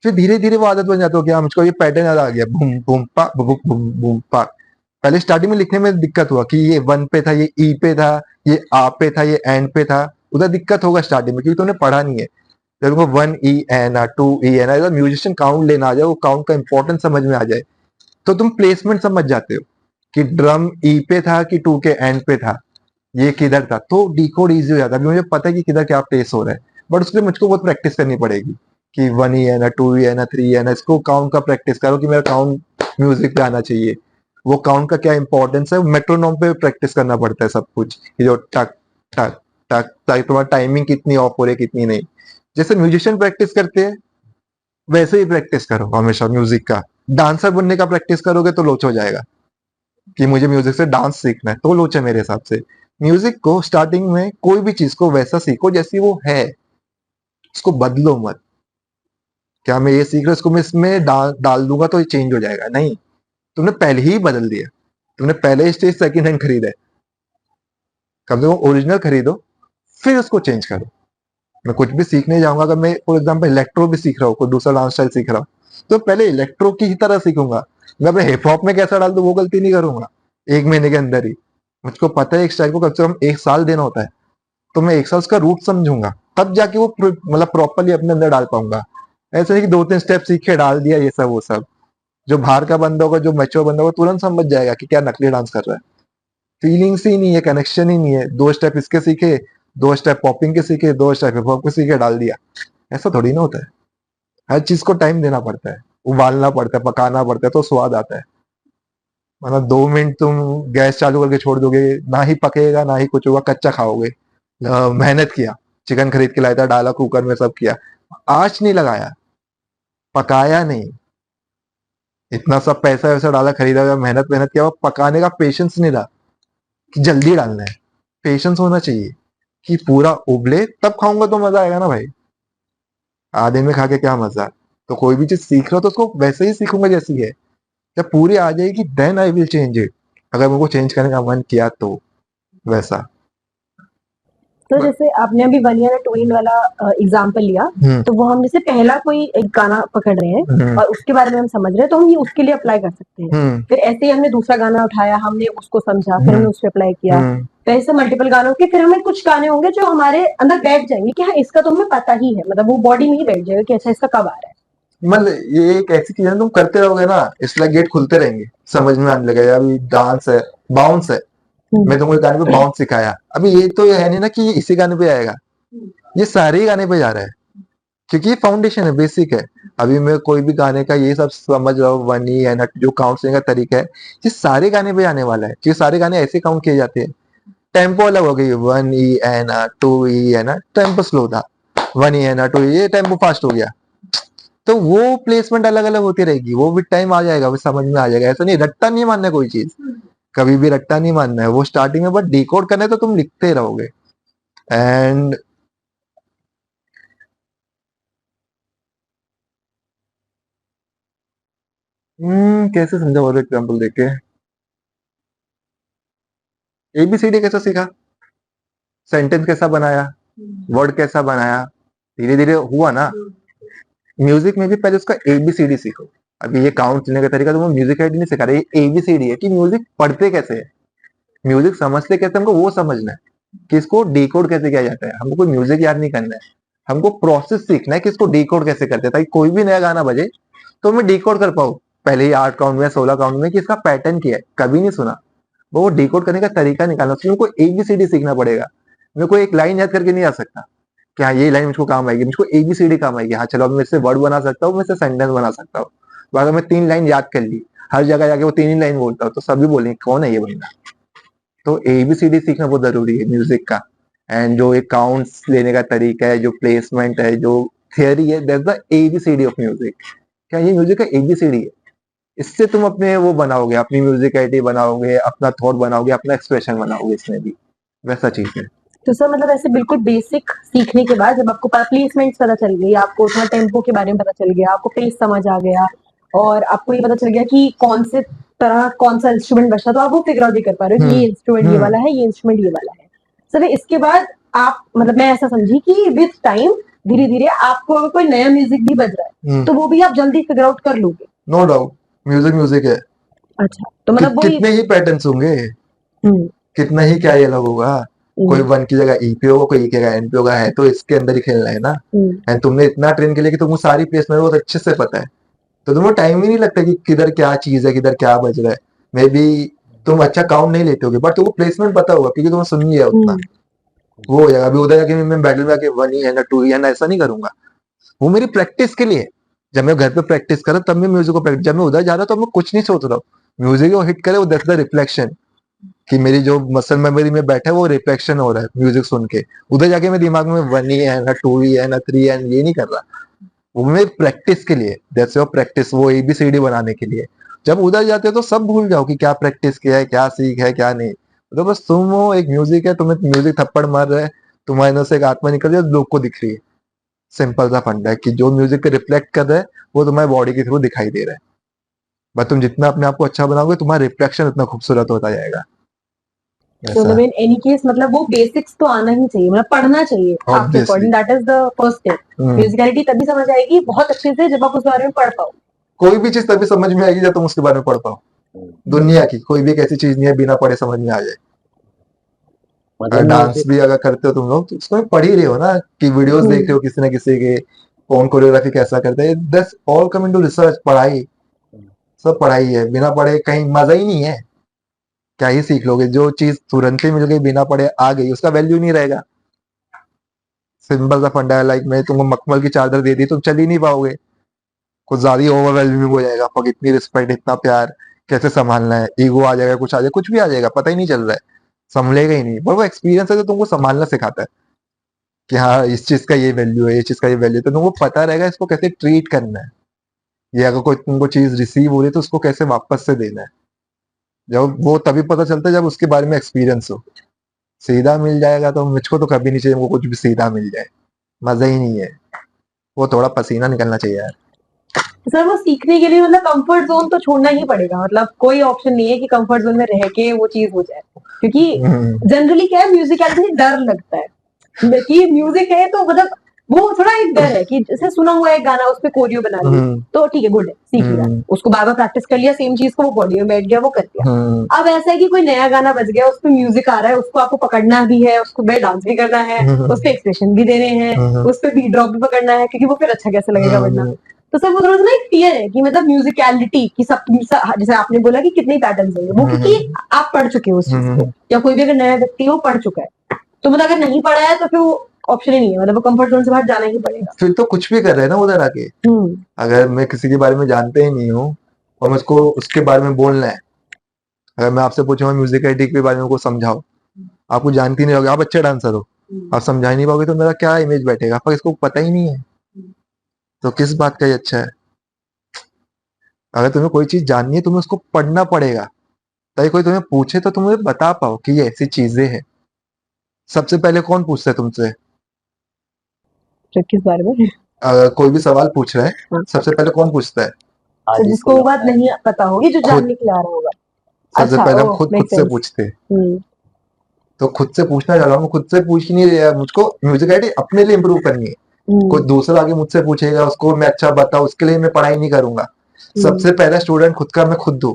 फिर धीरे धीरे वो आदत बन जाती है कि हाँ मुझको ये पैटर्न याद आ गया, बूम बूम पा बूम बूम बूम पा। पहले स्टार्टिंग में लिखने में दिक्कत हुआ कि ये वन पे था, ये ई पे था, ये आ पे था, ये एंड पे था। उधर दिक्कत होगा स्टार्टिंग में, क्योंकि तुमने पढ़ा नहीं है। जब तुमको one e and a, two e and a, musician count लेना आ जाए, वो काउंट का इंपॉर्टेंस समझ में आ जाए, तो तुम प्लेसमेंट समझ जाते हो कि ड्रम ई पे था कि टू के एंड पे था, ये किधर था, तो डिकोड इजी हो जाता है। अभी मुझे पता है कि किधर क्या प्लेस हो रहा है, बट उसके लिए मुझको बहुत प्रैक्टिस करनी पड़ेगी कि वन ही है ना, टू ही है ना, थ्री है ना, इसको काउंट का प्रैक्टिस करो कि मेरा काउंट म्यूजिक पे आना चाहिए। वो काउंट का क्या इंपॉर्टेंस है, मेट्रोनोम पे प्रैक्टिस करना पड़ता है सब कुछ, कि जो टक टक टक, ताकि तुम्हारा टाइमिंग कितनी ऑफ हो रही है कितनी नहीं। जैसे म्यूजिशियन प्रैक्टिस करते हैं वैसे ही प्रैक्टिस करो हमेशा म्यूजिक का। डांसर बनने का प्रैक्टिस करोगे तो लोच हो जाएगा कि मुझे म्यूजिक से डांस सीखना है, तो लोच है मेरे हिसाब से। म्यूजिक को स्टार्टिंग में कोई भी चीज को वैसा सीखो जैसी वो है, उसको बदलो मत। क्या मैं ये सीख रहा हूँ, इसको मैं इसमें डाल दूंगा तो ये चेंज हो जाएगा, नहीं। तुमने पहले ही बदल दिया, तुमने पहले स्टेज सेकंड हैंड खरीदा है, कम से कम ओरिजिनल खरीदो, फिर उसको चेंज करो। मैं कुछ भी सीखने जाऊंगा, अगर मैं फॉर एग्जाम्पल इलेक्ट्रो भी सीख रहा हूँ, कोई दूसरा डांस स्टाइल सीख रहा हूँ, तो पहले इलेक्ट्रो की ही तरह सीखूंगा। मैं अपने हिप हॉप में कैसा डाल दूं वो गलती नहीं करूंगा एक महीने के अंदर ही। मुझको पता है एक स्टाइल को कम से कम एक साल देना होता है, तो मैं एक साल उसका रूट समझूंगा, तब जाके वो मतलब प्रॉपरली अपने अंदर डाल पाऊंगा। ऐसे नहीं कि दो तीन स्टेप सीख के डाल दिया ये सब वो सब। जो बाहर का बंदा होगा, जो मैच्योर बंदा होगा, तुरंत समझ जाएगा कि क्या नकली डांस कर रहा है। फीलिंग्स ही नहीं है, कनेक्शन ही नहीं है। दो स्टेप इसके सीखे, दो स्टेप पॉपिंग के सीखे, दो स्टेप हिप हॉप के सीखे, डाल दिया। ऐसा थोड़ी ना होता है। हर चीज को टाइम देना पड़ता है, उबालना पड़ता है, पकाना पड़ता है, तो स्वाद आता है। मतलब 2 मिनट तुम गैस चालू करके छोड़ दोगे, ना ही पकेगा ना ही कुछ होगा, कच्चा खाओगे। मेहनत किया, चिकन खरीद के लाया था, डाला कुकर में, सब किया, आँच नहीं लगाया, पकाया नहीं, इतना सब पैसा वैसा डाला, खरीदा हुआ, मेहनत मेहनत किया, पकाने का पेशेंस नहीं रहा कि जल्दी डालना है। पेशेंस होना चाहिए कि पूरा उबले तब खाऊंगा तो मजा आएगा ना भाई। आधे में खा के क्या मजा। तो कोई भी चीज सीख रहा हो तो उसको वैसे ही सीखूंगा जैसी है। जब पूरी आ जाएगी then I will change it, अगर मेरे को चेंज करने का मन किया तो वैसा। तो जैसे आपने अभी वन ईयर टू इन वाला एग्जांपल लिया, तो वो हम जैसे पहला कोई एक गाना पकड़ रहे हैं और उसके बारे में हम समझ रहे हैं, तो हम ये उसके लिए अप्लाई कर सकते हैं। फिर ऐसे ही हमने दूसरा गाना उठाया, हमने उसको समझा, फिर हमने उस पर अप्लाई किया। तो ऐसे मल्टीपल गानों के फिर हमें कुछ गाने होंगे जो हमारे अंदर बैठ जाएंगे कि हाँ इसका तो हमें पता ही है, मतलब वो बॉडी में ही बैठ जाएगा कि अच्छा इसका कब आ रहा है। मतलब ये एक ऐसी चीज है, तुम करते रहोगे ना, इसलिए गेट खुलते रहेंगे, समझ में आने लगेगा। अभी डांस है, बाउंस है, मैं तुमको गाने पे बाउंस सिखाया, अभी ये तो है नहीं ना कि इसी गाने पे आएगा, ये सारे ही गाने पे जा रहा है, क्योंकि ये फाउंडेशन है, बेसिक है। अभी मैं कोई भी गाने का ये सब समझ रहा हूँ, वन ई है ना, जो काउंट करने का तरीका है, ये सारे गाने पे आने वाला है, क्योंकि सारे गाने ऐसे काउंट किए जाते हैं। टेम्पो अलग हो गई, वन ई है ना, टू ई है ना, टेम्पो स्लो था, वन ई है ना, टू ये टेम्पो फास्ट हो गया, तो वो प्लेसमेंट अलग अलग होती रहेगी, वो भी टाइम आ जाएगा, वो समझ में आ जाएगा। ऐसा नहीं, रट्टा नहीं मानना कोई चीज, कभी भी रट्टा नहीं मानना है। वो स्टार्टिंग में बस डिकोड करना है, तो तुम लिखते रहोगे। एंड कैसे समझा और एग्जाम्पल देके, एबीसीडी कैसा सीखा, सेंटेंस कैसा बनाया, वर्ड कैसा बनाया, धीरे धीरे हुआ ना। म्यूजिक में भी पहले उसका एबीसीडी सीखो। अभी ये काउंट लेने का तरीका तो म्यूजिक हेड नहीं सिखा रहे, ये एबीसीडी है कि म्यूजिक पढ़ते कैसे है, म्यूजिक समझते कैसे, हमको वो समझना है कि इसको डिकोड कैसे किया जाता है। हमको कोई म्यूजिक याद नहीं करना है, हमको प्रोसेस सीखना है कि इसको डिकोड कैसे करते हैं, ताकि कोई भी नया गाना बजे तो मैं डिकोड कर पाऊँ पहले ही 8 काउंट में, 16 काउंट में, कि इसका पैटर्न क्या है, कभी नहीं सुना, वो डिकोड करने का तरीका निकालना। उसमें हमको एबीसीडी सीखना पड़ेगा। मेरे को एक लाइन याद करके नहीं आ सकता कि हाँ ये लाइन मुझको काम आएगी, मुझको एबीसीडी काम आएगी। हाँ चलो अब मैं इससे वर्ड बना सकता हूँ, मैं इससे सेंटेंस बना सकता हूँ। तो अगर मैं 3 लाइन याद कर ली, हर जगह जाके वो 3 ही लाइन बोलता हूँ, तो सभी बोलेंगे कौन है ये बंदा। तो एबीसीडी सीखना बहुत जरूरी है म्यूजिक का। एंड जो एक काउंट्स लेने का तरीका है, जो प्लेसमेंट है, जो थियरी है, that's the ABCD of music. क्या ये म्यूजिक का एबीसीडी है। इससे तुम अपने वो बनाओगे, अपनी म्यूजिकलिटी बनाओगे, अपना थॉट बनाओगे, अपना एक्सप्रेशन बनाओगे, इसमें भी वैसा चीज है। तो सर मतलब ऐसे बिल्कुल बेसिक सीखने के बाद जब आपको प्लेसमेंट्स पता चल गई, आपको थोड़ा टेम्पो के बारे में पता चल गया, आपको पेस समझ आ गया और आपको ये पता चल गया कि कौन से तरह कौन सा इंस्ट्रूमेंट बचता, तो आप वो फिगर आउट भी कर पा रहे हो कि ये इंस्ट्रूमेंट ये वाला है, ये इंस्ट्रूमेंट ये वाला है। सर इसके बाद आप मतलब मैं ऐसा समझी कि विद टाइम धीरे धीरे आपको अगर कोई नया म्यूजिक भी बज रहा है तो वो भी आप जल्दी फिगर आउट कर लोगे। नो डाउट, म्यूजिक म्यूजिक है। अच्छा तो मतलब वही कितने ही पैटर्न्स होंगे, कितना ही क्या ये अलग होगा। कोई 1 की जगह ई पे होगा, कोई ई की जगह एन पे होगा, है तो इसके अंदर ही खेलना है ना। एंड तुमने इतना ट्रेन के लिए कि तुमको सारी प्लेसमेंट बहुत अच्छे से पता है, तो तुम्हें टाइम ही नहीं लगता कि किधर क्या चीज है, किधर क्या बज रहा है। मे बी तुम अच्छा काउंट नहीं लेते होगे, बट तुमको प्लेसमेंट पता होगा क्योंकि तुमने सुन लिया उतना। वो हो जाएगा। अभी उधर जाके मैं बैटल में आके 1 ही है ना 2 ही है ना, ऐसा नहीं करूंगा। वो मेरी प्रैक्टिस के लिए। जब मैं घर पे प्रैक्टिस कर रहा तब मैं म्यूजिक को प्रैक्टिस, जब मैं उधर जा रहा तो मैं कुछ नहीं सोच रहा हूँ। म्यूजिक वो हिट करे, वो दैट्स द रिफ्लेक्शन कि मेरी जो मसल मेमोरी में बैठा है वो रिफ्लेक्शन हो रहा है म्यूजिक सुन के। उधर जाके मेरे दिमाग में 1 ही है ना 2 ही है ना 3 है, ये नहीं कर रहा। वो मेरी प्रैक्टिस के लिए, दैट्स योर प्रैक्टिस, वो एबीसीडी बनाने के लिए। जब उधर जाते हो तो सब भूल जाओ कि क्या प्रैक्टिस किया है, क्या सीख है, क्या नहीं। तो बस तुम हो, एक म्यूजिक है, तुम्हें म्यूजिक थप्पड़ मार रहा है, तुम्हारे अंदर से एक आत्मा निकल रही है, लोग को दिख रही है। सिंपल सा फंडा है कि जो म्यूजिक पे रिफ्लेक्ट कर रहा है वो तुम्हारी बॉडी के थ्रू दिखाई दे रहा है। बस तुम जितना अपने आप को अच्छा बनाओगे, तुम्हारा रिफ्लेक्शन उतना खूबसूरत होता जाएगा। तो मतलब इन एनी केस मतलब वो बेसिक्स तो आना ही चाहिए, मतलब पढ़ना चाहिए आपके according, that is the first step. Musicality तभी समझ आएगी बहुत अच्छे से जब आप उस बारे में पढ़ पाओ। कोई भी चीज तभी समझ में आएगी जब तुम उसके बारे में पढ़ पाओ। दुनिया की कोई भी एक ऐसी चीज नहीं है बिना पढ़े समझ में आ जाए। मतलब डांस भी अगर करते हो तुम लोग तो उसमें पढ़ ही रहे हो ना, कि वीडियोस देख रहे हो किसी न किसी के, कौन कोरियोग्राफी कैसा करता है। That's all come into research. पढ़ाई, सब पढ़ाई है। बिना पढ़े कहीं मजा ही नहीं है। क्या ही सीख लोगे। जो चीज तुरंत ही मिल गई, बिना पढ़े आ गई, उसका वैल्यू नहीं रहेगा। सिंपल सा फंडा है। लाइक मैं तुमको मखमल की चादर दे दी, तुम चल ही नहीं पाओगे। कुछ ज्यादा ही ओवरवेलमिंग हो जाएगा। पग इतनी रिस्पेक्ट, इतना प्यार, कैसे संभालना है, ईगो आ जाएगा, कुछ आ जाएगा, कुछ भी आ जाएगा, पता ही नहीं चल रहा है, संभलेगा ही नहीं। पर वो एक्सपीरियंस है जो तुमको संभालना सिखाता है कि हाँ इस चीज का ये वैल्यू है, इस चीज का ये वैल्यू है, तो तुमको पता रहेगा इसको कैसे ट्रीट करना है। ये अगर कोई तुमको चीज रिसीव हो रही है तो उसको कैसे वापस से देना है। जब वो तभी पता चलता है जब उसके बारे में एक्सपीरियंस हो। सीधा मिल जाएगा तो मुझको तो कभी नहीं चाहिए वो कुछ भी सीधा मिल जाए, मजा ही नहीं है। वो थोड़ा पसीना निकलना चाहिए यार। सर वो सीखने के लिए मतलब कंफर्ट जोन तो छोड़ना ही पड़ेगा, मतलब कोई ऑप्शन नहीं है कि कंफर्ट जोन में रह के वो चीज हो जाए, क्योंकि जनरली क्या है म्यूजिकलिटी डर लगता है कि म्यूजिक है तो मतलब वो थोड़ा एक डर है कि जैसे सुना हुआ है गाना उस पे कोरियो बना ली तो ठीक है गुड है, सीख लिया, उसको बार बार प्रैक्टिस कर लिया, सेम चीज को वो बॉडी में बैठ गया, वो कर दिया। अब ऐसा है कि कोई नया गाना बज गया, उस पे म्यूजिक आ रहा है, उसको आपको पकड़ना भी है, उसको पे डांस भी करना है, उस पे एक्सप्रेशन भी देने हैं, उस पे बीट ड्रॉप भी पकड़ना है, क्योंकि वो फिर अच्छा कैसे लगेगा वरना। तो सर वो थोड़ा सा ना एक फियर है कि मतलब म्यूजिकलिटी की सब जैसे आपने बोला कि कितने पैटर्न्स होंगे, वो क्योंकि आप पढ़ चुके हो उस चीज को, या कोई भी अगर नया व्यक्ति है वो पढ़ चुका है, तो मतलब अगर नहीं पढ़ा है तो फिर वो ऑप्शन ही नहीं है, मतलब वो कंफर्ट जोन से बाहर जाना ही पड़ेगा। फिर तो कुछ भी कर रहे हैं ना उधर आके। अगर मैं किसी के बारे में जानते ही नहीं हूँ और मुझको उसके बारे में बोलना है, अगर मैं आपसे पूछूंगा म्यूजिकलिटी के बारे में को समझाओ, आपको जानती नहीं होगी, आप अच्छे डांसर हो, आप समझा ही नहीं पाओगे तो मेरा क्या इमेज बैठेगा, पर इसको पता ही नहीं है तो किस बात का ये अच्छा है। अगर तुम्हें कोई चीज जाननी है तुम्हें उसको पढ़ना पड़ेगा, ताकि कोई तुम्हें पूछे तो तुम्हें बता पाओ कि ये ऐसी चीजें हैं। सबसे पहले कौन पूछता है तुमसे? किस बारे में? अगर कोई भी सवाल पूछ रहा है सबसे पहले कौन पूछता है? तो जिसको वो बात नहीं पता होगी, जो जानने के लिए आ रहा होगा। सबसे पहले हम खुद से पूछते हैं। तो खुद से पूछना चाह रहा हूँ, खुद से पूछ नहीं रहा, मुझको म्यूजिकलिटी अपने लिए इम्प्रूव करनी है। कोई दूसरा आगे मुझसे पूछेगा उसको मैं अच्छा बताऊं, उसके लिए मैं पढ़ाई नहीं करूंगा। सबसे पहला स्टूडेंट खुद का मैं खुद हूँ।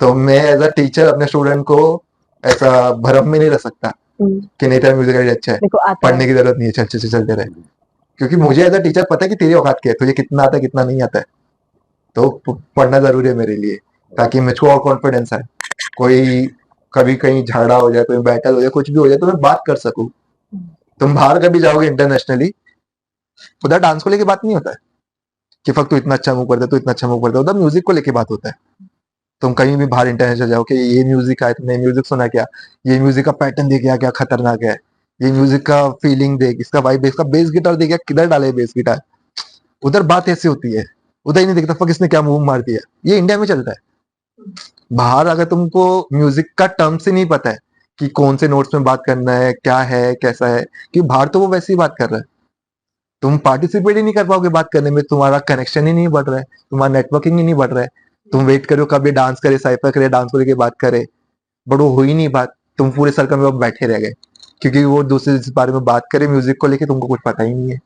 तो मैं एज अ टीचर अपने स्टूडेंट को ऐसा भरम में नहीं रख सकता कि नहीं तेरा म्यूजिकलिटी अच्छा है, पढ़ने की जरूरत नहीं है, चल चलते रहे। क्योंकि मुझे एज अ टीचर पता है कि तेरी औकात क्या है, तुझे कितना आता है कितना नहीं आता है। तो पढ़ना जरूरी है मेरे लिए, ताकि मुझको और कॉन्फिडेंस आए। कोई कभी कहीं झगड़ा हो जाए, कोई बैटल हो जाए, कुछ भी हो जाए तो मैं बात कर सकूं। तुम बाहर कभी जाओगे इंटरनेशनली, उधर डांस को लेके बात नहीं होता है कि फक्त तू इतना अच्छा मूव करता है, तू इतना अच्छा मूव करता है। उधर म्यूजिक को लेके बात होता है। तुम कहीं भी बाहर इंटरनेशनल जाओ कि ये म्यूजिक आया, तुमने म्यूजिक सुना क्या, ये म्यूजिक का पैटर्न देखा क्या खतरनाक है, ये म्यूजिक का फीलिंग देख, इसका वाइब, इसका बेस गिटार देखा किधर डाले बेस गिटार। उधर बात ऐसी होती है उधर ही नहीं दिखता फक इसने क्या मूव मार दिया। ये इंडिया में चलता है। बाहर अगर तुमको म्यूजिक का टर्म से नहीं पता है कि कौन से नोट्स में बात करना है, क्या है, कैसा है, कि बाहर तो वो वैसे ही बात कर रहा है, तुम पार्टिसिपेट ही नहीं कर पाओगे बात करने में, तुम्हारा कनेक्शन ही नहीं बढ़ रहा है, तुम्हारा नेटवर्किंग ही नहीं बढ़ रहा है। तुम वेट करो कब ये डांस करे, साइफर करे, डांस को लेके बात करे, बट वो हुई नहीं बात। तुम पूरे सर्कल में बैठे रह गए क्योंकि वो दूसरे इस बारे में बात करे म्यूजिक को लेके, तुमको कुछ पता ही नहीं है।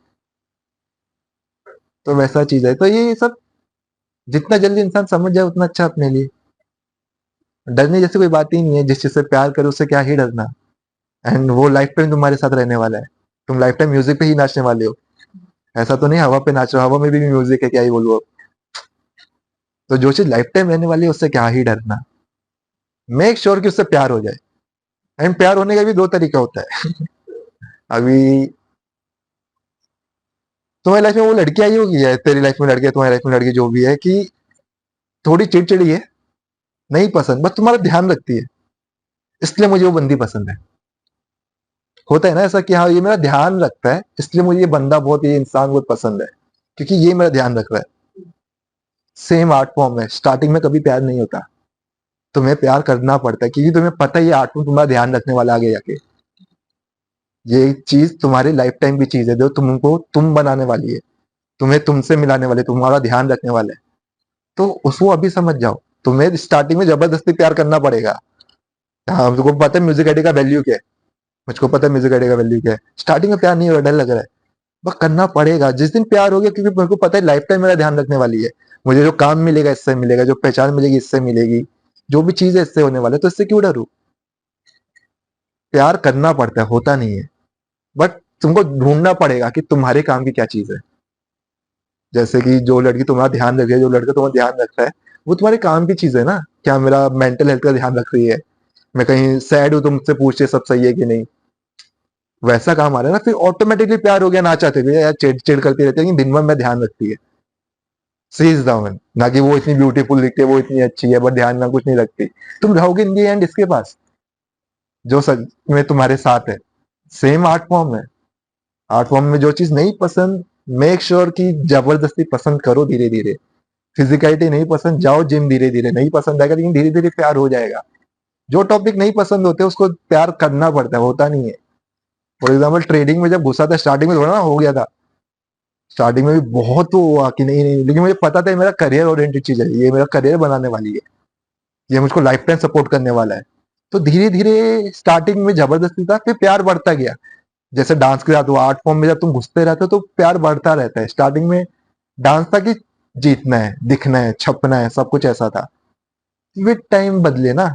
तो वैसा चीज है। तो ये सब जितना जल्दी इंसान समझ जाए उतना अच्छा अपने लिए। डरने जैसी कोई बात ही नहीं है। जिस चीज से प्यार करे उससे क्या ही डरना। एंड वो लाइफ टाइम तुम्हारे साथ रहने वाला है। तुम लाइफ टाइम म्यूजिक पे ही नाचने वाले हो। ऐसा तो नहीं हवा पे नाच रहे हो, हवा में भी म्यूजिक है, क्या ही बोलूं अब। तो जो चीज लाइफ टाइम रहने वाली है उससे क्या ही डरना। मेक श्योर कि उससे प्यार हो जाए। एंड प्यार होने का भी दो तरीका होता है। अभी तुम्हारी लाइफ में वो लड़की आई होगी, है तेरी लाइफ में लड़की, तुम्हारी लाइफ में लड़की, जो भी है, कि थोड़ी चिड़चिड़ी है, नहीं पसंद, बस तुम्हारा ध्यान रखती है, इसलिए मुझे वो बंदी पसंद है। होता है ना ऐसा कि हाँ ये मेरा ध्यान रखता है, इसलिए मुझे ये बंदा बहुत, ये इंसान बहुत पसंद है, क्योंकि ये मेरा ध्यान रख रहा है। सेम आर्ट फॉर्म है। स्टार्टिंग में कभी प्यार नहीं होता, तुम्हें प्यार करना पड़ता है, क्योंकि तुम्हें पता है ये आर्ट फॉर्म तुम्हारा ध्यान रखने वाला आगे जाके। ये चीज तुम्हारी लाइफ टाइम की चीज है जो तुमको तुम बनाने वाली है, तुम्हें तुमसे मिलाने वाले, तुम्हारा ध्यान रखने वाला है। तो उसको अभी समझ जाओ। तुम्हें स्टार्टिंग में जबरदस्ती प्यार करना पड़ेगा। हाँ तुमको पता है म्यूजिक आईडी का वैल्यू क्या है, मुझको पता है म्यूजिक आईडी का वैल्यू क्या है। स्टार्टिंग में प्यार नहीं हो रहा, डर लग रहा है, बस करना पड़ेगा। जिस दिन प्यार हो गया, क्योंकि मेरे को पता है लाइफ टाइम मेरा ध्यान रखने वाली है, मुझे जो काम मिलेगा इससे मिलेगा, जो पहचान मिलेगी इससे मिलेगी, जो भी चीज है इससे होने वाला है, तो इससे क्यों डरू। प्यार करना पड़ता है, होता नहीं है। बट तुमको ढूंढना पड़ेगा कि तुम्हारे काम की क्या चीज है। जैसे कि जो लड़की तुम्हारा ध्यान रख रही है, जो लड़का तुम्हारा ध्यान रख रहा है, वो तुम्हारे काम की चीज है ना। क्या मेरा मेंटल हेल्थ का ध्यान रख रही है, मैं कहीं सैड हूं तुमसे पूछे सब सही है कि नहीं, वैसा काम आ रहा है ना, फिर ऑटोमेटिकली प्यार हो गया। ना चाहते हुए यार चिड़ चिड़ करती रहती है, लेकिन दिन भर में ध्यान रखती है। सीज दामन ना कि वो इतनी ब्यूटीफुल दिखती है, वो इतनी अच्छी है, बट ध्यान में कुछ नहीं रखती। तुम रहोगे इन दी एंड इसके पास जो सच में तुम्हारे साथ है। सेम आर्ट फॉर्म है। आर्ट फॉर्म में जो चीज नहीं पसंद, मेक श्योर कि जबरदस्ती पसंद करो धीरे धीरे। फिजिकलिटी नहीं पसंद, जाओ जिम धीरे धीरे, नहीं पसंद आएगा लेकिन धीरे धीरे प्यार हो जाएगा। जो टॉपिक नहीं पसंद होते उसको प्यार करना पड़ता है, होता नहीं है। फॉर एग्जाम्पल ट्रेडिंग में जब घुसा था, स्टार्टिंग में थोड़ा ना हो गया था, स्टार्टिंग में भी बहुत वो हुआ कि नहीं नहीं, लेकिन मुझे पता था ये मेरा करियर ओरिएंटेड चीज है, ये मेरा करियर बनाने वाली है, ये मुझको लाइफ टाइम सपोर्ट करने वाला है। तो धीरे धीरे स्टार्टिंग में जबरदस्ती था, फिर प्यार बढ़ता गया। जैसे डांस के साथ हुआ, आर्ट फॉर्म में जब तुम घुसते रहते हो तो प्यार बढ़ता रहता है। स्टार्टिंग में डांस था कि जीतना है, दिखना है, छपना है, सब कुछ ऐसा था। विद टाइम बदले ना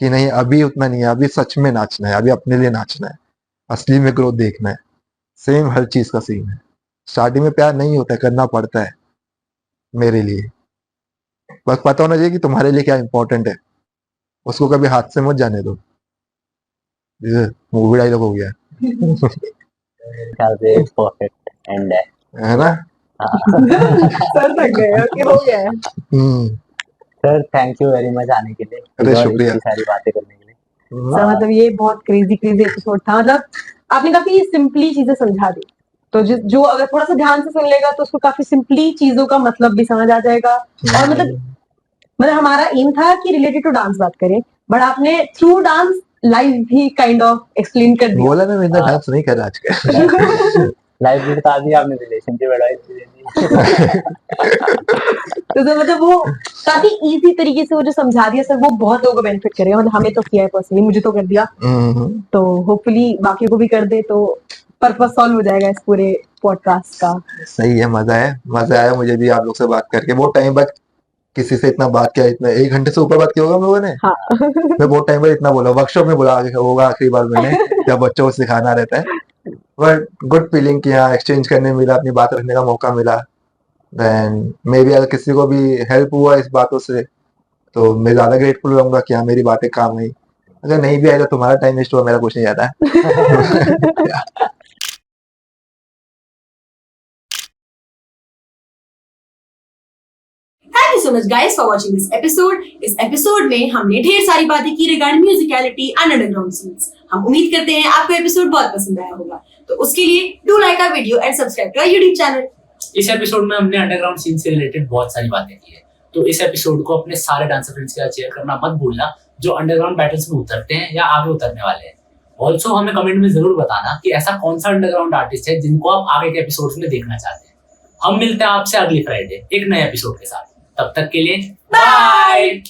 कि नहीं अभी उतना नहीं है, अभी सच में नाचना है, अभी अपने लिए नाचना है, असली में ग्रोथ देखना है। सेम हर चीज का सीन है। स्टार्टिंग में प्यार नहीं होता है, करना पड़ता है मेरे लिए। बस पता होना चाहिए कि तुम्हारे लिए क्या इंपॉर्टेंट है, उसको कभी हाथ से मत जाने दो। मूवी डायलॉग हो गया। ख्याल से परफेक्ट एंड है ना। सर थक गए, ओके हो गया है। Sir thank you very much आने के लिए, अरे और शुक्रिया। इतनी सारी बातें करने के लिए। सर मतलब ये बहुत क्रेजी क्रेजी एपिसोड था। मतलब आपने काफी सिंपली चीजें समझा दी, तो जो अगर थोड़ा सा ध्यान से सुन लेगा तो उसको काफी सिंपली चीजों का मतलब भी समझ आ जाएगा। और मतलब हमारा एम था कि रिलेटेड टू डांस बात करें, बट आपने थ्रू डांस लाइव भी काइंड ऑफ एक्सप्लेन कर दिया। बोला ना मैं इतना डांस नहीं कर रहा आजकल। लाइफ भी बता दी आपने, रिलेशनशिप एडवाइस भी दे दी। तो सर मतलब वो काफी इजी तरीके से वो जो समझा दिया सर, वो बहुत लोगों को बेनिफिट करेगा। मतलब हमें तो किया है पर्सनली, मुझे तो कर दिया, तो होपफुली बाकी को भी कर दे तो पर्पस सॉल्व हो जाएगा इस पूरे पॉडकास्ट का। सही है, मजा है, मजा आया मुझे भी आप लोग से बात करके। बहुत टाइम बाद किसी से इतना बात किया, इतना 1 घंटे से ऊपर बात किया होगा हम लोगों ने। हाँ। मैं बहुत टाइम बाद इतना बोला, वर्कशॉप में बोला होगा आखिरी बार मैंने, जब बच्चों को सिखाना रहता है। बट गुड फीलिंग कि हाँ एक्सचेंज करने मिला, अपनी बात रखने का मौका मिला। देन मे बी अगर किसी को भी हेल्प हुआ इस बातों से तो मैं ज्यादा ग्रेटफुल रहूंगा कि हाँ मेरी बातें काम आई। अगर नहीं भी आया तो तुम्हारा टाइम वेस्ट हुआ, मेरा कुछ नहीं जाता है। Thank you so much guys for watching this episode. इस एपिसोड में हमने ढेर सारी बातें की regarding musicality and underground scenes. हम उम्मीद करते हैं आपको एपिसोड बहुत पसंद आया होगा। तो उसके लिए do like our video and subscribe to our YouTube channel. इस एपिसोड में हमने अंडरग्राउंड सीन से रिलेटेड बहुत सारी बातें की है, तो इस एपिसोड को अपने सारे डांसर फ्रेंड्स के साथ शेयर करना मत भूलना जो अंडरग्राउंड बैटल्स में उतरते हैं या आगे उतरने वाले हैं। ऑल्सो हमें कमेंट में जरूर बताना कि ऐसा कौन सा अंडरग्राउंड आर्टिस्ट है जिनको आप आगे के एपिसोड्स में देखना चाहते हैं। हम मिलते हैं आपसे अगली फ्राइडे एक नए एपिसोड के साथ, तब तक के लिए बाय।